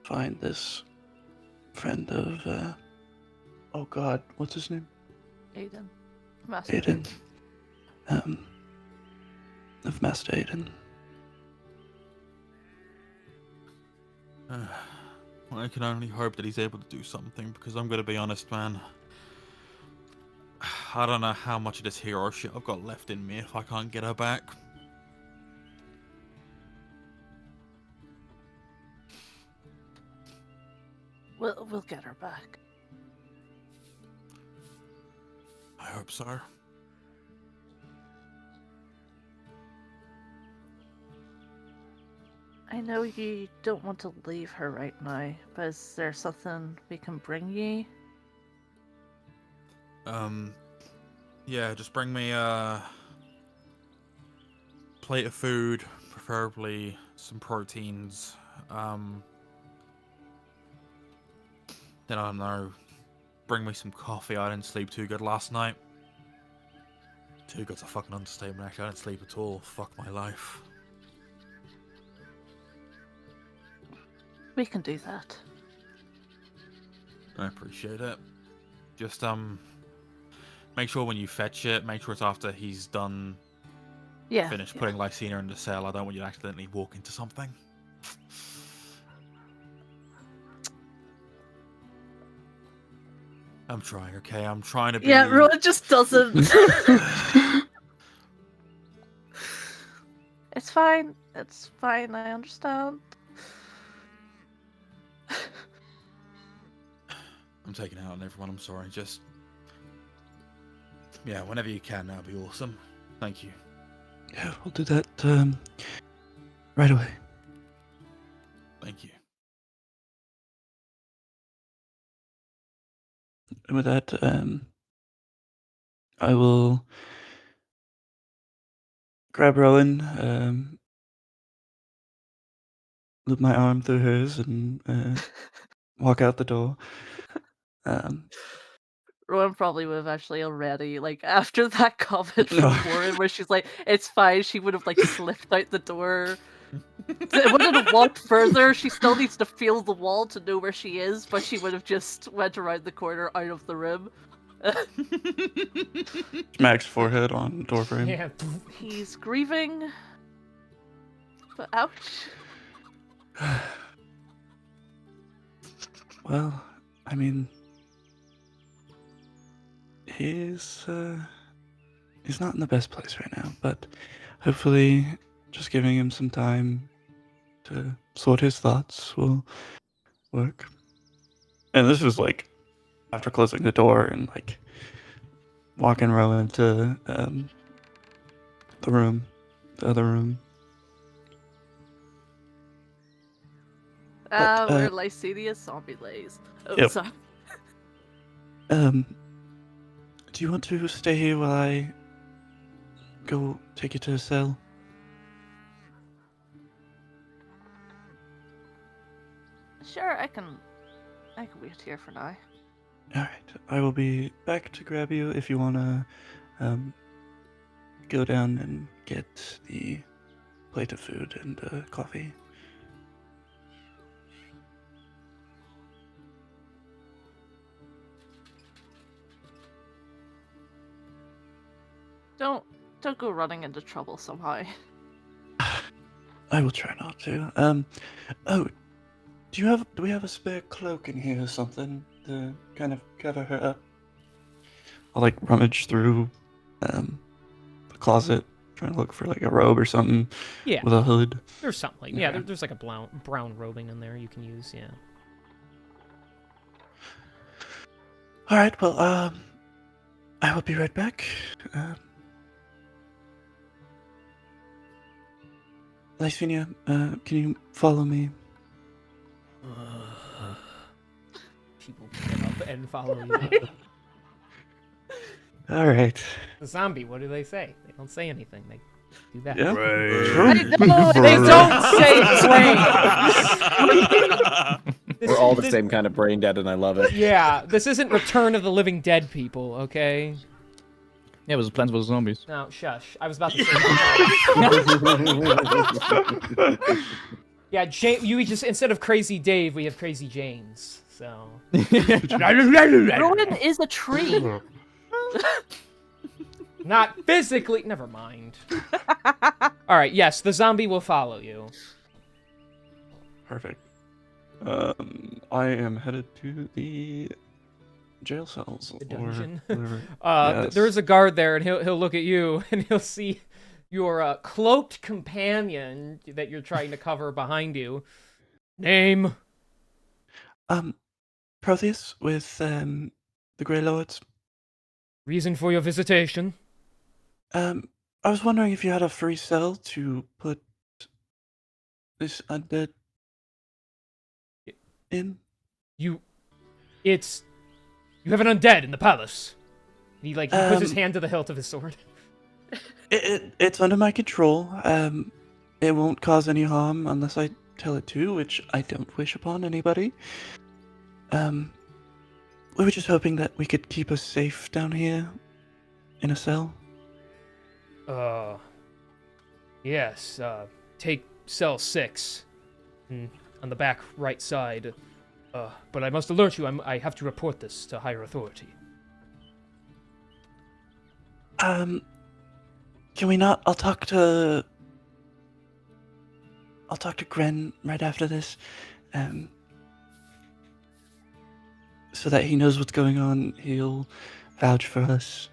find this friend of oh God, what's his name? Aiden. Master Aiden. Of Master Aiden. I can only hope that he's able to do something, because I'm gonna be honest, man. I don't know how much of this hero shit I've got left in me if I can't get her back. We'll get her back. I hope so. I know you don't want to leave her right now, but is there something we can bring you? Yeah, just bring me a plate of food, preferably some proteins. Then I don't know, bring me some coffee. I didn't sleep too good last night. Too good's a fucking understatement, actually. I didn't sleep at all. Fuck my life. We can do that. I appreciate it. Just, make sure when you fetch it, make sure it's after he's done, finished putting Lysina in the cell. I don't want you to accidentally walk into something. I'm trying, okay? I'm trying to be... Yeah, Rowan just doesn't. It's fine. It's fine. I understand. I'm taking it out on everyone. I'm sorry. Just... Yeah, whenever you can, that'd be awesome. Thank you. Yeah, we'll do that right away. Thank you. And with that, I will grab Rowan, loop my arm through hers, and walk out the door. Rowan probably would have actually already, like, after that comment from No. Warren, where she's like, it's fine, she would have, like, slipped out the door. It wouldn't have walked further. She still needs to feel the wall to know where she is, but she would have just went around the corner out of the room. Smacks forehead on doorframe. Yeah. He's grieving. But ouch. Well, I mean, he's not in the best place right now, but hopefully just giving him some time to sort his thoughts will work. And this was like after closing the door and like walking Rowan to the other room. But, Where Lysinia's zombie lays. Oh, Yep. sorry. Do you want to stay here while I go take you to the cell? Sure, I can wait here for now. Alright, I will be back to grab you if you wanna go down and get the plate of food and coffee. Don't go running into trouble somehow. I will try not to. Oh, do we have a spare cloak in here or something to kind of cover her up? I'll like rummage through the closet, trying to look for like a robe or something Yeah. with a hood. There's something. Yeah, there's like a brown robing in there you can use. Yeah. All right. Well, I will be right back. Lysvinia, can you follow me? she will get up and follow you. All right. The zombie, what do they say? They don't say anything. They do that. Yeah. They don't say brains. We're all the same kind of brain dead, and I love it. Yeah, this isn't Return of the Living Dead, people, okay? Yeah, it was Plants vs Zombies. No, shush. I was about to say that. Yeah, you just, instead of Crazy Dave, we have Crazy James, so... Rowan is a tree. Not physically. Never mind. All right. Yes, the zombie will follow you. Perfect. I am headed to the jail cells. The dungeon. Or whatever. Yes. There is a guard there, and he'll look at you, and he'll see your cloaked companion that you're trying to cover behind you. Name. Protheus with the Grey Lords. Reason for your visitation. I was wondering if you had a free cell to put this undead in. You have an undead in the palace. He puts his hand to the hilt of his sword. It's under my control. It won't cause any harm unless I tell it to, which I don't wish upon anybody. We were just hoping that we could keep us safe down here in a cell. Yes, take cell 6 on the back right side. But I must alert you, I have to report this to higher authority. Can we not? I'll talk to Gren right after this, so that he knows what's going on. He'll vouch for us.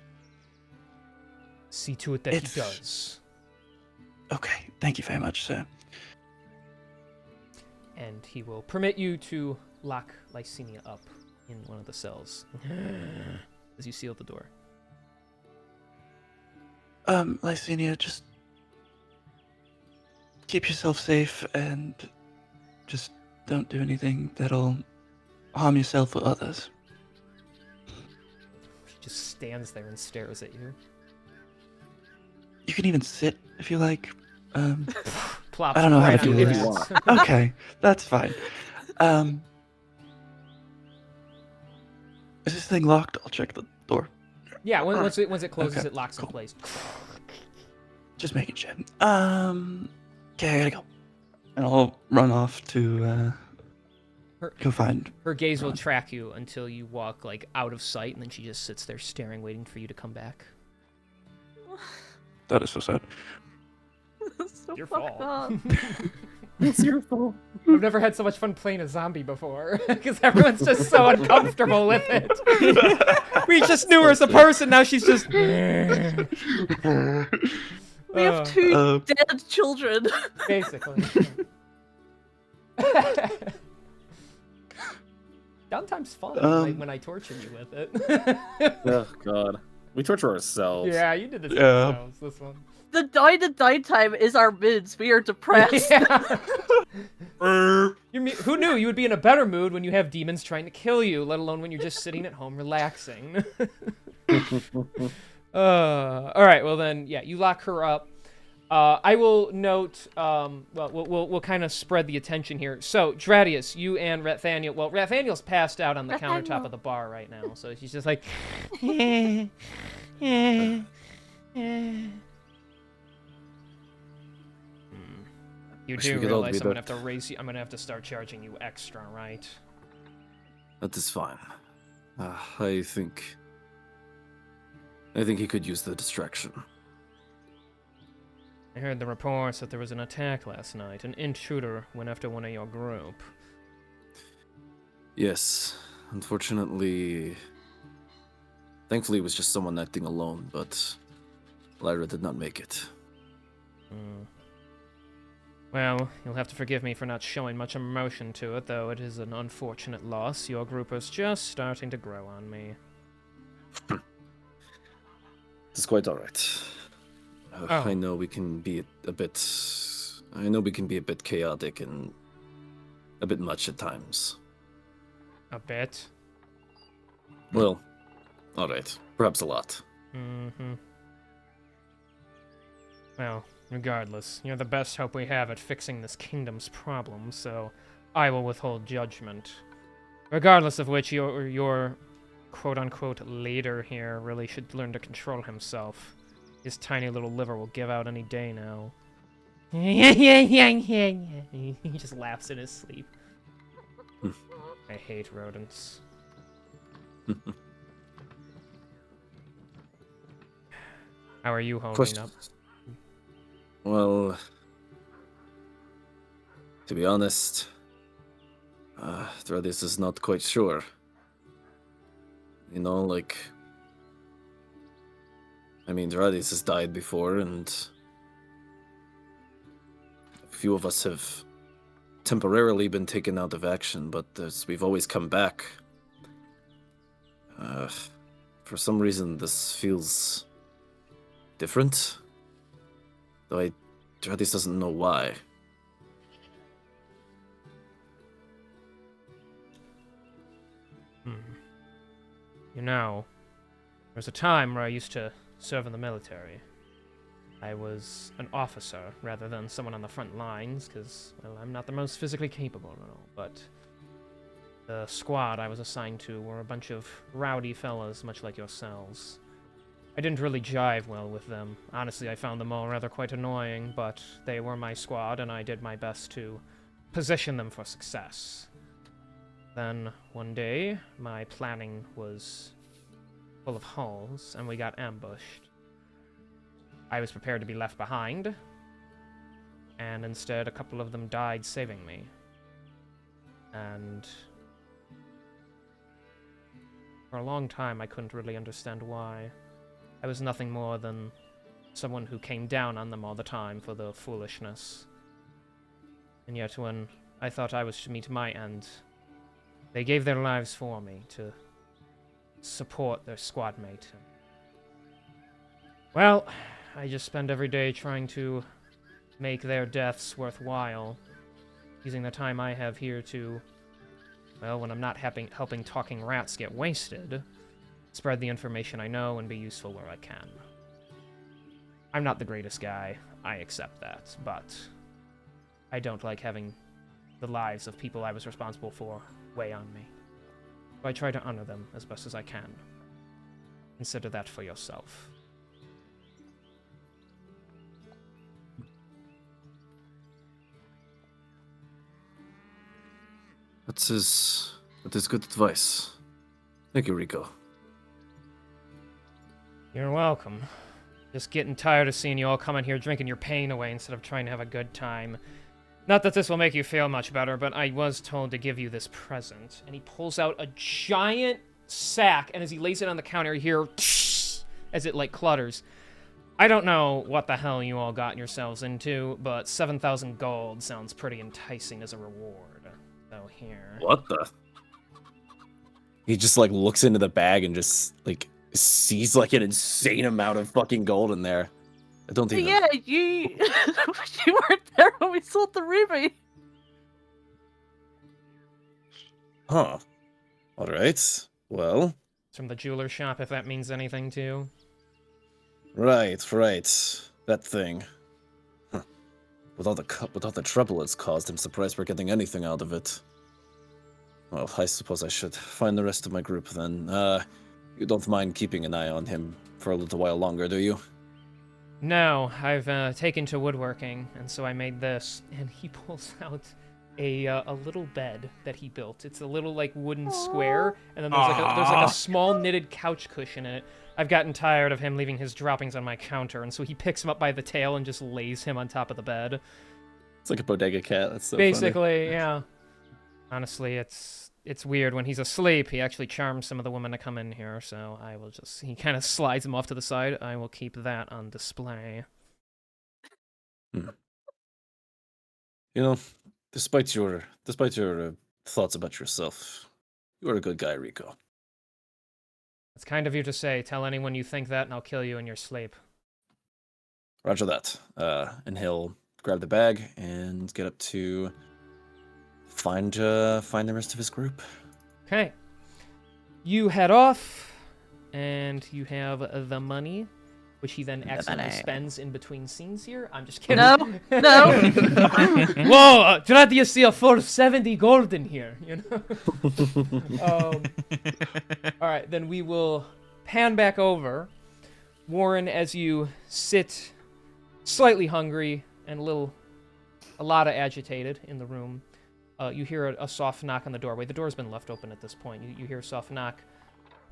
See to it that he does. Okay, thank you very much, sir. And he will permit you to lock Lysenia up in one of the cells as you seal the door. Lysenia, just keep yourself safe and just don't do anything that'll harm yourself or others. She just stands there and stares at you. You can even sit if you like. Plops I don't know how right to do on your this. ass. Okay, that's fine. Is this thing locked? I'll check the door. Yeah, once it closes, Okay, it locks in cool. place. Just making sure. Okay, I gotta go. And I'll run off to go find. Her gaze will track you until you walk out of sight, and then she just sits there staring, waiting for you to come back. That is so sad. So Your fucked fault. up. It's your fault. I've never had so much fun playing a zombie before, because everyone's just so uncomfortable with it. We just knew her as a person, now she's just... We have two dead children. Basically. Downtime's fun when I torture you with it. Oh god, we torture ourselves. Yeah, you did this Yeah. yourselves, this one. The downtime is our moods. We are depressed. Yeah. Who knew you would be in a better mood when you have demons trying to kill you, let alone when you're just sitting at home relaxing. All right, well then, yeah, you lock her up. I will note, well, we'll kind of spread the attention here. So, Dradius, you and Rathaniel, well, Rathaniel's passed out on the countertop of the bar right now, so she's just like, You Wish do we could all realize be I'm gonna that. have to raise you. I'm gonna have to start charging you extra, right? That is fine. I think he could use the distraction. I heard the reports that there was an attack last night. An intruder went after one of your group. Yes, unfortunately. Thankfully, it was just someone acting alone, but Lyra did not make it. Well, you'll have to forgive me for not showing much emotion to it, though it is an unfortunate loss. Your group is just starting to grow on me. It's quite all right. Oh. I know we can be a bit. I know we can be a bit chaotic and a bit much at times. A bit? Well, alright. Perhaps a lot. Mm-hmm. Well, regardless, you're the best hope we have at fixing this kingdom's problems, so I will withhold judgment. Regardless of which, your quote-unquote leader here really should learn to control himself. His tiny little liver will give out any day now. He just laughs in his sleep. I hate rodents. How are you holding up? Well, to be honest, Thradis is not quite sure. You know, like, I mean, Thradis has died before, and a few of us have temporarily been taken out of action, but we've always come back. For some reason, this feels different. Though Thradis doesn't know why. You know, there was a time where I used to serve in the military. I was an officer rather than someone on the front lines, because, well, I'm not the most physically capable and all, but the squad I was assigned to were a bunch of rowdy fellas, much like yourselves. I didn't really jive well with them. Honestly, I found them all rather quite annoying, but they were my squad, and I did my best to position them for success. Then, one day, my planning was full of holes, and we got ambushed. I was prepared to be left behind, and instead a couple of them died saving me. And for a long time, I couldn't really understand why. I was nothing more than someone who came down on them all the time for their foolishness. And yet when I thought I was to meet my end, they gave their lives for me to support their squad mate. Well, I just spend every day trying to make their deaths worthwhile, using the time I have here to, well, when I'm not helping talking rats get wasted, spread the information I know and be useful where I can. I'm not the greatest guy, I accept that, but I don't like having the lives of people I was responsible for weigh on me. So I try to honor them as best as I can. Consider that for yourself. That is good advice. Thank you, Rico. You're welcome. Just getting tired of seeing you all come in here drinking your pain away instead of trying to have a good time. Not that this will make you feel much better, but I was told to give you this present. And he pulls out a giant sack, and as he lays it on the counter, you hear as it, like, clutters. I don't know what the hell you all got yourselves into, but 7,000 gold sounds pretty enticing as a reward. So here. What the? He just, like, looks into the bag and just, like, sees, like, an insane amount of fucking gold in there. I don't even... Yeah, you weren't there when we sold the ruby. Huh. Alright. Well... It's from the jeweler shop, if that means anything to you. Right. That thing. Huh. With all the trouble it's caused, I'm surprised we're getting anything out of it. Well, I suppose I should find the rest of my group then. You don't mind keeping an eye on him for a little while longer, do you? No, I've taken to woodworking, and so I made this. And he pulls out a little bed that he built. It's a little, like, wooden square, and then there's like a small knitted couch cushion in it. I've gotten tired of him leaving his droppings on my counter, and so he picks him up by the tail and just lays him on top of the bed. It's like a bodega cat. That's so Basically, yeah. Honestly, it's weird. When he's asleep, he actually charms some of the women to come in here, so I will just... He kind of slides him off to the side. I will keep that on display. You know, despite your thoughts about yourself, you are a good guy, Rico. It's kind of you to say. Tell anyone you think that, and I'll kill you in your sleep. Roger that. And he'll grab the bag and get up to find the rest of his group. Okay. You head off, and you have the money, which he then accidentally spends in between scenes here. I'm just kidding. No, no. Whoa, try to see a full 70 gold in here, you know? All right, then we will pan back over. Warren, as you sit slightly hungry and a lot of agitated in the room, you hear a soft knock on the doorway. The door's been left open at this point. You hear a soft knock,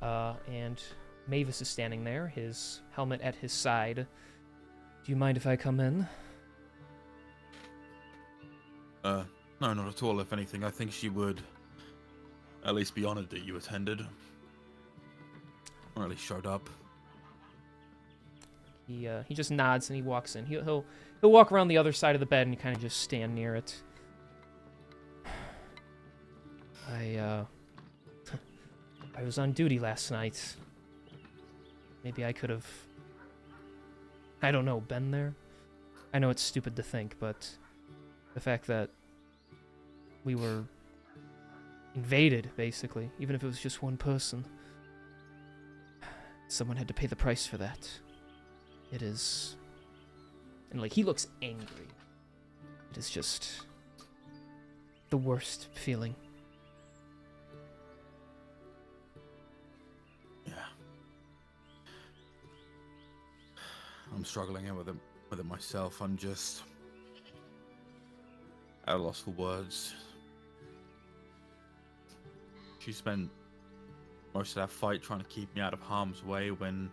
and Mavis is standing there, his helmet at his side. Do you mind if I come in? No, not at all. If anything, I think she would at least be honored that you attended. Or at least showed up. He just nods and he walks in. He'll walk around the other side of the bed and kind of just stand near it. I was on duty last night. Maybe I could have, I don't know, been there. I know it's stupid to think, but the fact that we were invaded, basically, even if it was just one person, someone had to pay the price for that. It is, and like, he looks angry. It is just the worst feeling. I'm struggling with it myself. I'm just at a loss for words. She spent most of that fight trying to keep me out of harm's way when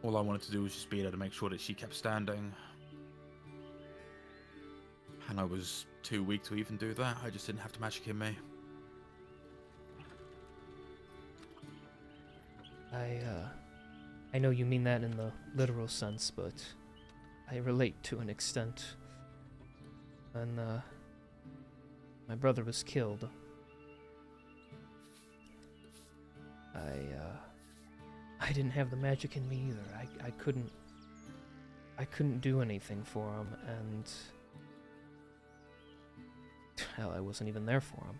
all I wanted to do was just be there to make sure that she kept standing. And I was too weak to even do that. I just didn't have the magic in me. I know you mean that in the literal sense, but I relate to an extent. When my brother was killed, I didn't have the magic in me either. I couldn't do anything for him, and hell, I wasn't even there for him.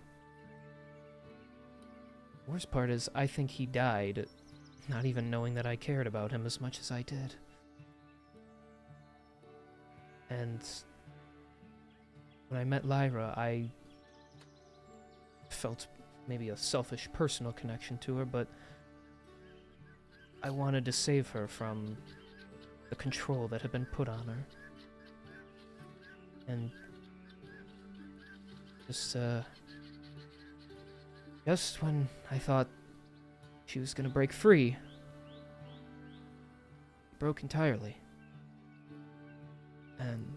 The worst part is, I think he died not even knowing that I cared about him as much as I did. And when I met Lyra, I felt maybe a selfish personal connection to her, but I wanted to save her from the control that had been put on her. And just when I thought she was gonna break free, she broke entirely. And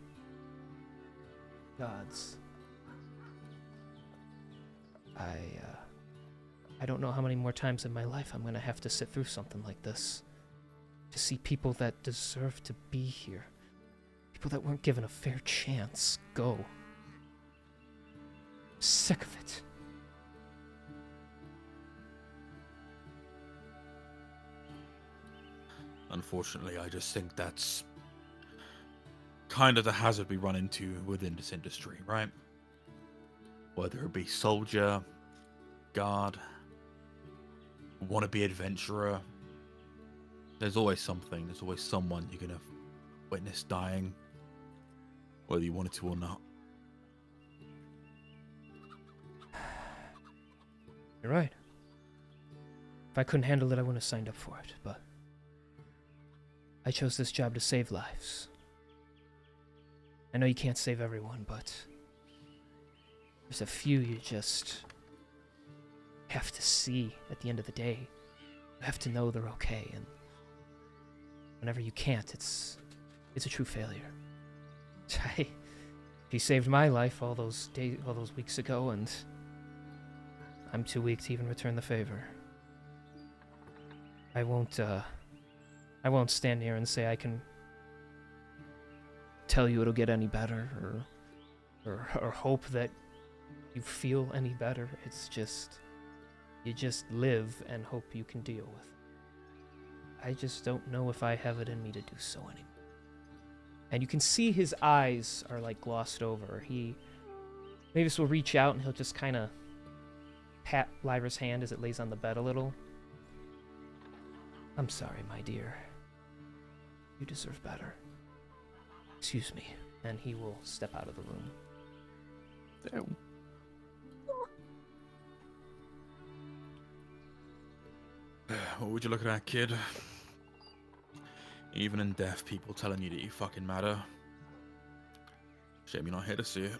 gods, I don't know how many more times in my life I'm gonna have to sit through something like this. To see people that deserve to be here, people that weren't given a fair chance, go. I'm sick of it. Unfortunately, I just think that's kind of the hazard we run into within this industry, right? Whether it be soldier, guard, wannabe adventurer, there's always something, there's always someone you're gonna witness dying, whether you want it to or not. You're right. If I couldn't handle it, I wouldn't have signed up for it, but I chose this job to save lives. I know you can't save everyone, but there's a few you just have to see at the end of the day. You have to know they're okay, and whenever you can't, it's a true failure. She saved my life all those weeks ago, and I'm too weak to even return the favor. I won't stand here and say I can tell you it'll get any better, or hope that you feel any better. It's just, you just live and hope you can deal with it. I just don't know if I have it in me to do so anymore. And you can see his eyes are like glossed over. Mavis will reach out and he'll just kind of pat Lyra's hand as it lays on the bed a little. I'm sorry, my dear. You deserve better. Excuse me. And he will step out of the room. Damn. What would you look at that, kid? Even in death, people telling you that you fucking matter. Shame you're not here to see it.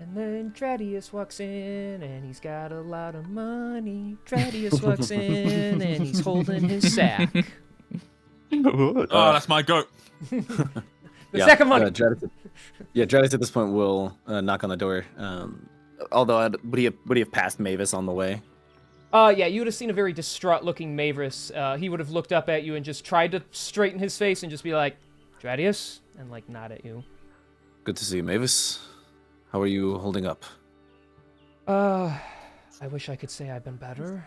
And then Dradius walks in, and he's got a lot of money. Dradius walks in, and he's holding his sack. Oh, that's my goat. The sack of money. Dradis at this point will knock on the door. Although, would he have passed Mavis on the way? Yeah, you would have seen a very distraught-looking Mavis. He would have looked up at you and just tried to straighten his face and just be like, Dradius? And, like, nod at you. Good to see you, Mavis. How are you holding up? I wish I could say I've been better.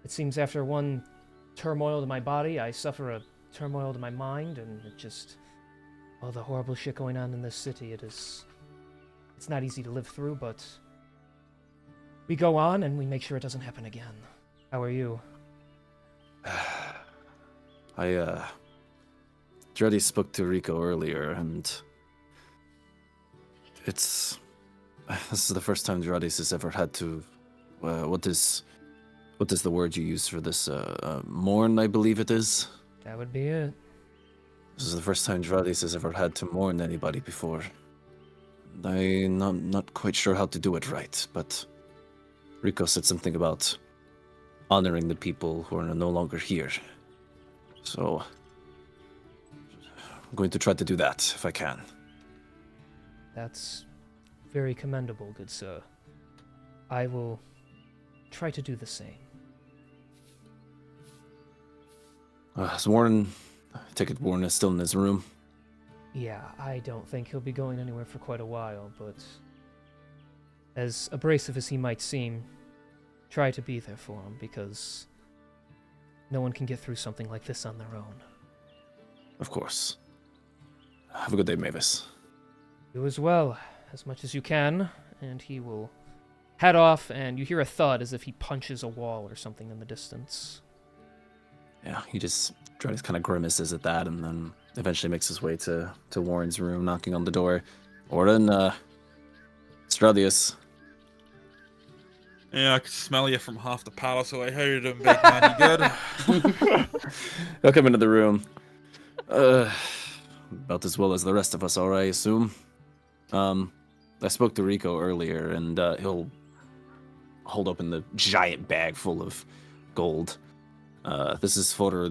It seems after one turmoil to my body, I suffer a turmoil to my mind, and it just... all the horrible shit going on in this city, it's not easy to live through, but... we go on, and we make sure it doesn't happen again. How are you? Dreddy spoke to Rico earlier, and... this is the first time Dradis has ever had to... what is the word you use for this? Mourn, I believe it is? That would be it. This is the first time Dradis has ever had to mourn anybody before. I'm not quite sure how to do it right, but... Rico said something about honoring the people who are no longer here. So... I'm going to try to do that, if I can. That's very commendable, good sir. I will try to do the same. Is Warren... I take it Warren is still in his room? Yeah, I don't think he'll be going anywhere for quite a while, but... as abrasive as he might seem, try to be there for him, because... no one can get through something like this on their own. Of course. Have a good day, Mavis. You as well, as much as you can, and he will head off, and you hear a thud as if he punches a wall or something in the distance. Yeah, he just kind of grimaces at that, and then eventually makes his way to Warren's room, knocking on the door. Warren, Stradius. Yeah, I could smell you from half the palace away. How you doing, big man? You good? He'll come into the room. About as well as the rest of us are, I assume. I spoke to Rico earlier, and he'll hold open the giant bag full of gold. This is for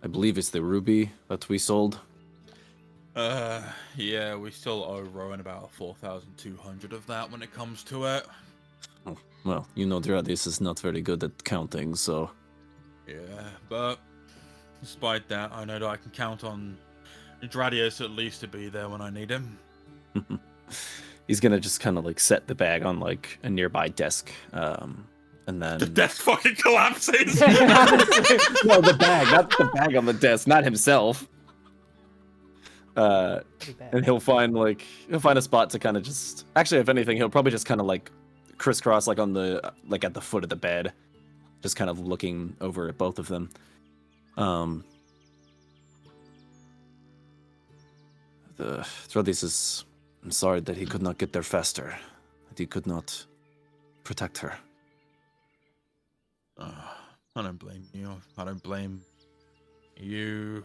I believe it's the ruby that we sold. Yeah, we still owe Rowan about 4,200 of that when it comes to it. Oh, well, Dradis is not very good at counting, so... Yeah, but despite that, I know that I can count on Dradius at least to be there when I need him. He's gonna just kind of like set the bag on like a nearby desk, and then the desk fucking collapses. No, the bag, not the bag on the desk, not himself. And he'll find a spot to kind of just. Actually, if anything, he'll probably just kind of like crisscross like on the at the foot of the bed, just kind of looking over at both of them. The Throdis is. I'm sorry that he could not get there faster. That he could not protect her. I don't blame you. I don't blame you,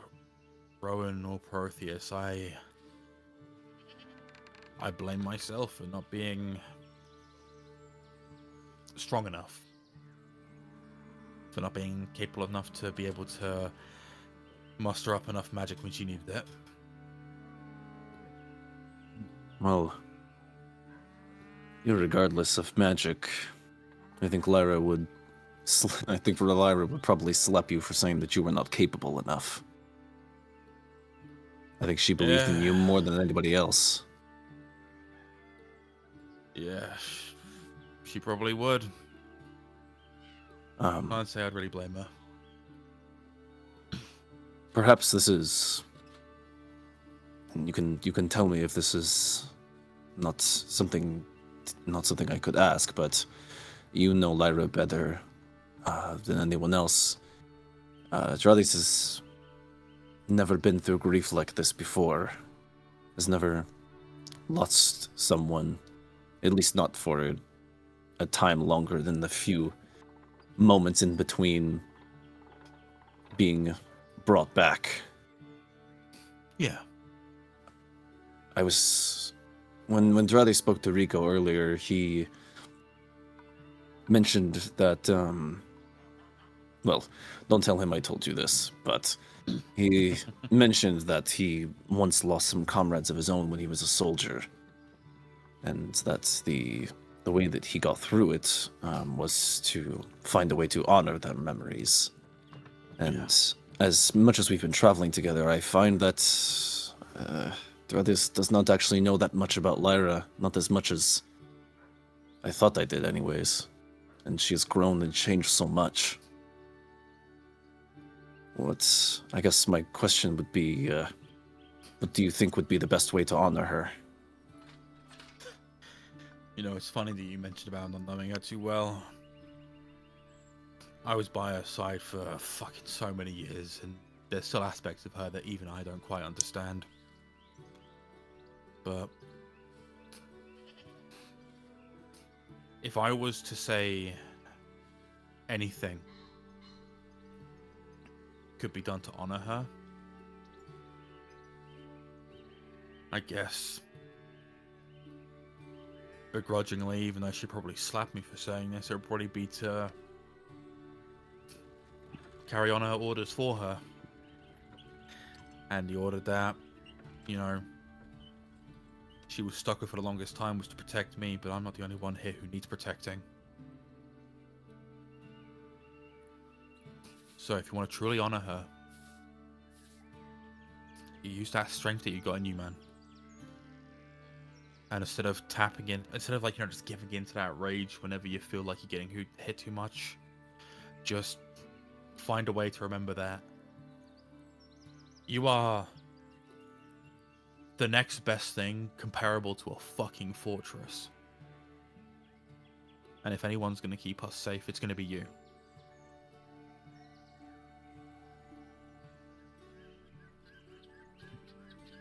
Rowan, or Protheus. I blame myself for not being strong enough. For not being capable enough to be able to muster up enough magic when she needed it. Well, irregardless of magic, I think Lyra would probably slap you for saying that you were not capable enough. I think she believed in you more than anybody else. Yeah, she probably would. Can't say I'd really blame her. Perhaps this is... And you can tell me if this is not something I could ask, but you know Lyra better than anyone else. Jardis has never been through grief like this before. Has never lost someone, at least not for a time longer than the few moments in between being brought back. Yeah. I was... When Drade spoke to Rico earlier, he mentioned that, well, don't tell him I told you this, but he mentioned that he once lost some comrades of his own when he was a soldier, and that the way that he got through it was to find a way to honor their memories. And as much as we've been traveling together, I find that Dradis does not actually know that much about Lyra, not as much as I thought I did anyways. And she has grown and changed so much. I guess my question would be, what do you think would be the best way to honor her? You know, it's funny that you mentioned about not knowing her too well. I was by her side for fucking so many years, and there's still aspects of her that even I don't quite understand. But if I was to say anything could be done to honor her, I guess begrudgingly, even though she'd probably slap me for saying this, it would probably be to carry on her orders for her. And the order that, you know, she was stuck with for the longest time was to protect me, but I'm not the only one here who needs protecting. So if you want to truly honor her, you use that strength that you got in you, man. And instead of like, you know, just giving in to that rage whenever you feel like you're getting hit too much, just find a way to remember that you are the next best thing comparable to a fucking fortress. And if anyone's going to keep us safe, it's going to be you.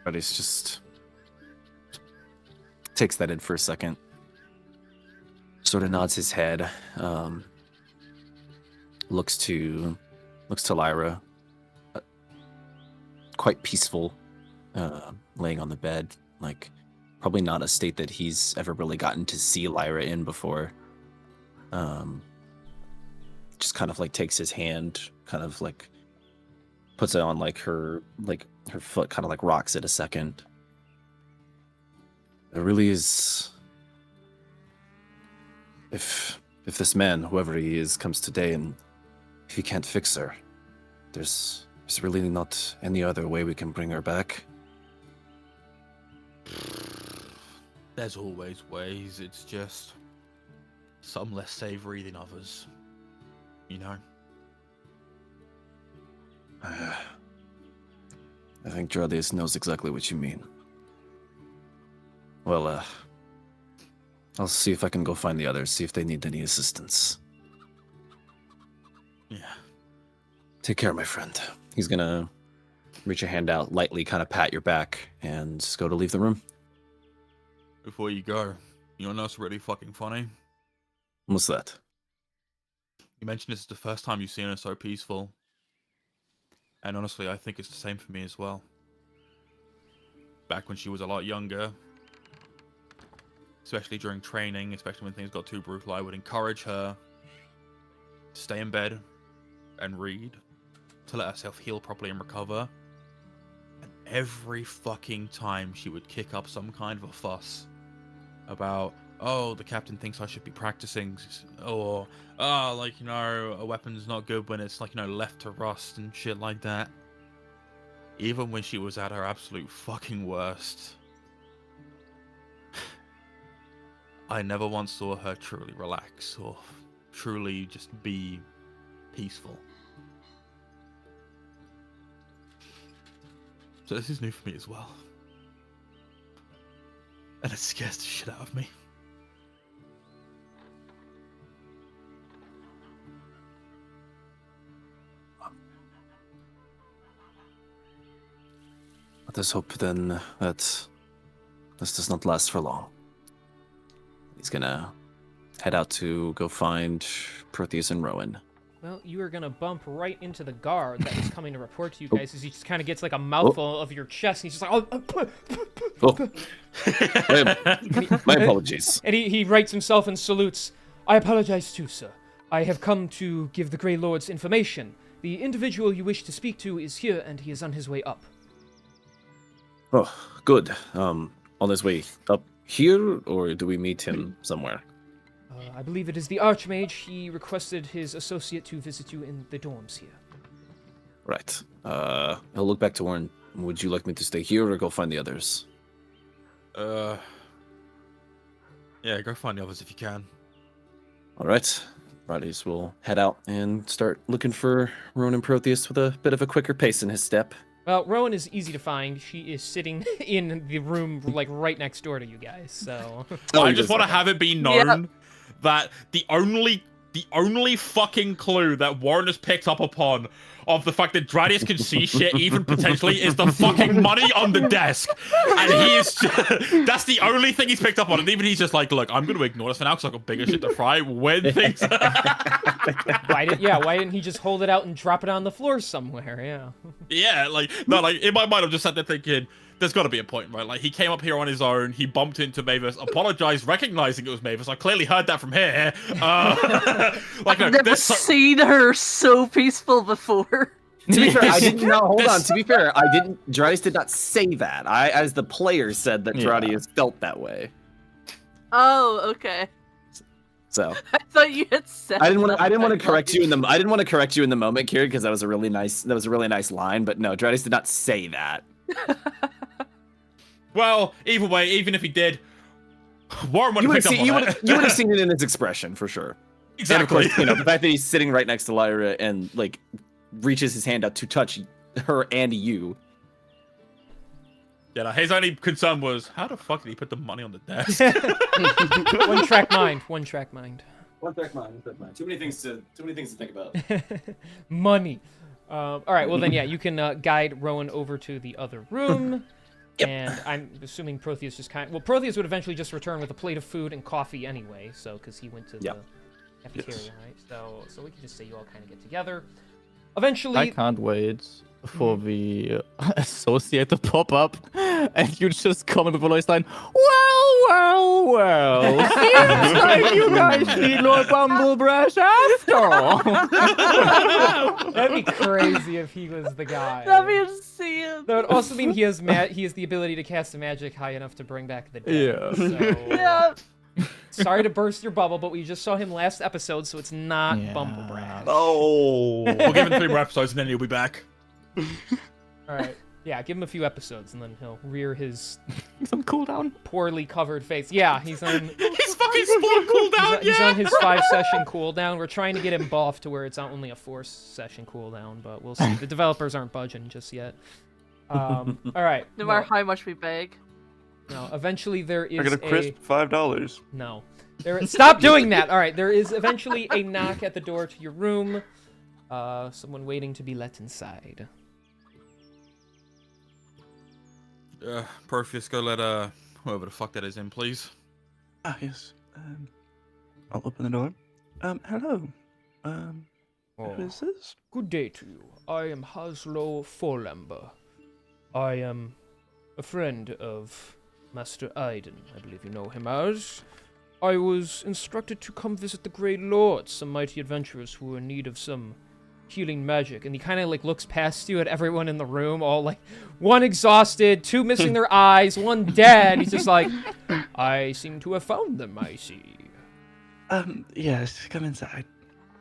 But he's just takes that in for a second, sort of nods his head, looks to Lyra, quite peaceful, laying on the bed, like probably not a state that he's ever really gotten to see Lyra in before. Just kind of like takes his hand, kind of like puts it on like her foot, kind of like rocks it a second. It really is. If this man, whoever he is, comes today and if he can't fix her, there's really not any other way we can bring her back. There's always ways, it's just some less savory than others, you know? I think Drades knows exactly what you mean. Well, I'll see if I can go find the others, see if they need any assistance. Yeah. Take care, my friend. He's gonna reach a hand out, lightly kind of pat your back, and go to leave the room. Before you go, you know what's really fucking funny? What's that? You mentioned this is the first time you've seen her so peaceful. And honestly, I think it's the same for me as well. Back when she was a lot younger, especially during training, especially when things got too brutal, I would encourage her to stay in bed and read, to let herself heal properly and recover. And every fucking time she would kick up some kind of a fuss about, oh, the captain thinks I should be practicing, or, oh, like, you know, a weapon's not good when it's, like, you know, left to rust and shit like that. Even when she was at her absolute fucking worst, I never once saw her truly relax or truly just be peaceful. So this is new for me as well. And it scares the shit out of me. Let us hope then that this does not last for long. He's gonna head out to go find Proteus and Rowan. Well, you are gonna bump right into the guard that was coming to report to you guys as he just kind of gets like a mouthful of your chest, and he's just like, Oh, my apologies. And he rights himself and salutes. I apologize too, sir. I have come to give the Grey Lords information. The individual you wish to speak to is here, and he is on his way up. Oh, good. On his way up here, or do we meet him somewhere? I believe it is the Archmage. He requested his associate to visit you in the dorms here. Right. I'll look back to Warren. Would you like me to stay here or go find the others? Yeah, go find the others if you can. All right. Radius will head out and start looking for Rowan and Proteus with a bit of a quicker pace in his step. Well, Rowan is easy to find. She is sitting in the room, like, right next door to you guys, so... Oh, I he just does want to that. have it be known that the only fucking clue that Warren has picked up upon of the fact that Dradius can see shit, even potentially, is the fucking money on the desk. And he is just, that's the only thing he's picked up on. And even he's just like, look, I'm going to ignore this for now because I've got bigger shit to fry when things... why didn't he just hold it out and drop it on the floor somewhere? Yeah. Yeah, like, no, like, in my mind, I'm just sat there thinking, there's got to be a point, right? Like, he came up here on his own, he bumped into Mavis, apologized, recognizing it was Mavis. I clearly heard that from here. Like, I've never seen her so peaceful before. To be fair, I didn't know. Hold on. To be fair, I didn't. Dradius did not say that. I, as the player, said that Yeah. Dradius felt that way. Oh, okay. So I thought you had said. I didn't want to. I didn't want to that. correct you in the. I didn't want to correct you in the moment, Kieran, because that was a really nice. That was a really nice line. But no, Dradius did not say that. Well, either way, even if he did, Warren would You have would picked up on it. you would have seen it in his expression for sure. Exactly. And of course, you know, the fact that he's sitting right next to Lyra and like reaches his hand out to touch her and you. Yeah, no, his only concern was, how the fuck did he put the money on the desk? One track mind. One track mind. One track mind. Too many things to think about. Money. All right, well then, yeah, you can guide Rowan over to the other room. Yep. And I'm assuming Protheus just kind of... Well, Protheus would eventually just return with a plate of food and coffee anyway, so, because he went to the cafeteria, right? So we can just say you all kind of get together. Eventually... I can't wait for the associate to pop up and you just comment with a voice line, well, seems like you guys need Lord Bumblebrush after all. That'd be crazy if he was the guy. That'd be insane. That would also mean he has the ability to cast a magic high enough to bring back the dead. Yeah. So, Yeah. sorry to burst your bubble, but we just saw him last episode, so it's not Yeah. Bumblebrash. Oh. We'll give him 3 more episodes and then he'll be back. All right. Yeah, give him a few episodes, and then he'll rear his He's on cooldown. poorly covered face. Yeah, he's on... He's fucking spawn cooldown, He's on his 5-session cooldown. We're trying to get him buffed to where it's only a 4-session cooldown, but we'll see. The developers aren't budging just yet. All right. No matter how much we beg. No, eventually there is I got a crisp $5. No. Stop doing that! All right, there is eventually a knock at the door to your room. Someone waiting to be let inside. Perfius, go let whoever the fuck that is in, please. Ah, yes. I'll open the door. Hello. Who is this? Good day to you. I am Haslo Forlamber. I am a friend of Master Aiden, I believe you know him as. I was instructed to come visit the Grey Lords, some mighty adventurers who are in need of some healing magic. And he kind of like looks past you at everyone in the room, all like one exhausted, 2 missing their eyes, 1 dead. He's just like, I seem to have found them, I see. Yes, come inside.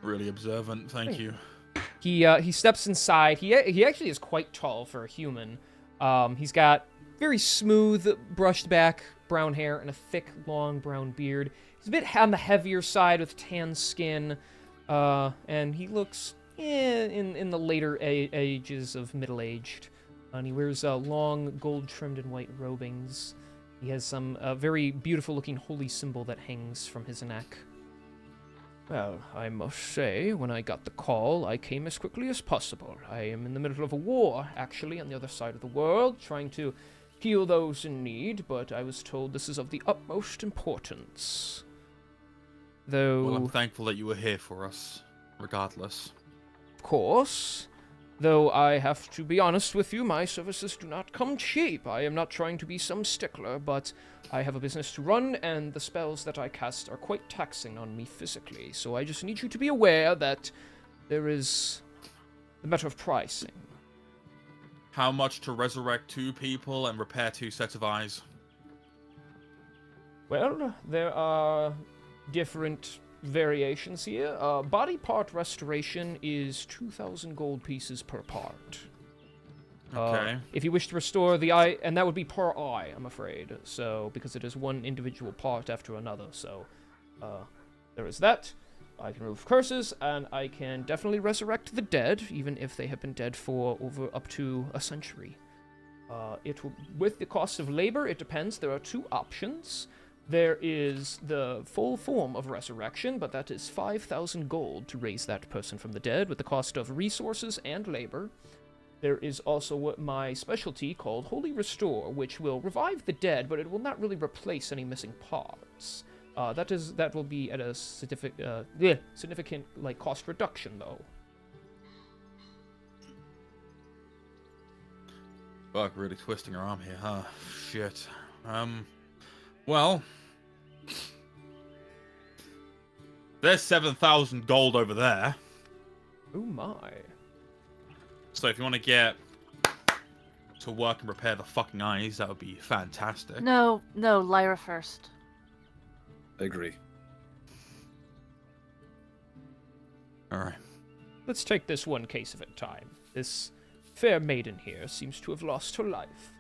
Really observant, thank you. He steps inside. He actually is quite tall for a human. He's got very smooth, brushed back brown hair and a thick, long brown beard. He's a bit on the heavier side with tan skin, and he looks in the later ages of middle-aged. And he wears long gold-trimmed and white robings. He has some very beautiful-looking holy symbol that hangs from his neck. Well, I must say, when I got the call, I came as quickly as possible. I am in the middle of a war, actually, on the other side of the world, trying to heal those in need, but I was told this is of the utmost importance. Though... Well, I'm thankful that you were here for us, regardless. Of course. Though I have to be honest with you, my services do not come cheap. I am not trying to be some stickler, but I have a business to run, and the spells that I cast are quite taxing on me physically. So I just need you to be aware that there is the matter of pricing. How much to resurrect 2 people and repair 2 sets of eyes? Well, there are different variations here. Body part restoration is 2,000 gold pieces per part. Okay. If you wish to restore the eye, and that would be per eye, I'm afraid. So, because it is one individual part after another. So, there is that. I can remove curses, and I can definitely resurrect the dead, even if they have been dead for up to a century. It will, with the cost of labor, it depends. There are 2 options. There is the full form of resurrection, but that is 5,000 gold to raise that person from the dead, with the cost of resources and labor. There is also what my specialty called Holy Restore, which will revive the dead, but it will not really replace any missing parts. That will be at a significant like cost reduction, though. Fuck, really twisting her arm here, huh? Shit. Well, there's 7,000 gold over there. Oh my. So if you want to get to work and repair the fucking eyes, that would be fantastic. No, Lyra first. I agree. Alright. Let's take this one case at a time. This fair maiden here seems to have lost her life.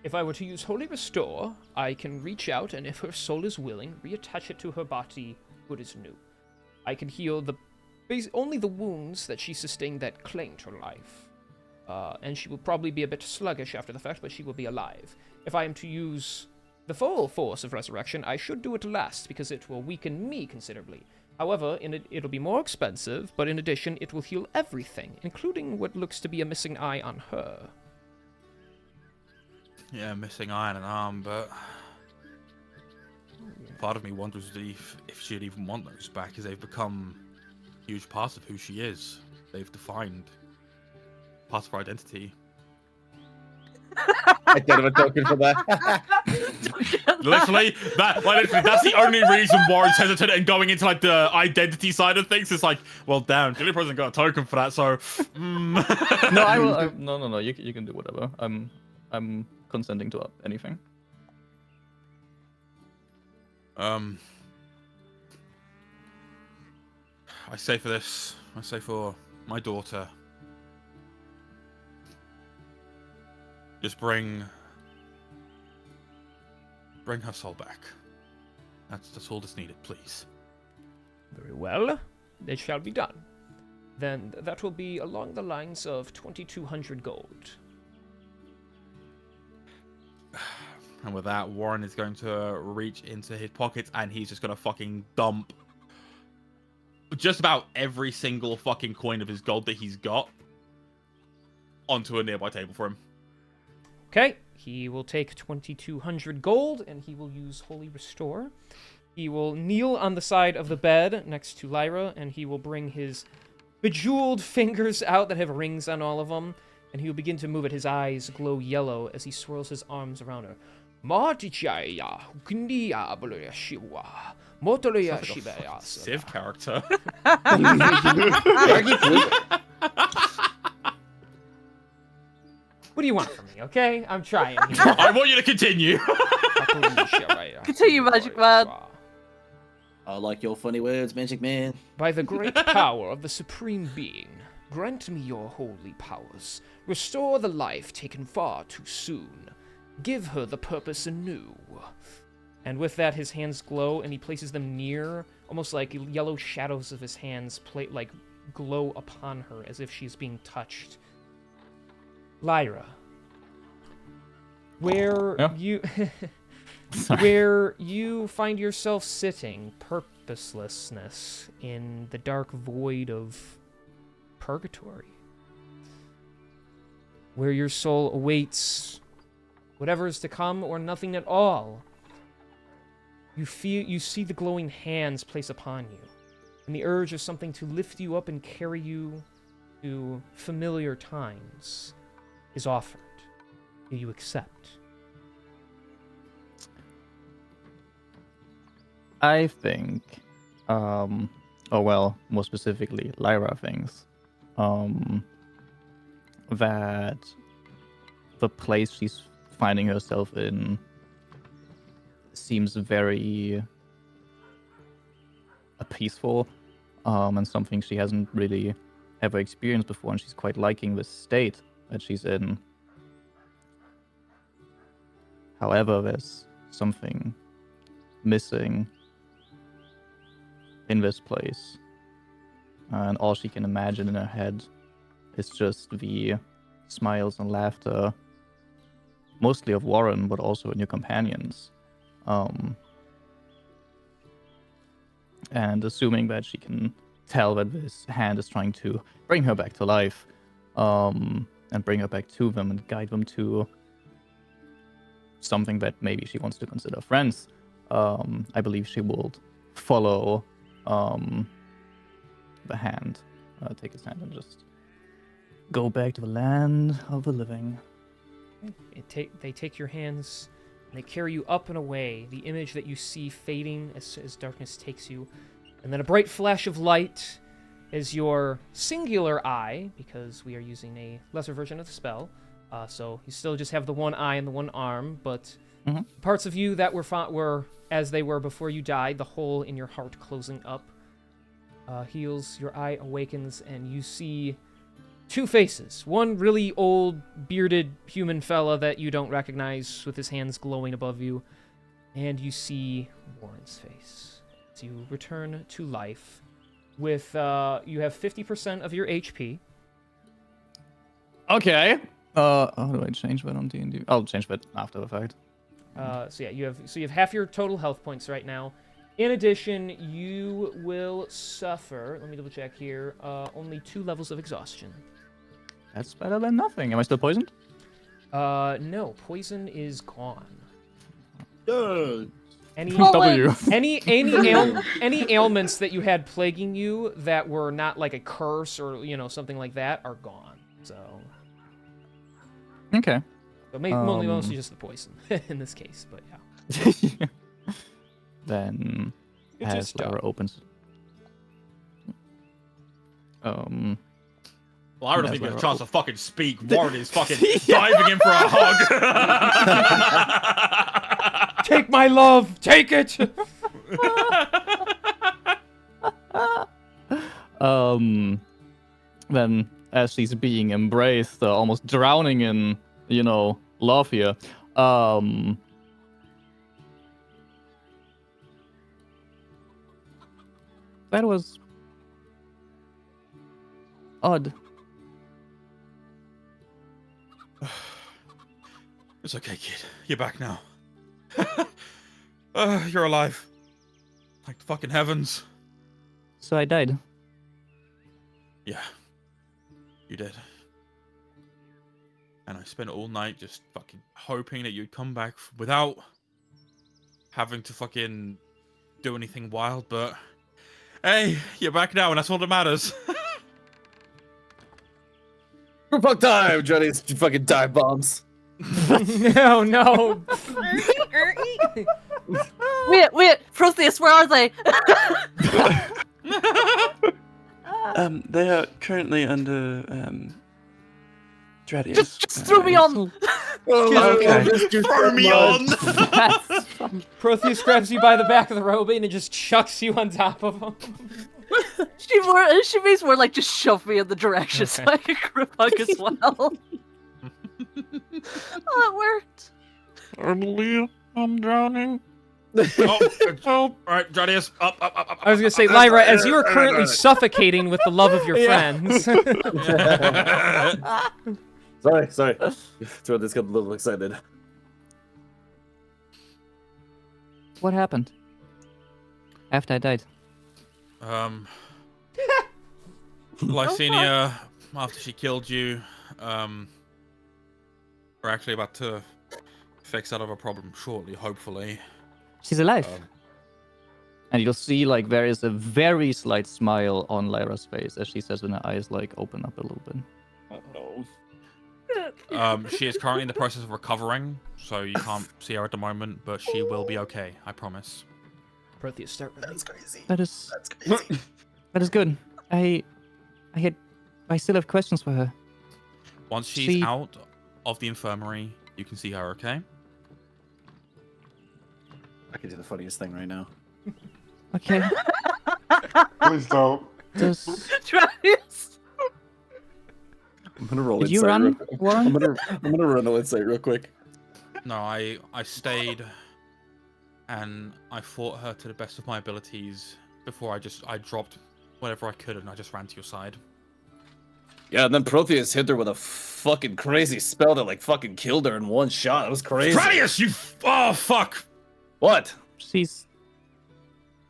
If I were to use Holy Restore, I can reach out and, if her soul is willing, reattach it to her body good as new. I can heal only the wounds that she sustained that claimed her life. And she will probably be a bit sluggish after the fact, but she will be alive. If I am to use the full force of Resurrection, I should do it last, because it will weaken me considerably. However, it'll be more expensive, but in addition, it will heal everything, including what looks to be a missing eye on her. Yeah, missing eye and an arm, but part of me wonders if she'd even want those back, as they've become a huge part of who she is. They've defined part of her identity. I can't have a token for that. Literally, that's the only reason Warren's hesitant and going into like the identity side of things. It's like, well, damn, Dilly hasn't got a token for that, so. No, I will. No. You can do whatever. I'm consenting to anything. I say for my daughter, just bring her soul back. That's all that's needed, please. Very well. It shall be done. Then that will be along the lines of 2,200 gold. And with that, Warren is going to reach into his pockets and he's just going to fucking dump just about every single fucking coin of his gold that he's got onto a nearby table for him. Okay, he will take 2,200 gold and he will use Holy Restore. He will kneel on the side of the bed next to Lyra and he will bring his bejeweled fingers out that have rings on all of them, and he will begin to move it. His eyes glow yellow as he swirls his arms around her. Civ character. What do you want from me, okay? I'm trying here. I want you to continue. Continue, Magic Man. I like your funny words, Magic Man. By the great power of the Supreme Being, grant me your holy powers. Restore the life taken far too soon. Give her the purpose anew. And with that, his hands glow, and he places them near, almost like yellow shadows of his hands glow upon her, as if she's being touched. Lyra, where where you find yourself sitting, purposelessness in the dark void of purgatory, where your soul awaits whatever is to come or nothing at all. You see the glowing hands place upon you, and the urge of something to lift you up and carry you to familiar times is offered. Do you accept? I think, more specifically, Lyra thinks, that the place she's finding herself in seems very peaceful, and something she hasn't really ever experienced before, and she's quite liking the state that she's in. However, there's something missing in this place, and all she can imagine in her head is just the smiles and laughter, mostly of Warren, but also in your companions. And assuming that she can tell that this hand is trying to bring her back to life, and bring her back to them and guide them to something that maybe she wants to consider friends, I believe she will follow the hand, take his hand and just go back to the land of the living. They take your hands, and they carry you up and away, the image that you see fading as darkness takes you, and then a bright flash of light as your singular eye, because we are using a lesser version of the spell, so you still just have the one eye and the one arm, but parts of you that were as they were before you died, the hole in your heart closing up, heals, your eye awakens, and you see two faces. One really old, bearded human fella that you don't recognize with his hands glowing above you. And you see Warren's face. As you return to life with, you have 50% of your HP. Okay. How do I change that on D&D? I'll change that after the fact. So you have half your total health points right now. In addition, you will suffer, let me double check here, only 2 levels of exhaustion. That's better than nothing. Am I still poisoned? No, poison is gone. Any W. any ailments that you had plaguing you that were not like a curse or something like that are gone. So Okay. but mostly just the poison in this case, but yeah. Then It as is Lyra done. opens. Well, I don't That's think we have a right. chance to fucking speak. Warren is fucking diving in for a hug. Take my love, take it. Then as she's being embraced, almost drowning in, love here. That was odd. It's okay, kid. You're back now. You're alive. Like the fucking heavens. So I died. Yeah. You did. And I spent all night just fucking hoping that you'd come back without having to fucking do anything wild, but hey, you're back now and that's all that matters. Group hug time, Johnny's fucking dive bombs. No. Wait, Protheus, where are they? They are currently under Dredius. Just throw me on. Okay. Throw me on! Protheus grabs you by the back of the robe and just chucks you on top of him. She means more like just shove me in the direction so I can group hug as well. Oh, it worked. Emily, I'm drowning. Oh, alright, Dradius, up. I was gonna say, Lyra, as you are currently suffocating with the love of your friends. Sorry. Throat just got a little excited. What happened? After I died. Lysenia, after she killed you, we're actually about to fix that other problem shortly, hopefully. She's alive. Um, And you'll see, like, there is a very slight smile on Lyra's face as she says when her eyes, like, open up a little bit. She is currently in the process of recovering, so you can't see her at the moment, but she will be okay, I promise. Protheus, start with me. That's crazy. That is That's crazy. that is good. I still have questions for her. Once she's She- out of the infirmary, you can see her, okay? I can do the funniest thing right now. Okay. Please don't. Does Travis! I'm gonna roll did you insight. real run, quick. Warren? I'm gonna run the insight real quick. No, I stayed, and I fought her to the best of my abilities before I dropped whatever I could, and I just ran to your side. Yeah, and then Protheus hit her with a fucking crazy spell that like fucking killed her in one shot. That was crazy. Gradius, you oh fuck! What? She's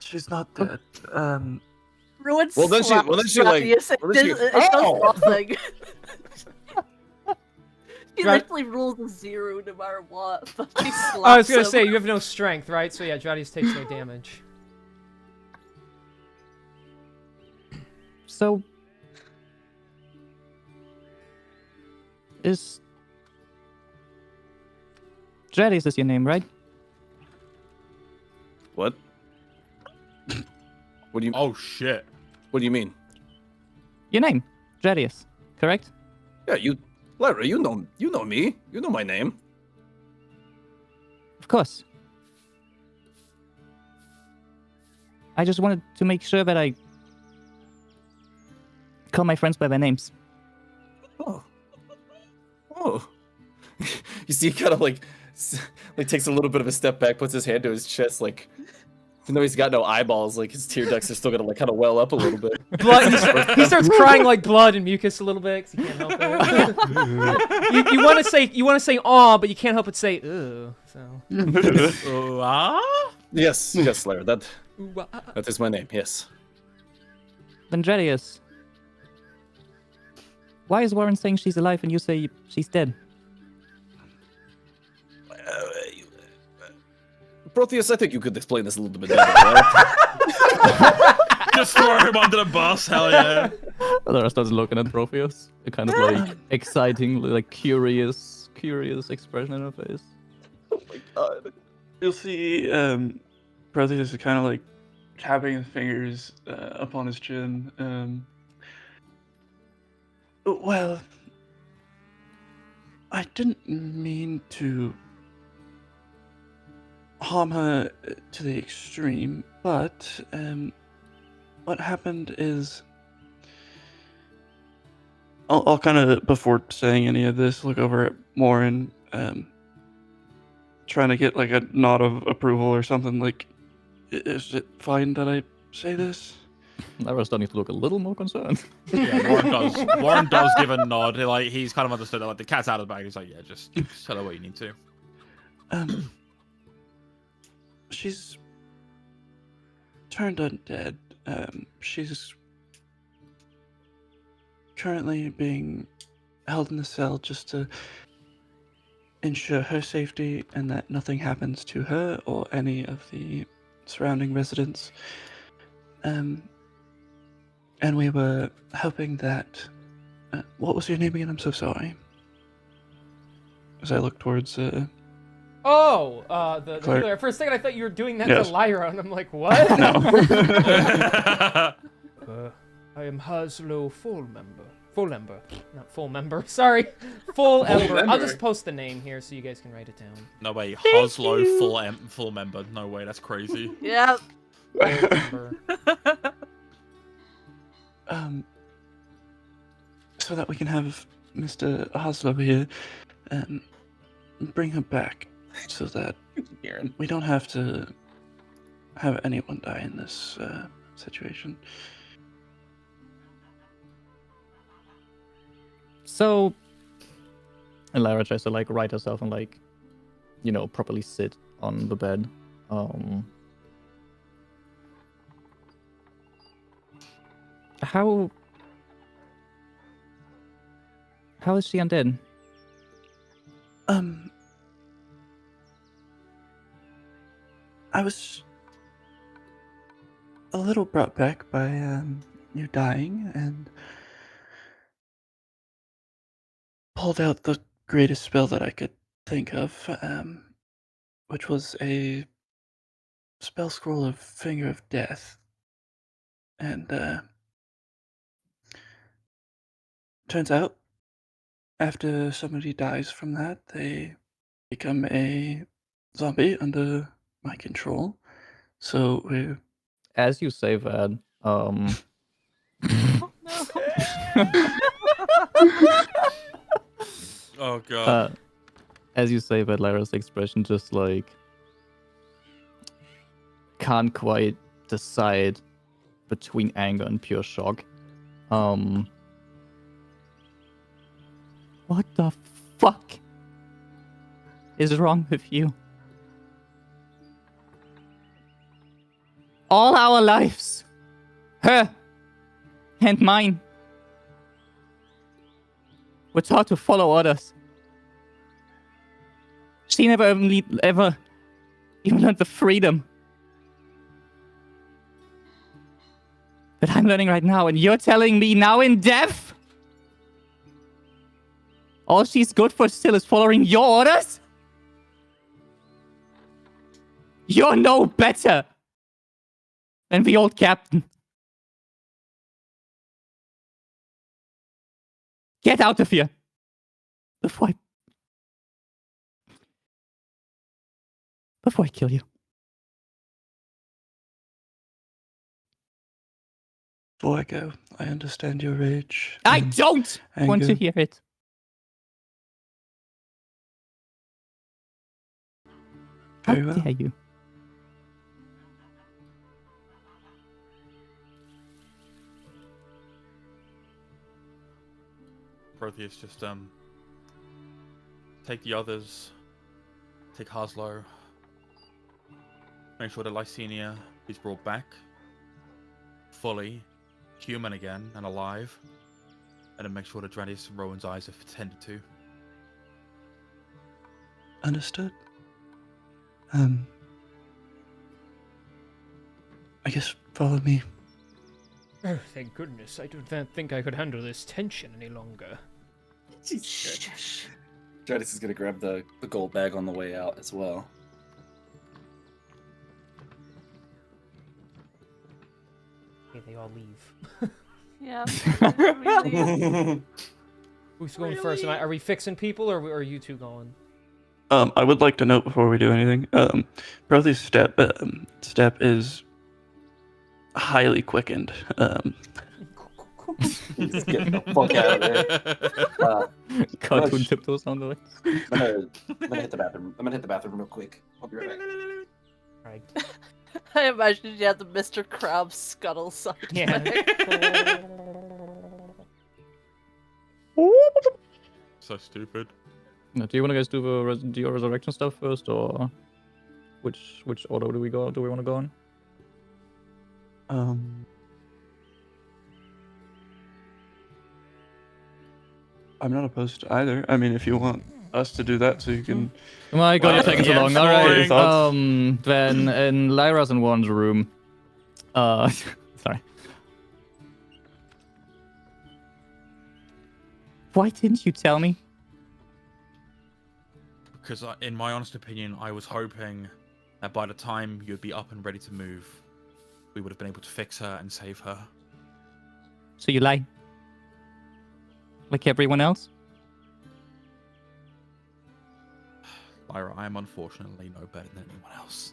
She's not dead. Ruin Well, then she- slaps well, then she, like- Travis. well, then she- It does Ow! nothing. He Dra- literally rolls a 0 no matter what, but she slaps I was gonna him. say you have no strength, right? So yeah, Dradius takes no damage. so. Is Dradius is your name, right? What? What do you? Oh shit! What do you mean? Your name, Dradius, correct? Yeah, Lyra, you know me. You know my name. Of course. I just wanted to make sure that I call my friends by their names. Oh. You see, he kind of like takes a little bit of a step back, puts his hand to his chest, like, even though he's got no eyeballs, like his tear ducts are still gonna like kind of well up a little bit. Blood. He starts crying like blood and mucus a little bit 'cause he can't help it. you want to say aw, but you can't help but say ooh. So. Yes, Lyra, that is my name. Yes. Then Dradius, why is Warren saying she's alive and you say she's dead? Protheus, I think you could explain this a little bit better. Right? Just throw him under the bus, hell yeah! Lyra starts looking at Protheus, a kind of like exciting, like curious expression in her face. You'll see Protheus is kind of like tapping his fingers upon his chin. Well, I didn't mean to harm her to the extreme, but what happened is I'll kind of, before saying any of this, look over at Warren, trying to get like a nod of approval or something. Like, is it fine that I say this? Lyra's starting to look a little more concerned. Yeah, Warren does give a nod. Like he's kind of understood that, like the cat's out of the bag. He's like, yeah, just tell her what you need to. She's turned undead. She's currently being held in the cell just to ensure her safety and that nothing happens to her or any of the surrounding residents. And we were hoping that... what was your name again? I'm so sorry. As I look towards... Oh, the Claire. healer. For a second, I thought you were doing that Yes. to Lyra, and I'm like, what? No. I am Haslo Full Member. Sorry, Full Ember. I'll Member. just post the name here so you guys can write it down. No way, Hoslo full member. No way, that's crazy. Yeah. Full Ember. So that we can have Mr. Haslo here, bring her back, so that we don't have to have anyone die in this situation. So, and Lyra tries to like right herself and like, properly sit on the bed. How is she undead? I was a little brought back by you dying and pulled out the greatest spell that I could think of, which was a spell scroll of Finger of Death. And turns out, after somebody dies from that, they become a zombie under my control. So we're As you say that, Oh god. as you say that, Lyra's expression just like can't quite decide between anger and pure shock. What the fuck is wrong with you? All our lives, her and mine, we're taught to follow orders. She never ever even learned the freedom that I'm learning right now, and you're telling me now in death all she's good for still is following your orders? You're no better than the old captain. Get out of here before I kill you. before I go, I understand your rage. I and don't want to anger. hear it. How Very well. dare you? Protheus, just take the others, take Haslo, make sure that Lysenia is brought back fully human again and alive, and then make sure that Dranius and Rowan's eyes are tended to. Understood. I guess follow me. Oh, thank goodness. I don't think I could handle this tension any longer. Dradis is gonna grab the gold bag on the way out as well. Okay, they all leave. Yeah. Really. Who's going first? Are we fixing people, or are you two going? I would like to note before we do anything, Protheus' step is highly quickened. Just get the fuck out of there. Cartoon Rush. tiptoes on the way. I'm gonna hit the bathroom. I'm gonna hit the bathroom real quick. I'll be right back. Alright. I imagine you had the Mr. Krabs scuttle sound. Yeah. So stupid. Do you want to guys do your resurrection stuff first, or which order do we want to go in? I'm not opposed to either. I mean, if you want us to do that, so you can. My god, you're taking so yeah, long. sure. Alright. Thoughts? Then in Lyra's and Warren's room. Sorry. Why didn't you tell me? Because in my honest opinion, I was hoping that by the time you'd be up and ready to move, we would have been able to fix her and save her. So you lie? Like everyone else? Lyra, I am unfortunately no better than anyone else.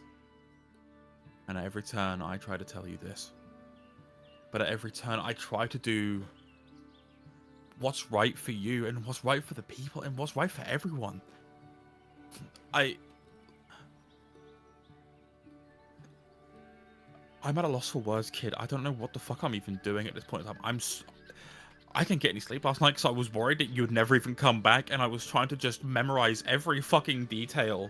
And at every turn, I try to tell you this. But at every turn, I try to do what's right for you and what's right for the people and what's right for everyone. I'm at a loss for words, kid. I don't know what the fuck I'm even doing at this point in time. I didn't get any sleep last night because I was worried that you'd never even come back, and I was trying to just memorize every fucking detail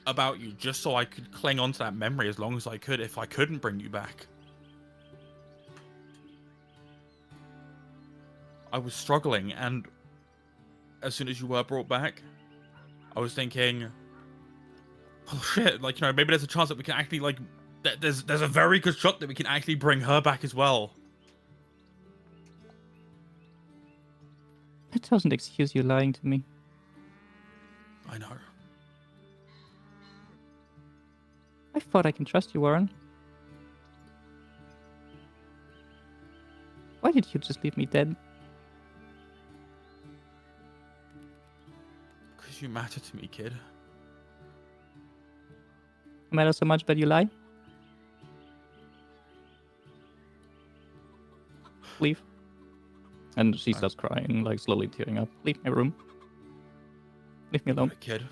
about you just so I could cling on to that memory as long as I could if I couldn't bring you back. I was struggling, and as soon as you were brought back, I was thinking, oh shit, like, you know, maybe there's a chance that we can actually, like, there's a very good shot that we can actually bring her back as well. That doesn't excuse you lying to me. I know. I thought I can trust you, Warren. Why did you just leave me dead? Because you matter to me, kid. No matter so much, but you lie? Leave. And she starts crying, like slowly tearing up. Leave my room. Leave me alone. Alright, kid.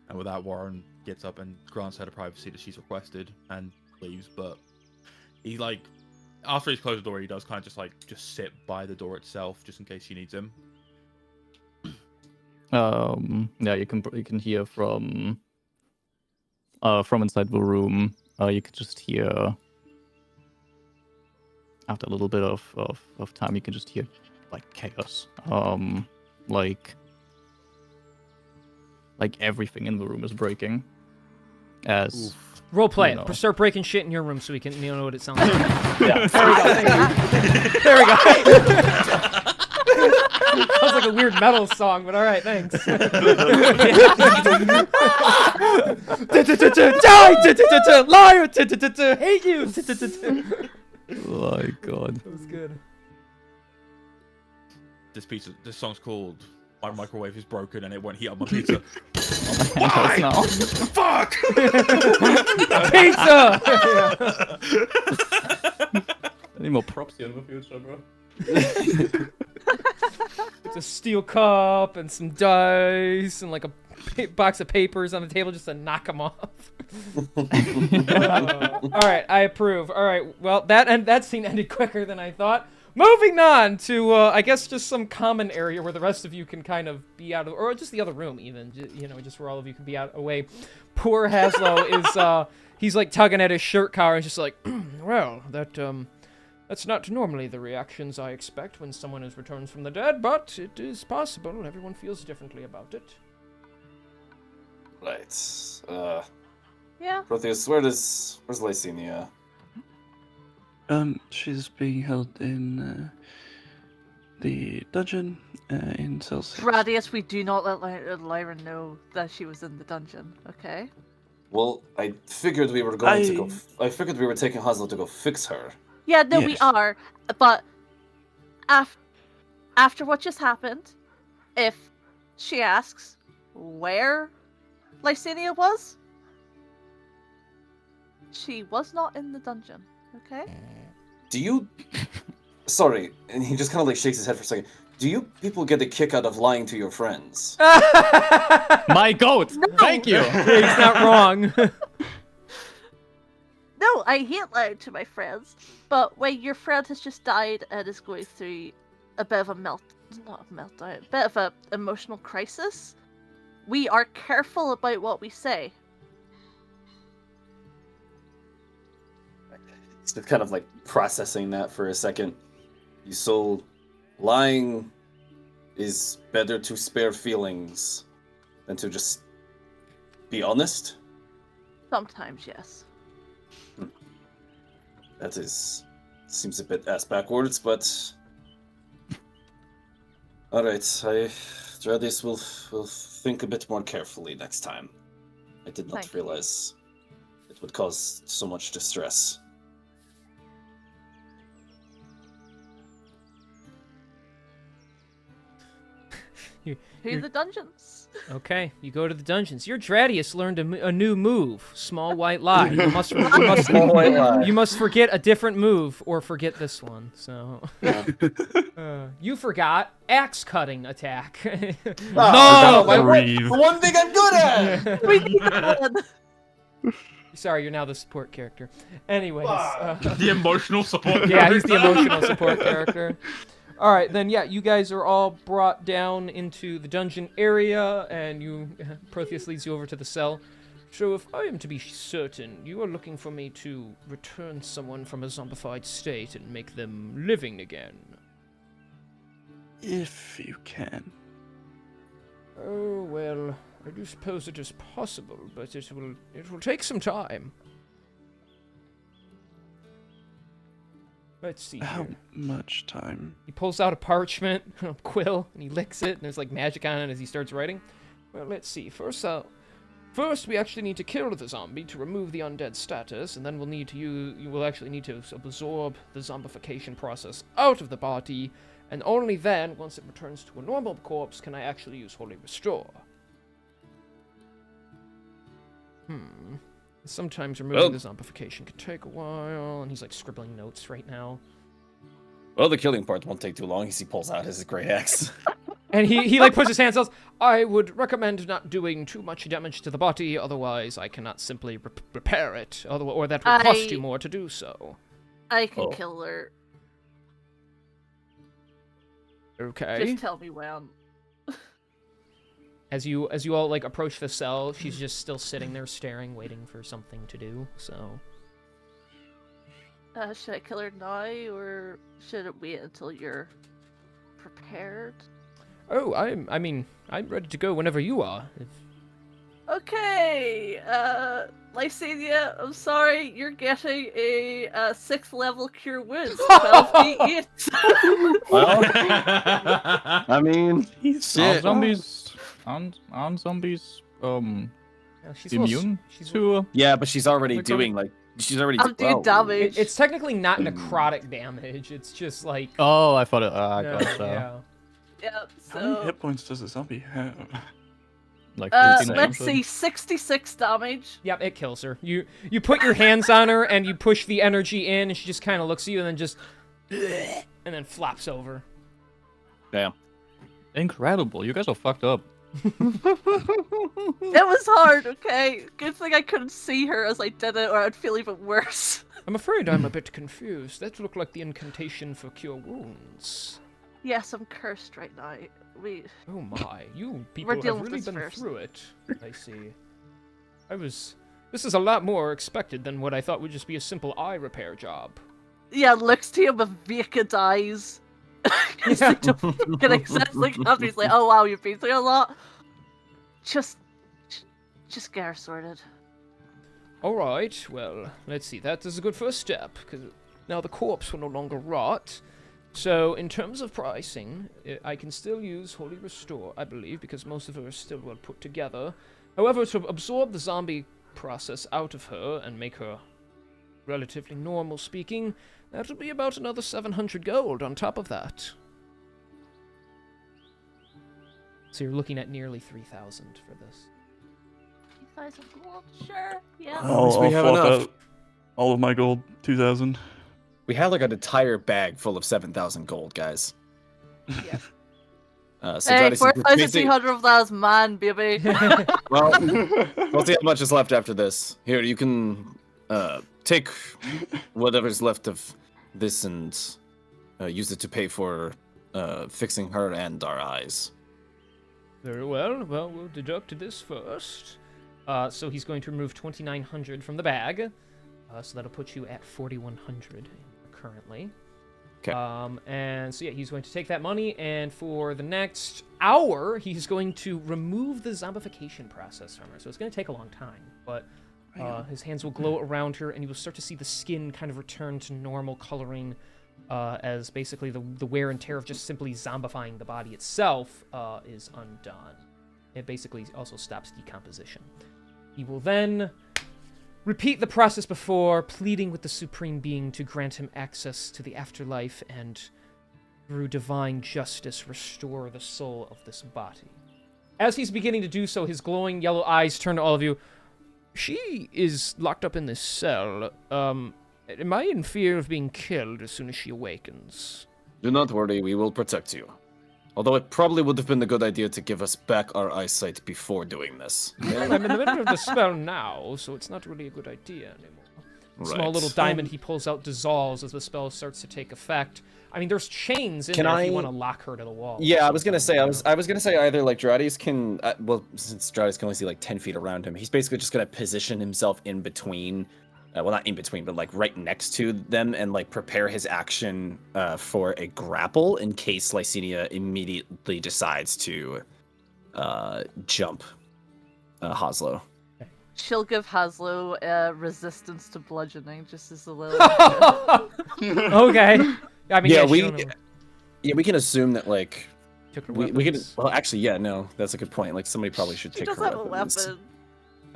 And with that, Warren gets up and grants her the privacy that she's requested and leaves. But he, like, after he's closed the door, he does kind of just sit by the door itself, just in case she needs him. Yeah, you can hear from inside the room. You can just hear, after a little bit of time, you can just hear like chaos. Like everything in the room is breaking. As Roleplay you know. it. Start breaking shit in your room so we can know what it sounds like. Yeah. There we go. Thank you. There we go. Sounds like a weird metal song, but all right, thanks. Die! Liar! Hate you! oh my god. That was good. This song's called "My Microwave Is Broken and It Won't Heat Up My Pizza." Why? Now. Fuck! Pizza! I need more props here in the future, bro. It's a steel cup and some dice and like a box of papers on the table just to knock them off. All right, I approve. All right, well, that scene ended quicker than I thought. Moving on to, I guess, just some common area where the rest of you can kind of be out of, or just the other room even, just where all of you can be out away. Poor Haslo is, he's like tugging at his shirt collar and just like, well, that's not normally the reactions I expect when someone is returned from the dead, but it is possible. Everyone feels differently about it. Right. Yeah. Protheus, where's Lysenia? She's being held in the dungeon in cell 6. Radius, we do not let Lyra know that she was in the dungeon, okay? Well, I figured we were going to go. I figured we were taking Haslo to go fix her. Yeah, no, we Yes. are. But after what just happened, if she asks where Lysenia was, she was not in the dungeon, okay? Do you? Sorry, and he just kind of like shakes his head for a second. Do you people get a kick out of lying to your friends? My goat! Thank you! He's not wrong. No, I hate lying to my friends, but when your friend has just died and is going through a bit of a a bit of a emotional crisis, we are careful about what we say. Just kind of like processing that for a second. So, lying is better to spare feelings than to just be honest? Sometimes, yes. That seems a bit ass backwards, but all right. Dradis will think a bit more carefully next time. I did not Thank you. realize it would cause so much distress. Who the dungeons? Okay, you go to the dungeons. Your Dradius learned a new move, small white lie. You must forget a different move or forget this one. So you forgot axe cutting attack. No, breathe. one thing I'm good at. We need one. Sorry, you're now the support character. Anyways, The emotional support. yeah, he's the emotional support character. All right, then, yeah, you guys are all brought down into the dungeon area, and Protheus leads you over to the cell. So if I am to be certain, you are looking for me to return someone from a zombified state and make them living again. If you can. Oh, well, I do suppose it is possible, but it will take some time. Let's see How here. much time? He pulls out a parchment, a quill, and he licks it, and there's like magic on it as he starts writing. Well, let's see. First, we actually need to kill the zombie to remove the undead status, and then you will actually need to absorb the zombification process out of the body, and only then, once it returns to a normal corpse, can I actually use Holy Restore. Sometimes removing the zombification can take a while, and he's like scribbling notes right now. Well, the killing part won't take too long as he pulls out his great axe. And he like puts his hands out. I would recommend not doing too much damage to the body, otherwise I cannot simply repair it, or that will cost you more to do so. I can kill her. Okay. Just tell me when. As you all like approach the cell, she's just still sitting there staring, waiting for something to do. So. Should I kill her now, or should it wait until you're prepared? Oh, I'm ready to go whenever you are. Okay, Lysania, I'm sorry, you're getting a 6th level Cure Wounds, 12d8. Well, I mean, Aren't shit. zombies Yeah, she's immune to? Yeah, but she's already Like, doing like she's already. I'm doing damage. It's technically not necrotic damage. It's just like. Oh, I thought it. Yeah. Yeah, How many so hit points does a zombie have? Like let's 15 see, 66 damage. Yep, it kills her. You put your hands on her and you push the energy in, and she just kind of looks at you and then just, and then flops over. Damn. Incredible. You guys are fucked up. It was hard, okay? Good thing I couldn't see her as I did it, or I'd feel even worse. I'm afraid I'm a bit confused. That looked like the incantation for cure wounds. Yes, I'm cursed right now. Oh my, you people have dealing with really this been first. through it. I see. This is a lot more expected than what I thought would just be a simple eye repair job. Yeah, looks to him with vacant eyes. Because they don't get accessing after he's like, oh wow, you've been through a lot. Just get her sorted. Alright, well, let's see. That is a good first step, because now the corpse will no longer rot. So, in terms of pricing, I can still use Holy Restore, I believe, because most of her is still well put together. However, to absorb the zombie process out of her and make her relatively normal speaking, that would be about another 700 gold on top of that. So you're looking at nearly 3,000 for this. 3,000 gold, sure, yeah. least we have fork enough. out all of my gold, 2,000. We had like an entire bag full of 7,000 gold, guys. Yeah. So Hey, try to see- 4,300 of that is mine, baby. Well, we'll see how much is left after this. Here, you can take whatever's left of this and use it to pay for fixing her and our eyes. Very well. Well, we'll deduct this first. So he's going to remove 2,900 from the bag. So that'll put you at 4,100 currently. Okay. And so yeah, he's going to take that money, and for the next hour, he's going to remove the zombification process from her. So it's going to take a long time, but his hands will glow around her, and you will start to see the skin kind of return to normal coloring, as basically the wear and tear of just simply zombifying the body itself is undone. It basically also stops decomposition. He will then repeat the process before, pleading with the Supreme Being to grant him access to the afterlife and, through divine justice, restore the soul of this body. As he's beginning to do so, his glowing yellow eyes turn to all of you. She is locked up in this cell. Am I in fear of being killed as soon as she awakens? Do not worry, we will protect you. Although it probably would have been a good idea to give us back our eyesight before doing this. Well, I'm in the middle of the spell now, so it's not really a good idea anymore. The small Right. little diamond he pulls out dissolves as the spell starts to take effect. I mean, there's chains in Can there if you I- want to lock her to the wall. Yeah, I was gonna say either like Dradius can well, since Dradius can only see like 10 feet around him, he's basically just gonna position himself in between, well, not in between, but like right next to them, and like prepare his action for a grapple in case Lysenia immediately decides to jump Hoslow. She'll give Haslo resistance to bludgeoning, just as a little. Okay. I mean, Yeah, she don't know- we can assume that like took her we can. weapons. Well, actually, yeah, no, that's a good point. Like somebody probably should She take does her have a weapons. weapon.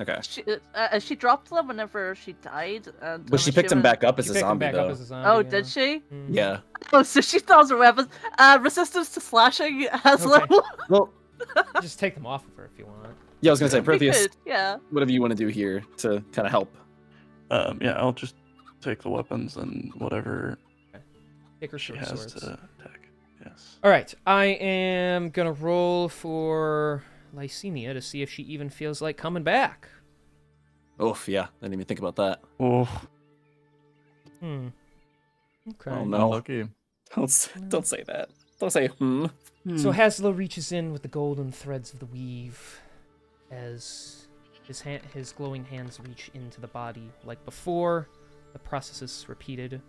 Okay. She dropped them whenever she died, and But I'm she picked him assuming- back up as She a picked him zombie, back though. up as a zombie. Oh, yeah. did she? Mhm. Yeah. Oh, so she still has her weapons. Resistance to slashing, Haslo. Okay. Well, Just take them off of her if you want. yeah, I was gonna say, We Protheus, could, yeah. whatever you want to do here to kind of help. Yeah, I'll just take the weapons and whatever Take her she short has swords. to attack. Yes. All right, I am gonna roll for Lysenia to see if she even feels like coming back. Oof, yeah, I didn't even think about that. Oh, Hmm. Okay. Oh no, Unlucky. don't say that. Don't say So Haslo reaches in with the golden threads of the weave as his glowing hands reach into the body. Like before, the process is repeated.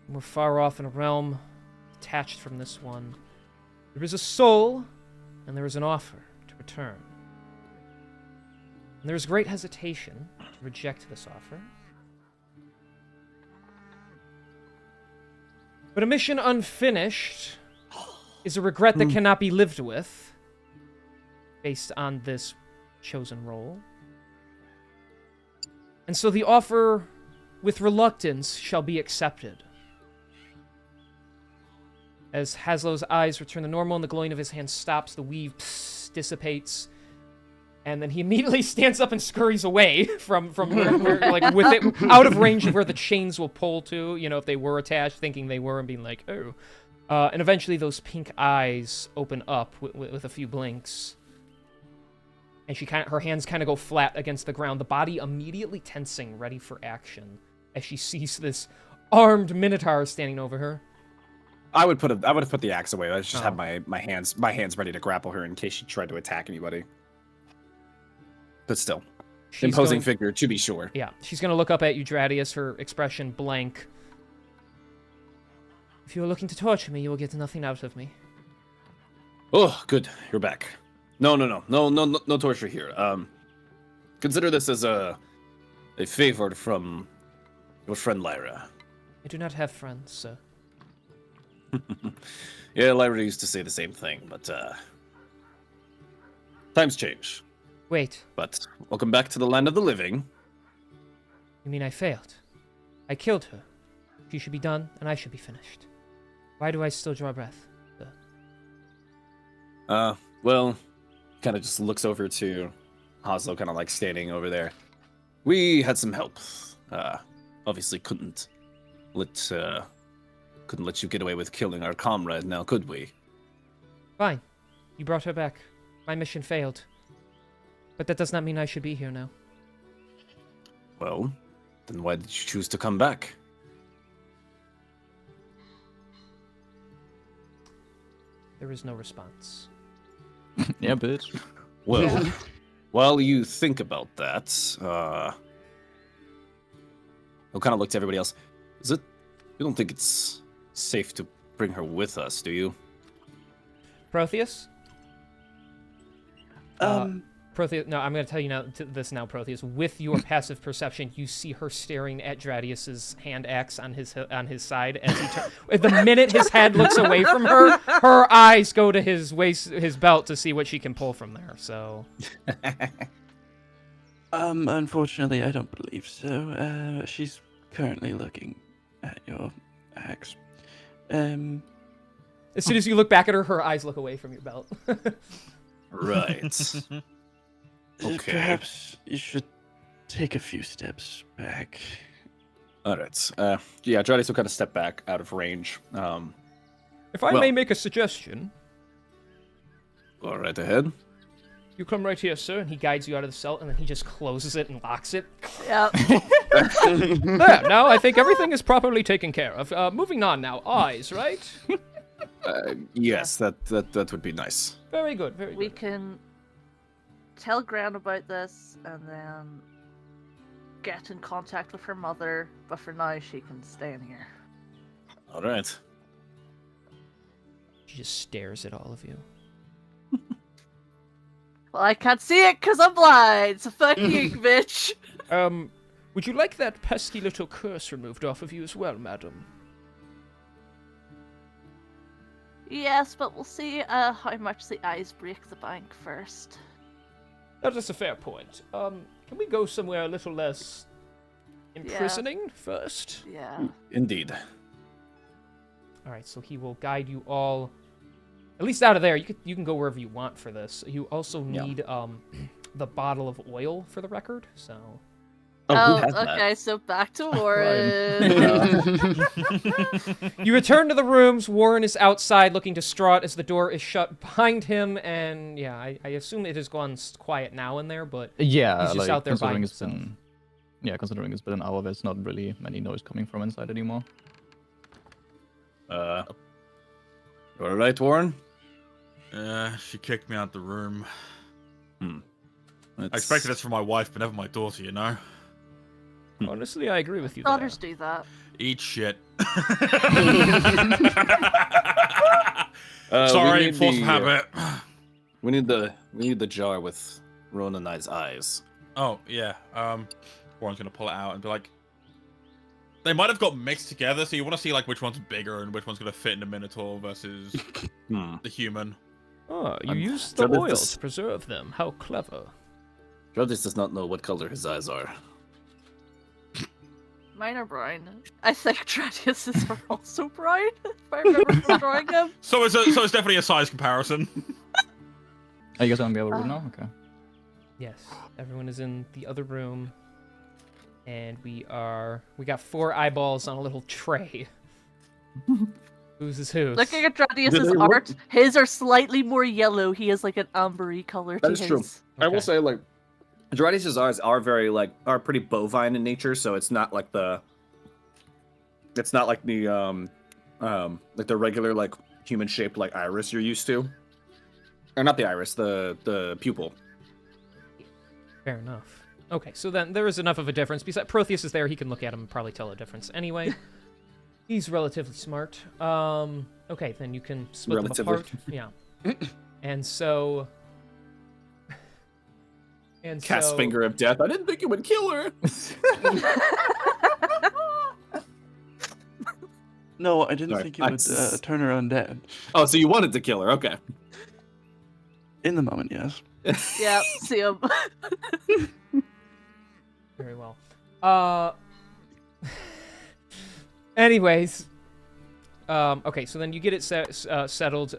We're far off in a realm detached from this one. There is a soul, and there is an offer to return. And there is great hesitation to reject this offer. But a mission unfinished is a regret that cannot be lived with, based on this chosen role. And so the offer, with reluctance, shall be accepted. As Haslow's eyes return to normal and the glowing of his hand stops, the weave dissipates, and then he immediately stands up and scurries away from where, like, with it out of range of where the chains will pull to, you know, if they were attached, thinking they were, and being like, oh. And eventually those pink eyes open up with a few blinks. And her hands kind of go flat against the ground, the body immediately tensing, ready for action, as she sees this armed minotaur standing over her. I would have put the axe away. I just Oh. have my hands ready to grapple her in case she tried to attack anybody. But still, She's imposing going- figure to be sure. Yeah, she's going to look up at you, Dradius, her expression blank. If you are looking to torture me, you will get nothing out of me. Oh, good, you're back. No torture here. Consider this as a favor from your friend Lyra. I do not have friends, sir. Yeah, Lyra used to say the same thing, but times change. Wait, But welcome back to the land of the living. you mean I failed? I killed her. She should be done, and I should be finished. Why do I still draw breath? Well, kind of just looks over to Hoslow, kind of like standing over there. We had some help. Obviously couldn't let you get away with killing our comrade now, could we? Fine. You brought her back. My mission failed. But that does not mean I should be here now. Well, then why did you choose to come back? There is no response. Yeah, bitch. Well, while you think about that, he'll kind of look to everybody else. You don't think it's safe to bring her with us, do you? Protheus? Protheus, no, I'm going to tell you this now, Protheus. With your passive perception, you see her staring at Dradius's hand axe on his side. As the minute his head looks away from her, her eyes go to his belt to see what she can pull from there. So, unfortunately, I don't believe so. She's currently looking at your axe. as soon as you look back at her, her eyes look away from your belt. Right. Okay. Perhaps you should take a few steps back. All right. Yeah, Dradius will kind of step back out of range. If I Well- may make a suggestion, Go right ahead. You come right here, sir, and he guides you out of the cell, and then he just closes it and locks it. Yeah. There, now I think everything is properly taken care of. Moving on now. Eyes, right? Yes, that would be nice. Very good, very We good. can tell Gran about this and then get in contact with her mother, but for now she can stay in here. All right. She just stares at all of you. Well, I can't see it because I'm blind, so fuck you, bitch. Would you like that pesky little curse removed off of you as well, madam? Yes, but we'll see how much the eyes break the bank first. That is a fair point. Can we go somewhere a little less imprisoning first? Yeah. Indeed. All right, so he will guide you all, at least out of there. You can go wherever you want for this. You also need the bottle of oil for the record. So. Oh, okay. So back to Warren. You return to the rooms. Warren is outside, looking distraught as the door is shut behind him. And yeah, I assume it has gone quiet now in there, but Yeah, he's just like, out there by considering it's himself. been, yeah, considering it's been an hour, there's not really any noise coming from inside anymore. You all right, Warren? She kicked me out the room. I That's- expected this from my wife, but never my daughter, you know? Honestly, I agree with you there. Daughters do that. Eat shit. we Sorry, need force of the, habit. We need the jar with Ronan Knight's eyes. Oh, yeah. Warren's gonna pull it out and be like, they might have got mixed together, so you want to see like which one's bigger and which one's gonna fit in the Minotaur versus the human. Oh, you I'm used the sure that oil this- to preserve them. How clever. Judges does not know what color his eyes are. Mine are brown. I think Tradius's are also brown, if I remember from drawing them. So it's definitely a size comparison. Are you guys on the other room now? Okay. Yes, everyone is in the other room, and we got 4 eyeballs on a little tray. Whose is whose? Looking at Tradius's they work? art, his are slightly more yellow. He has like an ambery color to That is his. true. I will Okay. say, like, Gerardis's eyes are very are pretty bovine in nature, so it's not like the regular like human shaped like iris you're used to, or not the iris, the pupil. Fair enough. Okay, so then there is enough of a difference. Besides, Protheus is there; he can look at him and probably tell a difference. Anyway, he's relatively smart. Okay, then you can split them Relatively. apart. Yeah, and so. And Cast so, finger of death. I didn't think it would kill her. No, I didn't Sorry, think it would turn her undead. Oh, so you wanted to kill her? Okay. In the moment, yes. Yeah, see him. Very well. Anyways. Okay, so then you get it settled.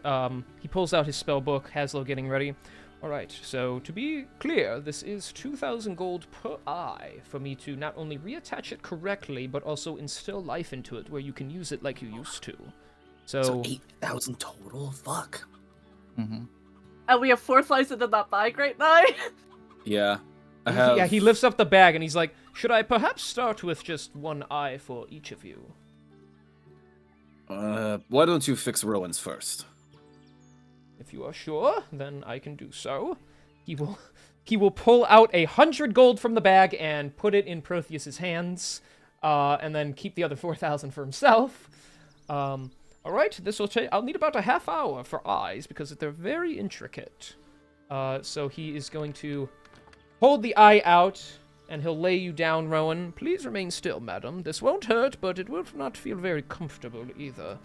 He pulls out his spell book, Haslo getting ready. Alright, so to be clear, this is 2,000 gold per eye for me to not only reattach it correctly, but also instill life into it where you can use it like you used to. So 8,000 total. Fuck. Mm-hmm. And we have 4,000 in that bag right now. Yeah. I have. yeah, he lifts up the bag and he's like, should I perhaps start with just 1 eye for each of you? Why don't you fix Rowan's first? If you are sure, then I can do so. He will pull out 100 gold from the bag and put it in Protheus's hands, and then keep the other 4,000 for himself. All right, this will take. I'll need about a half hour for eyes because they're very intricate. So he is going to hold the eye out, and he'll lay you down, Rowan. Please remain still, madam. This won't hurt, but it will not feel very comfortable either.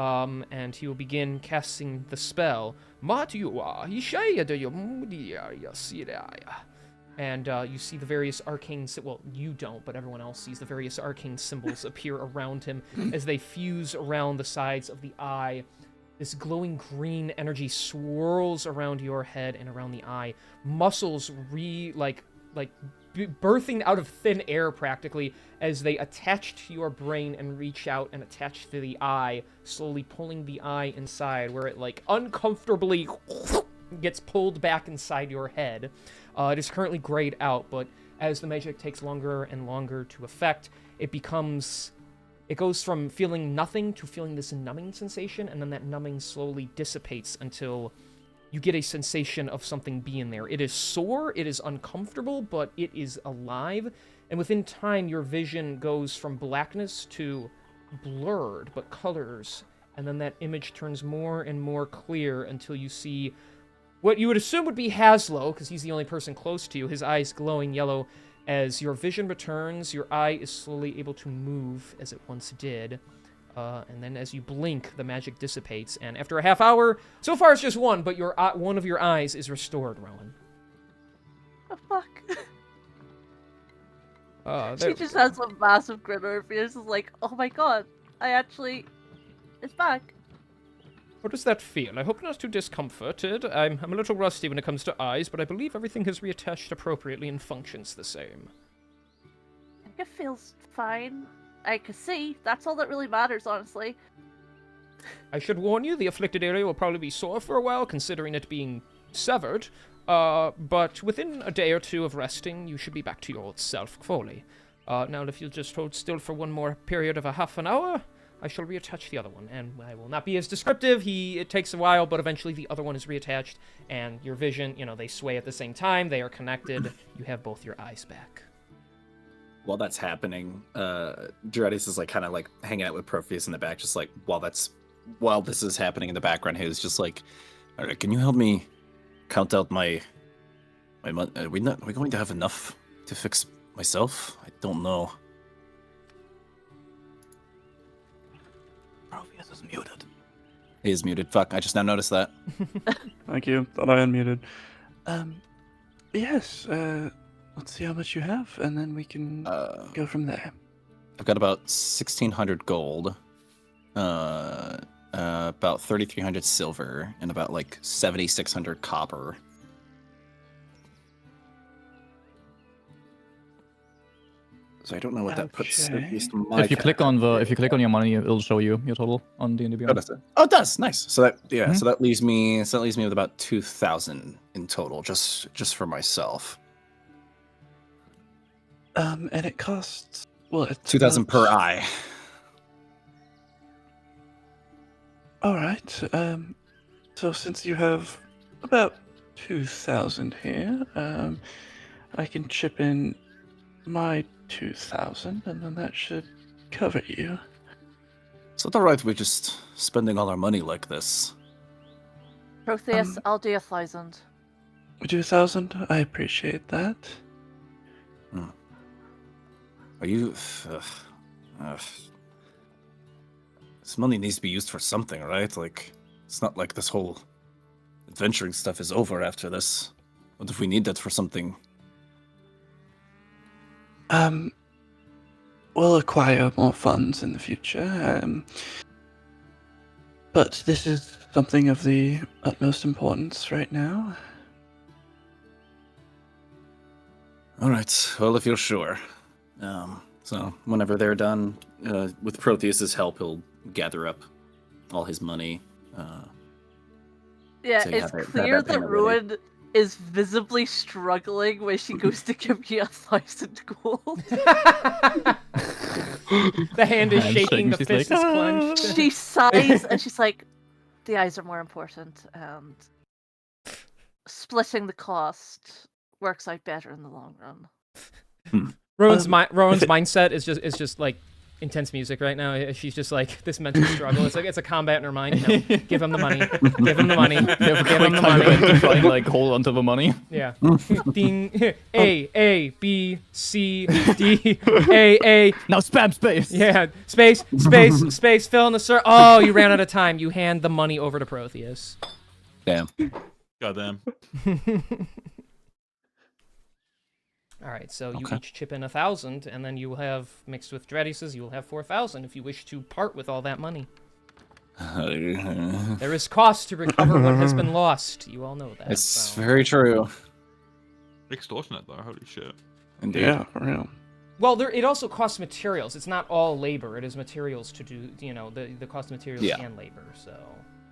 And he will begin casting the spell. And you see the various arcane... Well, you don't, but everyone else sees the various arcane symbols appear around him as they fuse around the sides of the eye. This glowing green energy swirls around your head and around the eye. Muscles birthing out of thin air practically as they attach to your brain and reach out and attach to the eye, slowly pulling the eye inside where it like uncomfortably gets pulled back inside your head. It is currently grayed out, but as the magic takes longer and longer to affect, it goes from feeling nothing to feeling this numbing sensation, and then that numbing slowly dissipates until you get a sensation of something being there. It is sore, it is uncomfortable, but it is alive, and within time, your vision goes from blackness to blurred, but colors, and then that image turns more and more clear until you see what you would assume would be Haslo, because he's the only person close to you, his eyes glowing yellow. As your vision returns, your eye is slowly able to move as it once did. And then as you blink, the magic dissipates. And after a half hour, so far it's just one, but one of your eyes is restored, Rowan. The fuck? There She just has a massive grin on her face. Is like, oh my god, it's back. How does that feel? I hope not too discomforted. I'm a little rusty when it comes to eyes, but I believe everything has reattached appropriately and functions the same. I think it feels fine. I can see. That's all that really matters, honestly. I should warn you, the afflicted area will probably be sore for a while, considering it being severed. But within a day or two of resting, you should be back to your old self fully. Now, if you'll just hold still for one more period of a half an hour, I shall reattach the other one, and I will not be as descriptive. It takes a while, but eventually the other one is reattached, and your vision, they sway at the same time. They are connected. You have both your eyes back. While that's happening, Dreadis is like kind of like hanging out with Protheus in the back, just like while this is happening in the background, he's just like, all right, can you help me count out my money? Are we going to have enough to fix myself? I don't know. Protheus is muted. He is muted. Fuck, I just now noticed that. Thank you. Thought I unmuted. Yes. Let's see how much you have, and then we can go from there. I've got about 1,600 gold, about 3,300 silver, and about like 7,600 copper. So I don't know what that puts. At Okay. least my If you click on your money, it'll show you your total on D&D Oh, Beyond. does it? Oh, it does. Nice. So that leaves me with about 2,000 in total, just for myself. And it costs what? 2,000 per eye. All right. So since you have about 2,000 here, I can chip in my 2,000, and then that should cover you. Is it alright we're just spending all our money like this? Protheus, I'll do 1,000. We do 1,000. I appreciate that. Are you... this money needs to be used for something, right? Like, it's not like this whole adventuring stuff is over after this. What if we need that for something? We'll acquire more funds in the future. But this is something of the utmost importance right now. Alright, well, if you're sure. So, whenever they're done, with Protheus's help, he'll gather up all his money. Yeah, So, yeah, it's that clear thing that already. Ruin is visibly struggling when she goes to give you 1,000 gold. The hand is Hand shaking, shaking, the she's fist like, is clenched. She sighs and she's like, the eyes are more important, and splitting the cost works out better in the long run. Rowan's mindset is just like intense music right now. She's just like this mental struggle. It's like it's a combat in her mind. Give him the money. Give him the money. Give him the money. To try and like hold onto the money. Yeah. Ding. A B C D A. Now spam space. Yeah. Space. Fill in the circle. Oh, you ran out of time. You hand the money over to Protheus. Damn. Goddamn. All right, so you Okay. each chip in 1,000, and then you will have, mixed with Dredis's, you will have 4,000 if you wish to part with all that money. There is cost to recover what has been lost. You all know that. It's so. very true. Extortionate though, holy shit. Indeed. Yeah, for real. Well, it also costs materials. It's not all labor. It is materials to do, the cost of materials Yeah. and labor, so...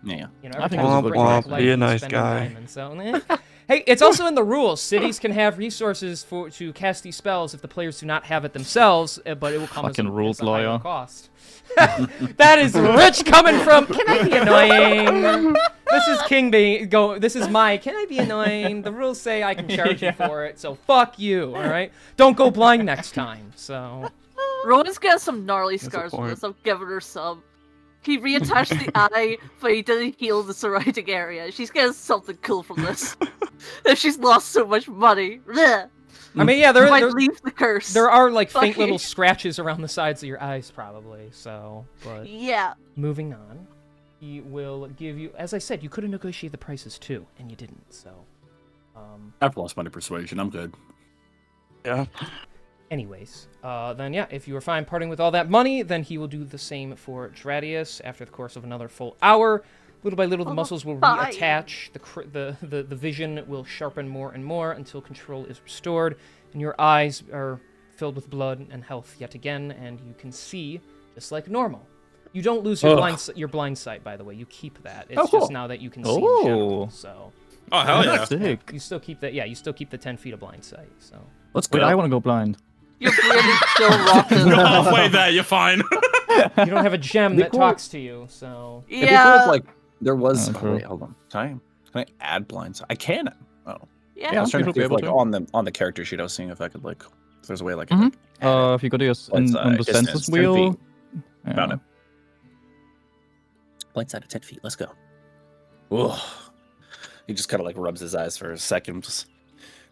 Yeah. You know, I every think time this you is bring what back you life, be a you nice spend guy. diamond, so, Hey, it's also in the rules. Cities can have resources to cast these spells if the players do not have it themselves, but it will come Fucking as rules a higher lawyer. cost. That is rich coming from. Can I be annoying? This is King being go. This is my. Can I be annoying? The rules say I can charge you for it, so fuck you. All right. Don't go blind next time. So. Rowan's got some gnarly a scars from point. this. I'm giving her some. He reattached the eye, but he didn't heal the surrounding area. She's getting something cool from this. And she's lost so much money. Blech. I mean, yeah, Might leave the curse. there are like faint Fucking- little scratches around the sides of your eyes, probably. So, but Yeah. moving on, he will give you. As I said, you could have negotiated the prices too, and you didn't. So, I've lost my persuasion. I'm good. Yeah. anyways, then yeah, if you are fine parting with all that money, then he will do the same for Dradius after the course of another full hour. Little by little, the muscles will fine. reattach. The vision will sharpen more and more until control is restored, and your eyes are filled with blood and health yet again, and you can see just like normal. You don't lose your blind sight, by the way. You keep that. It's just now that you can see in general. So Oh, hell yeah. Sick. you still keep that. Yeah, you still keep the 10 feet of blind sight. So Let's Wait, go. I want to go blind. Your brain is still rocking. You're halfway there, you're fine. you don't have a gem Be that cool. talks to you. So It'd be cool if, Yeah. like there was. Oh, Oh, true. wait, hold on. Can I add blinds? I can. Oh, I Yeah. was trying to you'll see be if, able like to. on the character sheet. I was seeing if I could like if there's a way like. Mhm. add it. If you go to your What's, on the distance? census 10 wheel. feet. Found it. Blind side of 10 feet. Let's go. Oh, he just kind of like rubs his eyes for a second. Just,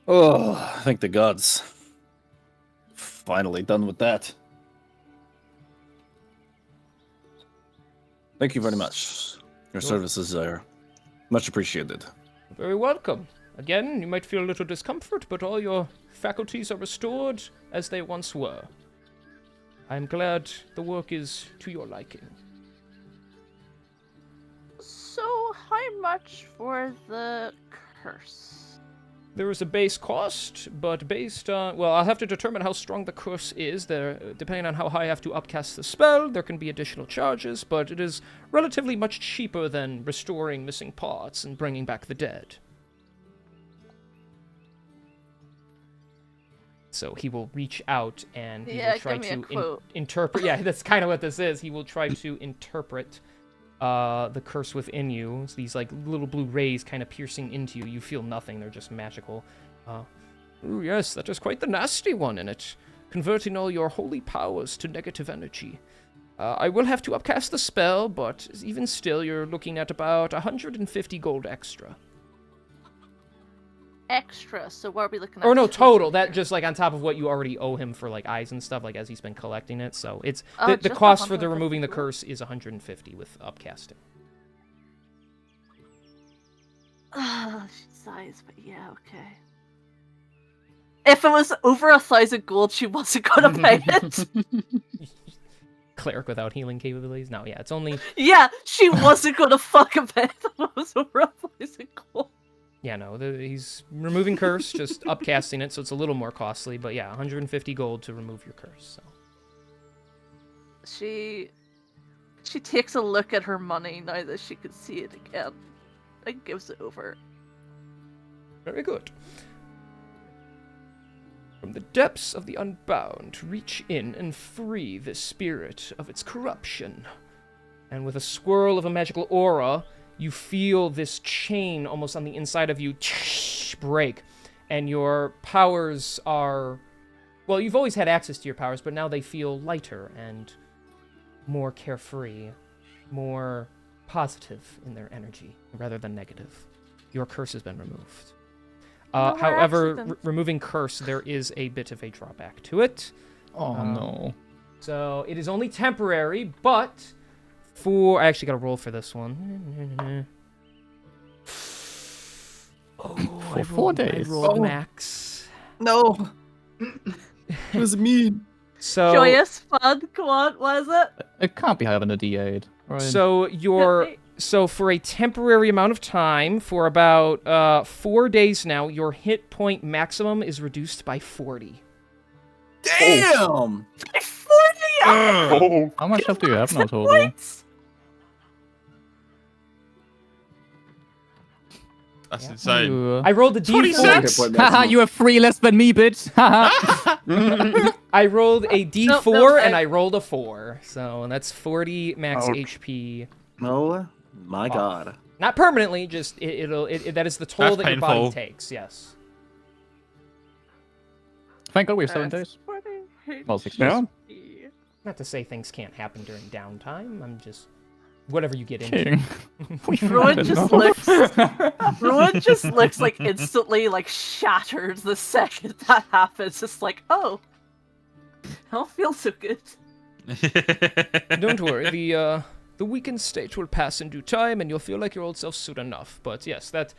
oh, thank the gods. Finally done with that. Thank you very much. Your services are much appreciated. very welcome. Again, you might feel a little discomfort, but all your faculties are restored as they once were. I'm glad the work is to your liking. So, how much for the curse? There is a base cost, but based on... Well, I'll have to determine how strong the curse is. Depending on how high I have to upcast the spell, there can be additional charges, but it is relatively much cheaper than restoring missing parts and bringing back the dead. So he will reach out and he will try give me a to quote. interpret... Yeah, that's kind of what this is. He will try to interpret the curse within you. It's these like little blue rays kind of piercing into you. You feel nothing. They're just magical. Ooh, yes, that is quite the nasty one in it. Converting all your holy powers to negative energy. I will have to upcast the spell, but even still, you're looking at about 150 gold extra. Extra, so what are we looking at? Or no, total. That just like on top of what you already owe him for like eyes and stuff, like as he's been collecting it. So it's the just cost for the 150 removing the gold? curse is 150 with upcasting. She sighs, but yeah, okay. If it was over 1,000 gold, she wasn't gonna pay it. Cleric without healing capabilities? No, yeah, it's only... Yeah, she wasn't gonna fucking pay it if it was over 1,000 gold. Yeah, no, he's removing curse, just upcasting it, so it's a little more costly. But yeah, 150 gold to remove your curse. So. She takes a look at her money now that she can see it again and gives it over. Very good. From the depths of the unbound, reach in and free this spirit of its corruption. And with a swirl of a magical aura, you feel this chain almost on the inside of you break. And your powers are... Well, you've always had access to your powers, but now they feel lighter and more carefree, more positive in their energy, rather than negative. Your curse has been removed. No more However, accidents. removing curse, there is a bit of a drawback to it. Oh no. So it is only temporary, but for... I actually got to roll for this one. Oh, For 4 days. I rolled Oh. max. No. What does it mean? So, Joyous, fun, come on, what is it? It can't be higher than a D8, right? so your... Wait. So for a temporary amount of time, for about 4 days now, your hit point maximum is reduced by 40. Damn. 40 Oh, How much health do you have now total? points! That's Yeah. insane. You, I rolled a 26? D4. haha, you have 3 less than me, bitch. Haha. I rolled a D4 no, and I rolled a 4. So that's 40 max Ouch. HP. Oh my Off. god. Not permanently, just that is the toll That's that your body painful. takes. Yes. Thank God we have 7 That's days. 40 Well, 6 Yeah. days. Not to say things can't happen during downtime. I'm just whatever you get into. King. Ruin just looks. Ruin just looks like instantly like shattered the second that happens. Just like, oh, I don't feel so good. Don't worry, the weakened state will pass in due time, and you'll feel like your old self soon enough. But yes, that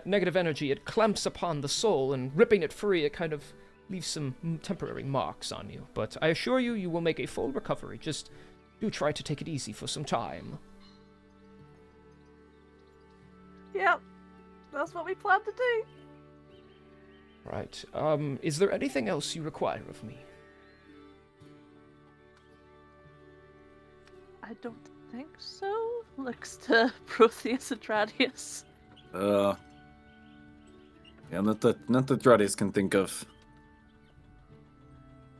negative energy, it clamps upon the soul, and ripping it free, it kind of leaves some temporary marks on you. But I assure you, you will make a full recovery. Just do try to take it easy for some time. Yep, that's what we plan to do. Right. Is there anything else you require of me? I don't think so. Looks to Protheus and Radius. Yeah, not that Radius can think of.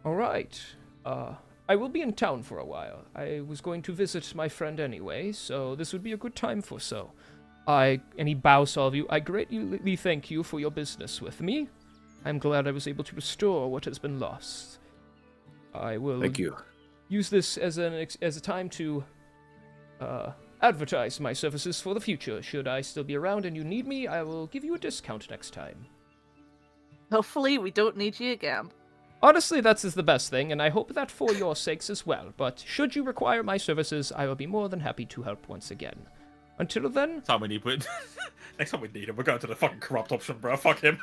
All right. I will be in town for a while. I was going to visit my friend anyway, so this would be a good time for so. And he bows to all of you. I greatly thank you for your business with me. I'm glad I was able to restore what has been lost. I will Thank you. use this as a time to advertise my services for the future. Should I still be around and you need me, I will give you a discount next time. Hopefully, we don't need you again. Honestly, that is the best thing, and I hope that for your sakes as well. But should you require my services, I will be more than happy to help once again. Until then, Next time we need him, we're going to the fucking corrupt option, bro. Fuck him.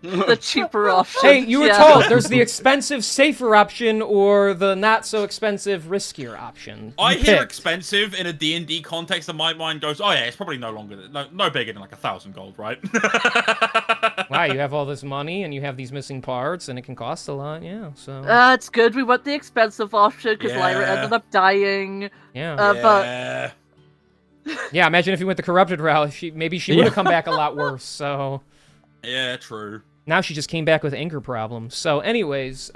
The cheaper option. hey, you were yeah. told there's the expensive, safer option or the not so expensive, riskier option. I You hear pick. expensive in a D&D context, and my mind goes, oh yeah, it's probably no bigger than like 1,000 gold, right? Wow, you have all this money and you have these missing parts, and it can cost a lot. Yeah, so It's good. We went the expensive option because Lyra Yeah. ended up dying. yeah, But Yeah. yeah. Imagine if you went the corrupted route. Maybe she would have come back a lot worse. So. Yeah, true. Now she just came back with anger problems. So, anyways,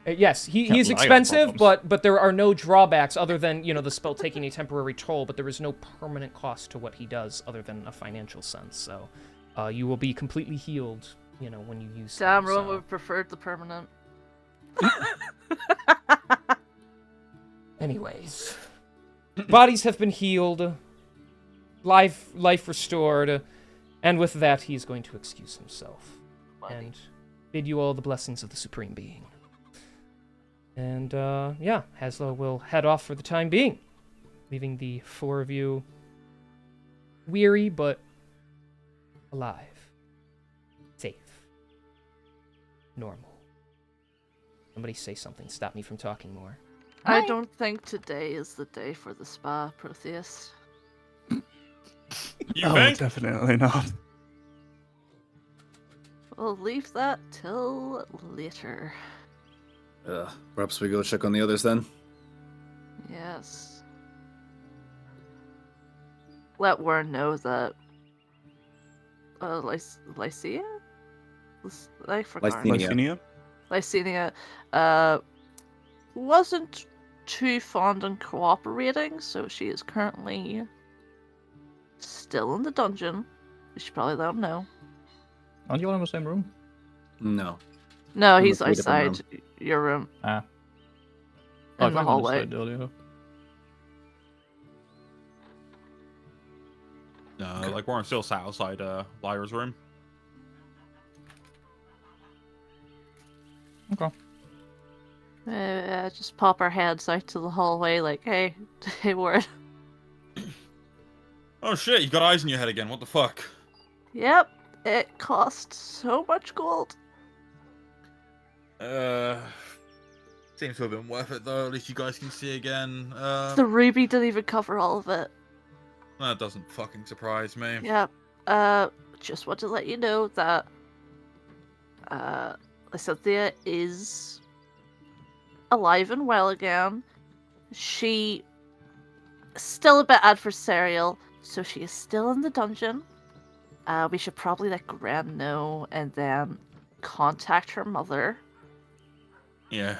yes, he's Lyra expensive, problems. but there are no drawbacks other than the spell taking a temporary toll. But there is no permanent cost to what he does other than a financial sense. So, you will be completely healed. When you use. damn, them, Rowan so. would have preferred the permanent. Anyways, bodies have been healed, life restored, and with that, he is going to excuse himself and bid you all the blessings of the Supreme Being. And yeah, Haslo will head off for the time being, leaving the 4 of you weary but alive, safe, normal. Somebody say something. Stop me from talking more. I don't think today is the day for the spa, Protheus. You Oh, think? definitely not. We'll leave that till later. Perhaps we go check on the others then. Yes. Let Warren know that. Lycia? I forgot. Lysithea. Lysithea? Lysithea, wasn't too fond on cooperating, so she is currently still in the dungeon. We should probably let him know. Aren't you all in the same room? No. No, In he's the 3 different outside your room. Ah. In the hallway. Earlier. No, like Warren's still sat outside Lyra's room. Okay. Just pop our heads out to the hallway, like, hey, Warren. Oh shit, you got eyes in your head again. What the fuck? Yep, it cost so much gold. Seems to have been worth it though. At least you guys can see again. The ruby didn't even cover all of it. That doesn't fucking surprise me. Yep. Just want to let you know that Lysithea is alive and well again. She still a bit adversarial, So she is still in the dungeon. We should probably let Gran know and then contact her mother. Yeah,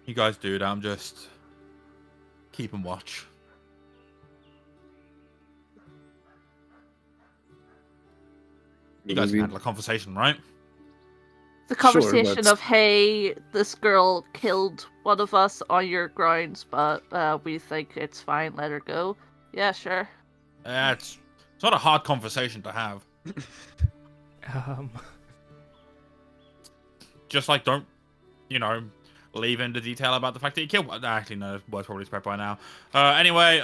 you guys do that. I'm just keeping watch. You guys can handle a conversation, right? The Sure, conversation but- of, hey, this girl killed one of us on your grounds, but we think it's fine, let her go. Yeah, sure. It's not a hard conversation to have. Just like don't, leave into detail about the fact that you killed. Actually, no, word's probably spread by now. Anyway,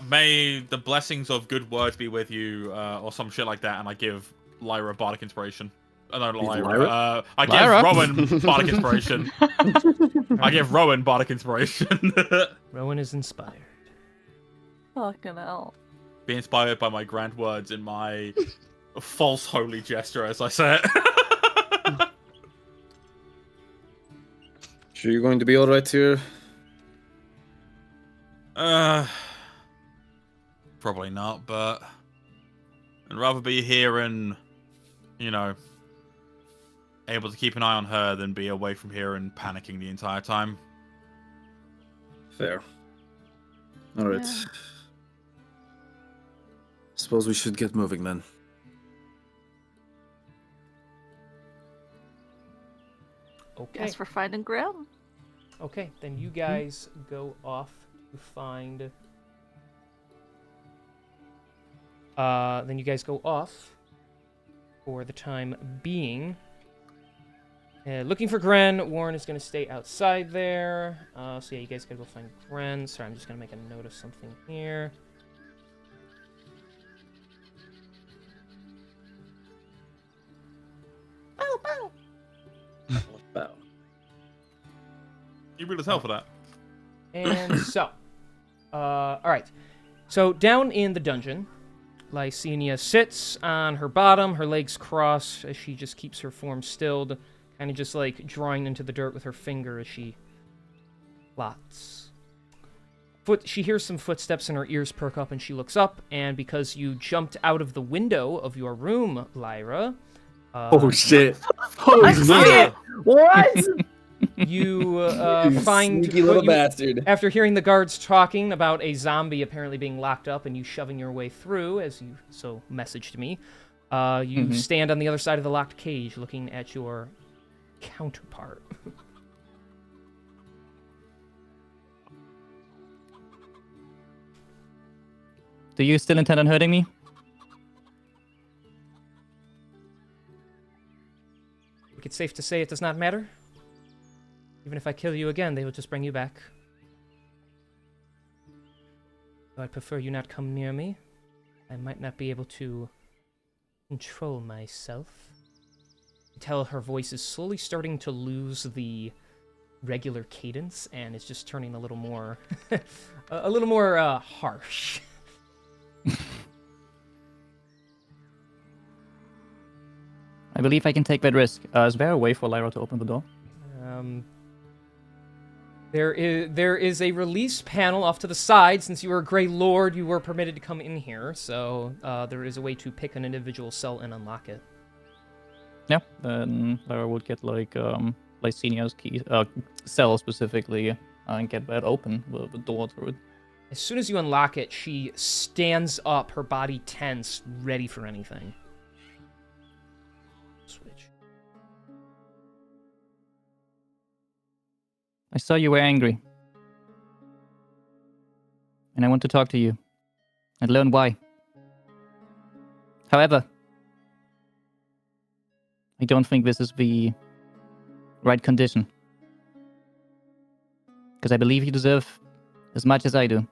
may the blessings of good words be with you, or some shit like that. And I give Lyra bardic inspiration. No, not Lyra. I give Lyra? Rowan bardic inspiration. I give Rowan bardic inspiration. Rowan is inspired. Fucking hell. Be inspired by my grand words in my false holy gesture, as I say it. Sure you're going to be alright here? Probably not, but I'd rather be here and, able to keep an eye on her than be away from here and panicking the entire time. Fair. Alright. Yeah. Suppose we should get moving then. Okay. Guess we're finding Gran. Okay, then you guys go off to find. Then you guys go off for the time being. Looking for Gren. Warren is going to stay outside there. So yeah, you guys gotta go find Gren. Sorry, I'm just going to make a note of something here. Bow. You rude as hell for that. And so, alright. So, down in the dungeon, Lysenia sits on her bottom, her legs crossed, as she just keeps her form stilled, kind of just like drawing into the dirt with her finger as she plots. She hears some footsteps and her ears perk up and she looks up, and because you jumped out of the window of your room, Lyra... Oh shit! Oh I shit! What? You You find sneaky little you- bastard. After hearing the guards talking about a zombie apparently being locked up and you shoving your way through, as you so messaged me, you stand on the other side of the locked cage looking at your counterpart. Do you still intend on hurting me? I think it's safe to say it does not matter. Even if I kill you again, they will just bring you back. Though I'd prefer you not come near me. I might not be able to control myself. You tell her voice is slowly starting to lose the regular cadence, and it's just turning a little more, a little more harsh. I believe I can take that risk. Is there a way for Lyra to open the door? There is a release panel off to the side. Since you were a Grey Lord, you were permitted to come in here, so there is a way to pick an individual cell and unlock it. Yeah, then Lyra would get like Lysenia's key cell specifically and get that open with the door through it. As soon as you unlock it, she stands up, her body tense, ready for anything. Switch. I saw you were angry. And I want to talk to you. And learn why. However, I don't think this is the right condition. Because I believe you deserve as much as I do.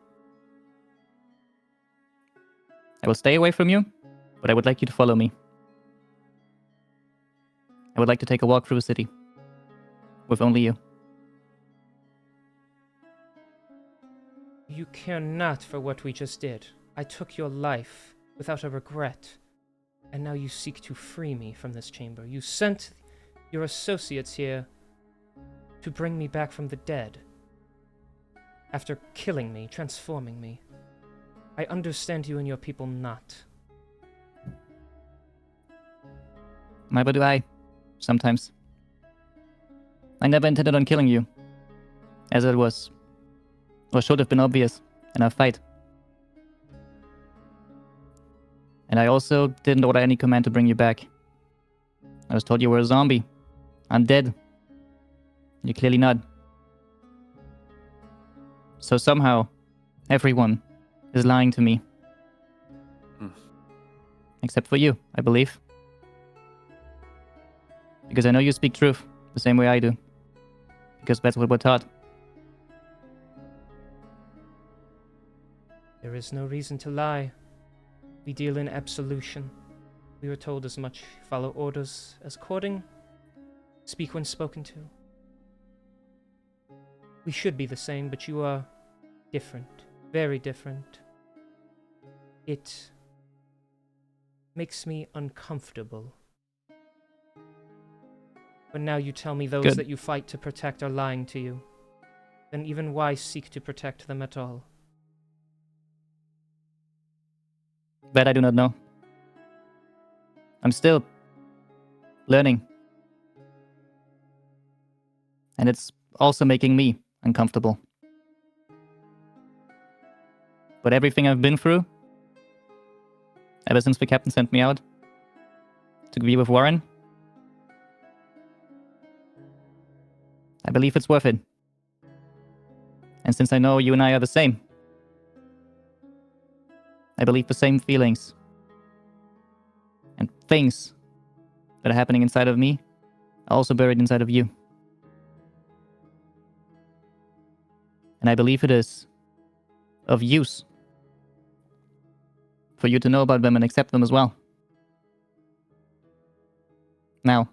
I will stay away from you, but I would like you to follow me. I would like to take a walk through the city. With only you. You care not for what we just did. I took your life without a regret, and now you seek to free me from this chamber. You sent your associates here to bring me back from the dead, after killing me, transforming me. I understand you and your people not. Neither do I. Sometimes. I never intended on killing you. As it was. Or should have been obvious in our fight. And I also didn't order any command to bring you back. I was told you were a zombie. I'm dead. You're clearly not. So somehow, everyone is lying to me. Except for you, I believe. Because I know you speak truth, the same way I do. Because that's what we're taught. There is no reason to lie. We deal in absolution. We were told as much. Follow orders as according. Speak when spoken to. We should be the same, but you are different. Very different. It makes me uncomfortable. But now you tell me those Good. that you fight to protect are lying to you. Then even why seek to protect them at all? That I do not know. I'm still learning. And it's also making me uncomfortable. But everything I've been through, ever since the captain sent me out to be with Warren, I believe it's worth it. And since I know you and I are the same, I believe the same feelings and things that are happening inside of me are also buried inside of you. And I believe it is of use for you to know about them and accept them as well. Now,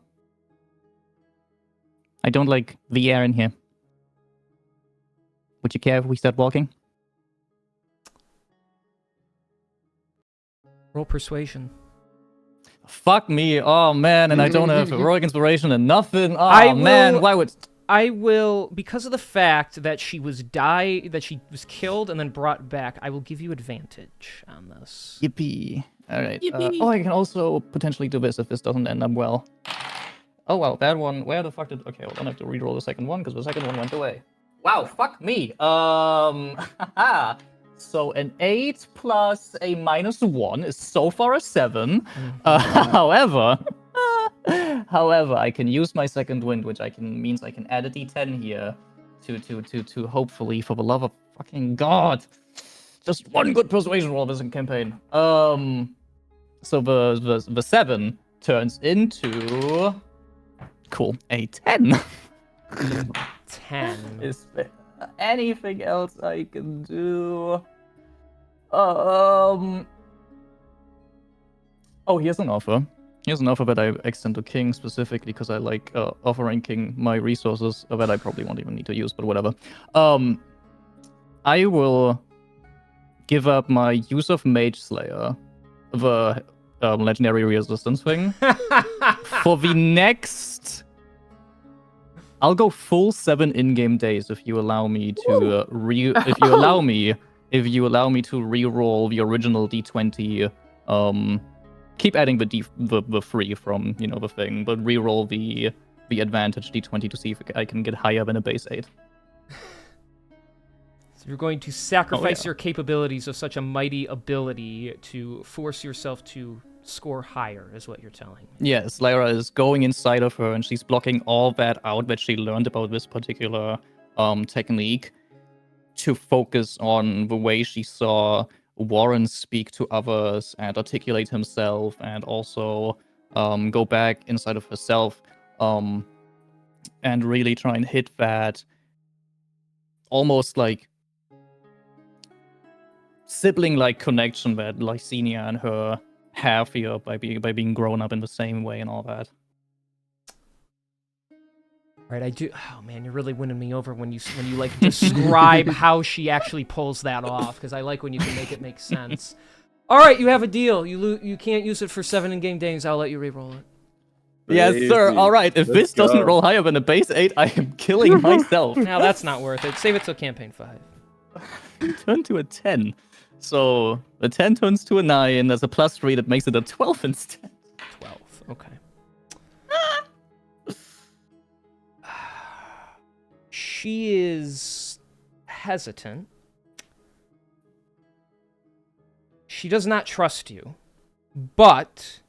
I don't like the air in here. Would you care if we start walking? Roll persuasion. Fuck me. Oh man, and I don't have heroic inspiration and nothing. Oh I man, will- why would I will, because of the fact that she was killed and then brought back, I will give you advantage on this. Yippee. Alright. Yippee. Oh, I can also potentially do this if this doesn't end up well. Oh well, that one, where the fuck did... Okay, hold on, I have to reroll the second one, because the second one went away. Wow, fuck me. Haha. So an 8 plus a -1 is so far a 7. However, I can use my second wind, which means I can add a d10 here to hopefully, for the love of fucking God, just one good persuasion roll this campaign. So the 7 turns into a 10. 10. Is there anything else I can do? Oh, here's an offer. Here's an offer that I extend to King specifically because I like offering King my resources that I probably won't even need to use, but whatever. I will give up my use of Mage Slayer, the legendary resistance thing, for the next. I'll go full 7 in-game days if you allow me to if you allow me to re-roll the original d20. Keep adding the 3 from the thing, but re-roll the advantage d20 to see if I can get higher than a base 8. So you're going to sacrifice yeah. your capabilities of such a mighty ability to force yourself to score higher, is what you're telling me. Yes, Lyra is going inside of her and she's blocking all that out that she learned about this particular technique to focus on the way she saw Warren speak to others and articulate himself, and also go back inside of herself and really try and hit that almost like sibling-like connection that Lysenia and her have here by being grown up in the same way and all that. Right, I do. Oh man, you're really winning me over when you like describe how she actually pulls that off, because I like when you can make it make sense. All right, you have a deal. You can't use it for 7 in-game days. I'll let you re-roll it. Yes, sir. Crazy. All right. If Let's this doesn't go. roll higher than a base 8, I am killing myself. Now that's not worth it. Save it till campaign 5. turn to a 10. So a 10 turns to a 9. There's a +3 that makes it a 12 instead. 12. Okay. She is hesitant. She does not trust you, but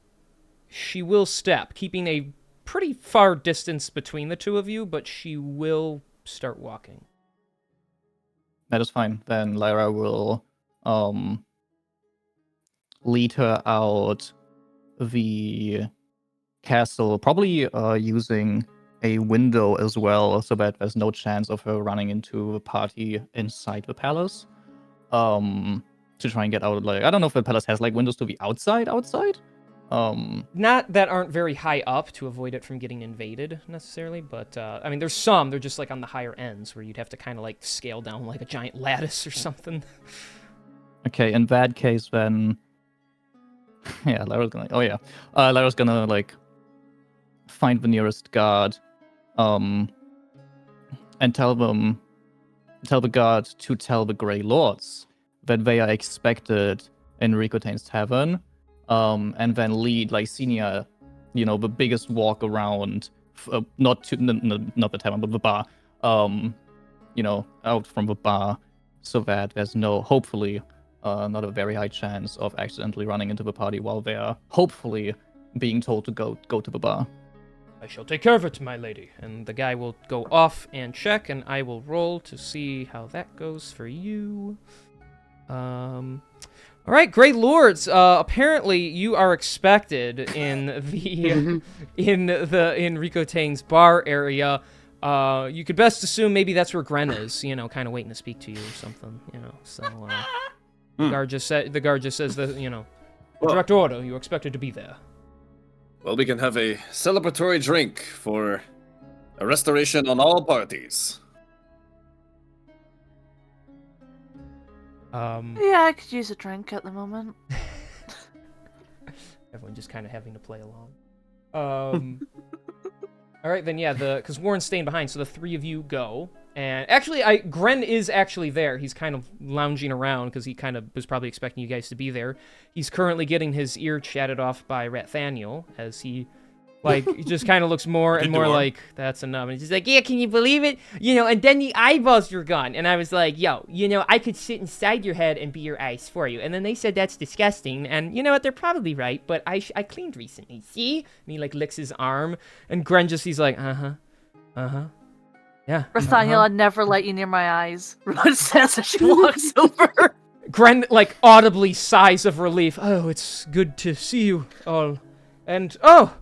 she will step, keeping a pretty far distance between the two of you, but she will start walking. That is fine. Then Lyra will lead her out the castle, probably using a window as well, so that there's no chance of her running into the party inside the palace. To try and get out, like, I don't know if the palace has like windows to the outside. Not that aren't very high up to avoid it from getting invaded necessarily, but I mean, there's some. They're just like on the higher ends where you'd have to kind of like scale down like a giant lattice or something. Okay, in that case, then, yeah, Lyra's gonna. Oh yeah, Lyra's gonna like find the nearest guard, and tell the guard to tell the Grey Lords that they are expected in Ricotain's tavern, and then lead Lycinia, the biggest walk around, not the tavern, but the bar, out from the bar, so that there's hopefully, not a very high chance of accidentally running into the party while they are hopefully being told to go to the bar. I shall take care of it, my lady. And the guy will go off and check, and I will roll to see how that goes for you. All right, Grey Lords. Apparently, you are expected in the in Ricotain's bar area. You could best assume maybe that's where Gren is. Kind of waiting to speak to you or something. So the guard just says that direct order. You're expected to be there. Well, we can have a celebratory drink for a restoration on all parties. Yeah, I could use a drink at the moment. Everyone just kind of having to play along. All right, then, yeah, because Warren's staying behind, so the three of you go. And actually, Gren is actually there. He's kind of lounging around because he kind of was probably expecting you guys to be there. He's currently getting his ear chatted off by Rathaniel as he, he just kind of looks more and more like, that's enough. And he's just like, yeah, can you believe it? And then the eyeballs were gone. And I was like, yo, I could sit inside your head and be your eyes for you. And then they said that's disgusting. And you know what? They're probably right, but I cleaned recently. See? And he, licks his arm. And Gren he's like, uh-huh. Yeah. Rathaniel, I'd never let you near my eyes. Rod says as she walks over. Gren, audibly sighs of relief. Oh, it's good to see you all. And, oh,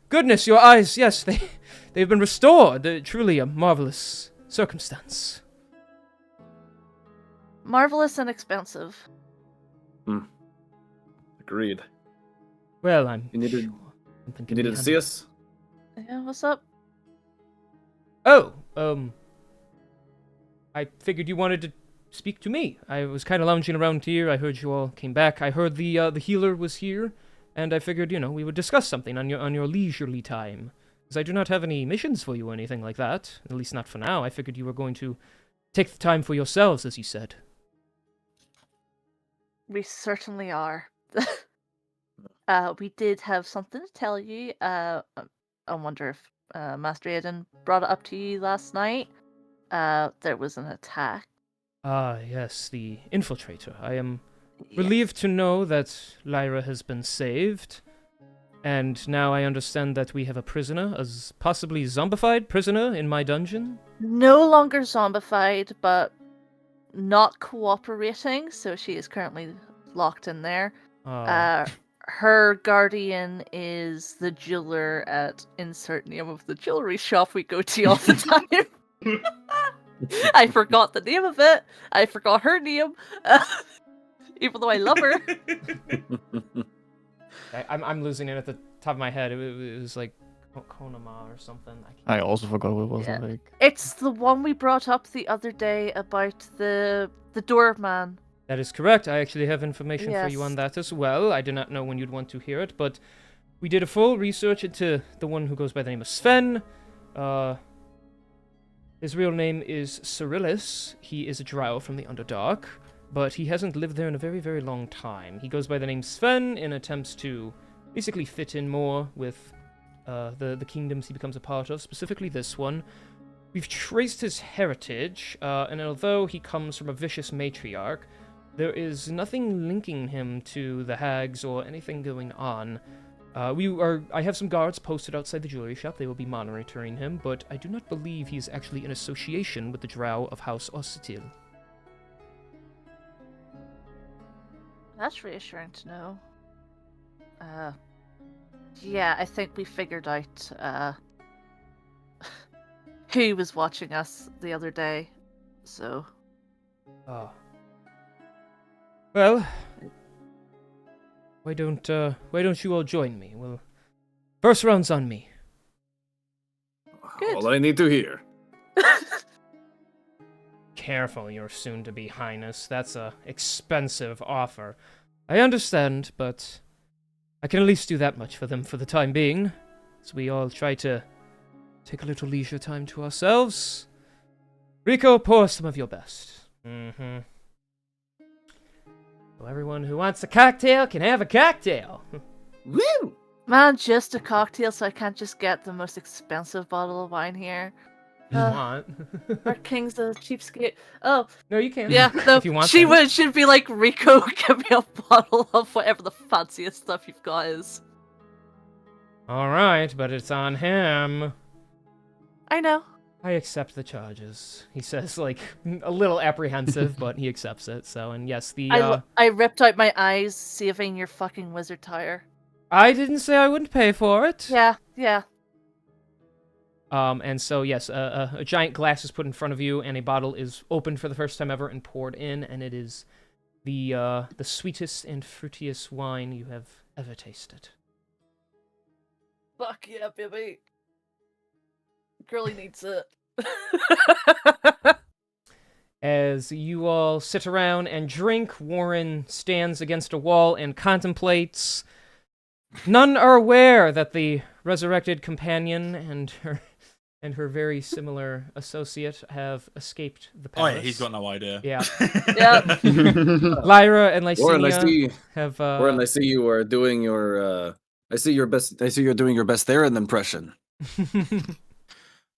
goodness, your eyes, yes, they've been restored. Truly a marvelous circumstance. Marvelous and expensive. Agreed. Well, I'm You needed to see us? Yeah, what's up? Oh, I figured you wanted to speak to me. I was kind of lounging around here. I heard you all came back. I heard the healer was here, and I figured, we would discuss something on your leisurely time. Because I do not have any missions for you or anything like that. At least not for now. I figured you were going to take the time for yourselves, as you said. We certainly are. We did have something to tell you. I wonder if Master Aiden brought it up to you last night. There was an attack. Ah, yes, the infiltrator. I am relieved to know that Lyra has been saved. And now I understand that we have a prisoner, as possibly zombified prisoner in my dungeon. No longer zombified, but not cooperating, so she is currently locked in there. Her guardian is the jeweler at insert name of the jewelry shop we go to all the time. I forgot the name of it. I forgot her name, even though I love her. I'm losing it at the top of my head. It was like Konama or something. I also forgot what it was like. It's the one we brought up the other day about the doorman. That is correct. I actually have information for you Yes. on that as well. I do not know when you'd want to hear it, but we did a full research into the one who goes by the name of Sven. His real name is Cyrillus. He is a drow from the Underdark, but he hasn't lived there in a very, very long time. He goes by the name Sven in attempts to basically fit in more with the kingdoms he becomes a part of, specifically this one. We've traced his heritage, and although he comes from a vicious matriarch, there is nothing linking him to the hags or anything going on. I have some guards posted outside the jewelry shop. They will be monitoring him, but I do not believe he is actually in association with the drow of House Ossetil. That's reassuring to know. Yeah, I think we figured out who was watching us the other day, so... Ah. Well, why don't you all join me? Well, first round's on me. Good. All I need to hear. Careful, your soon-to-be highness. That's a expensive offer. I understand, but I can at least do that much for them for the time being, as we all try to take a little leisure time to ourselves. Rico, pour some of your best. Mm-hmm. So everyone who wants a cocktail can have a cocktail. Woo! Man, just a cocktail, so I can't just get the most expensive bottle of wine here. You want? Our king's a cheapskate. Oh, No, you can. yeah, no, If you want she them. should be like, Rico, give me a bottle of whatever the fanciest stuff you've got is. All right, but it's on him. I know. I accept the charges. He says, like, a little apprehensive, but he accepts it. So, and yes, I ripped out my eyes saving your fucking wizard tire. I didn't say I wouldn't pay for it. Yeah. And so, yes, a giant glass is put in front of you, and a bottle is opened for the first time ever and poured in, and it is the sweetest and fruitiest wine you have ever tasted. Fuck yeah, baby. Girlie needs it. As you all sit around and drink, Warren stands against a wall and contemplates. None are aware that the resurrected companion and her very similar associate have escaped the Oh palace. yeah, he's got no idea. Yeah. Yeah. Lyra and Warren, I Lysenia see. have. Warren, I see you are doing your. I see your best. I see you're doing your best Theron impression.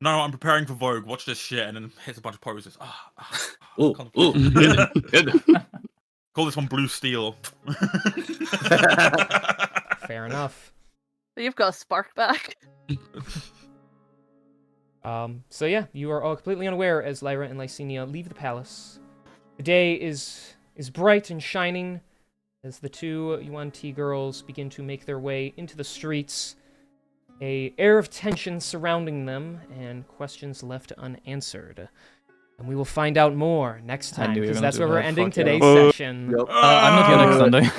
No, I'm preparing for Vogue. Watch this shit, and then hits a bunch of poses. Ooh, ooh. Call this one Blue Steel. Fair enough. You've got a spark back. So yeah, you are all completely unaware as Lyra and Lysenia leave the palace. The day is bright and shining as the two Yuan-Ti girls begin to make their way into the streets. A air of tension surrounding them and questions left unanswered. And we will find out more next time, knew you were because gonna that's do where we're that. ending Fuck yeah. today's session. Yep. I'm not here next Sunday.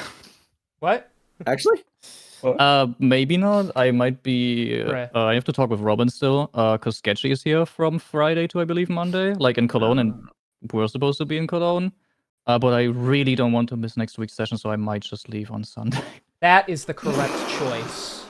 What? Actually, Maybe not. I might be. Right. I have to talk with Robin still, because Sketchy is here from Friday to I believe Monday, like in Cologne, and we're supposed to be in Cologne. But I really don't want to miss next week's session, so I might just leave on Sunday. That is the correct choice.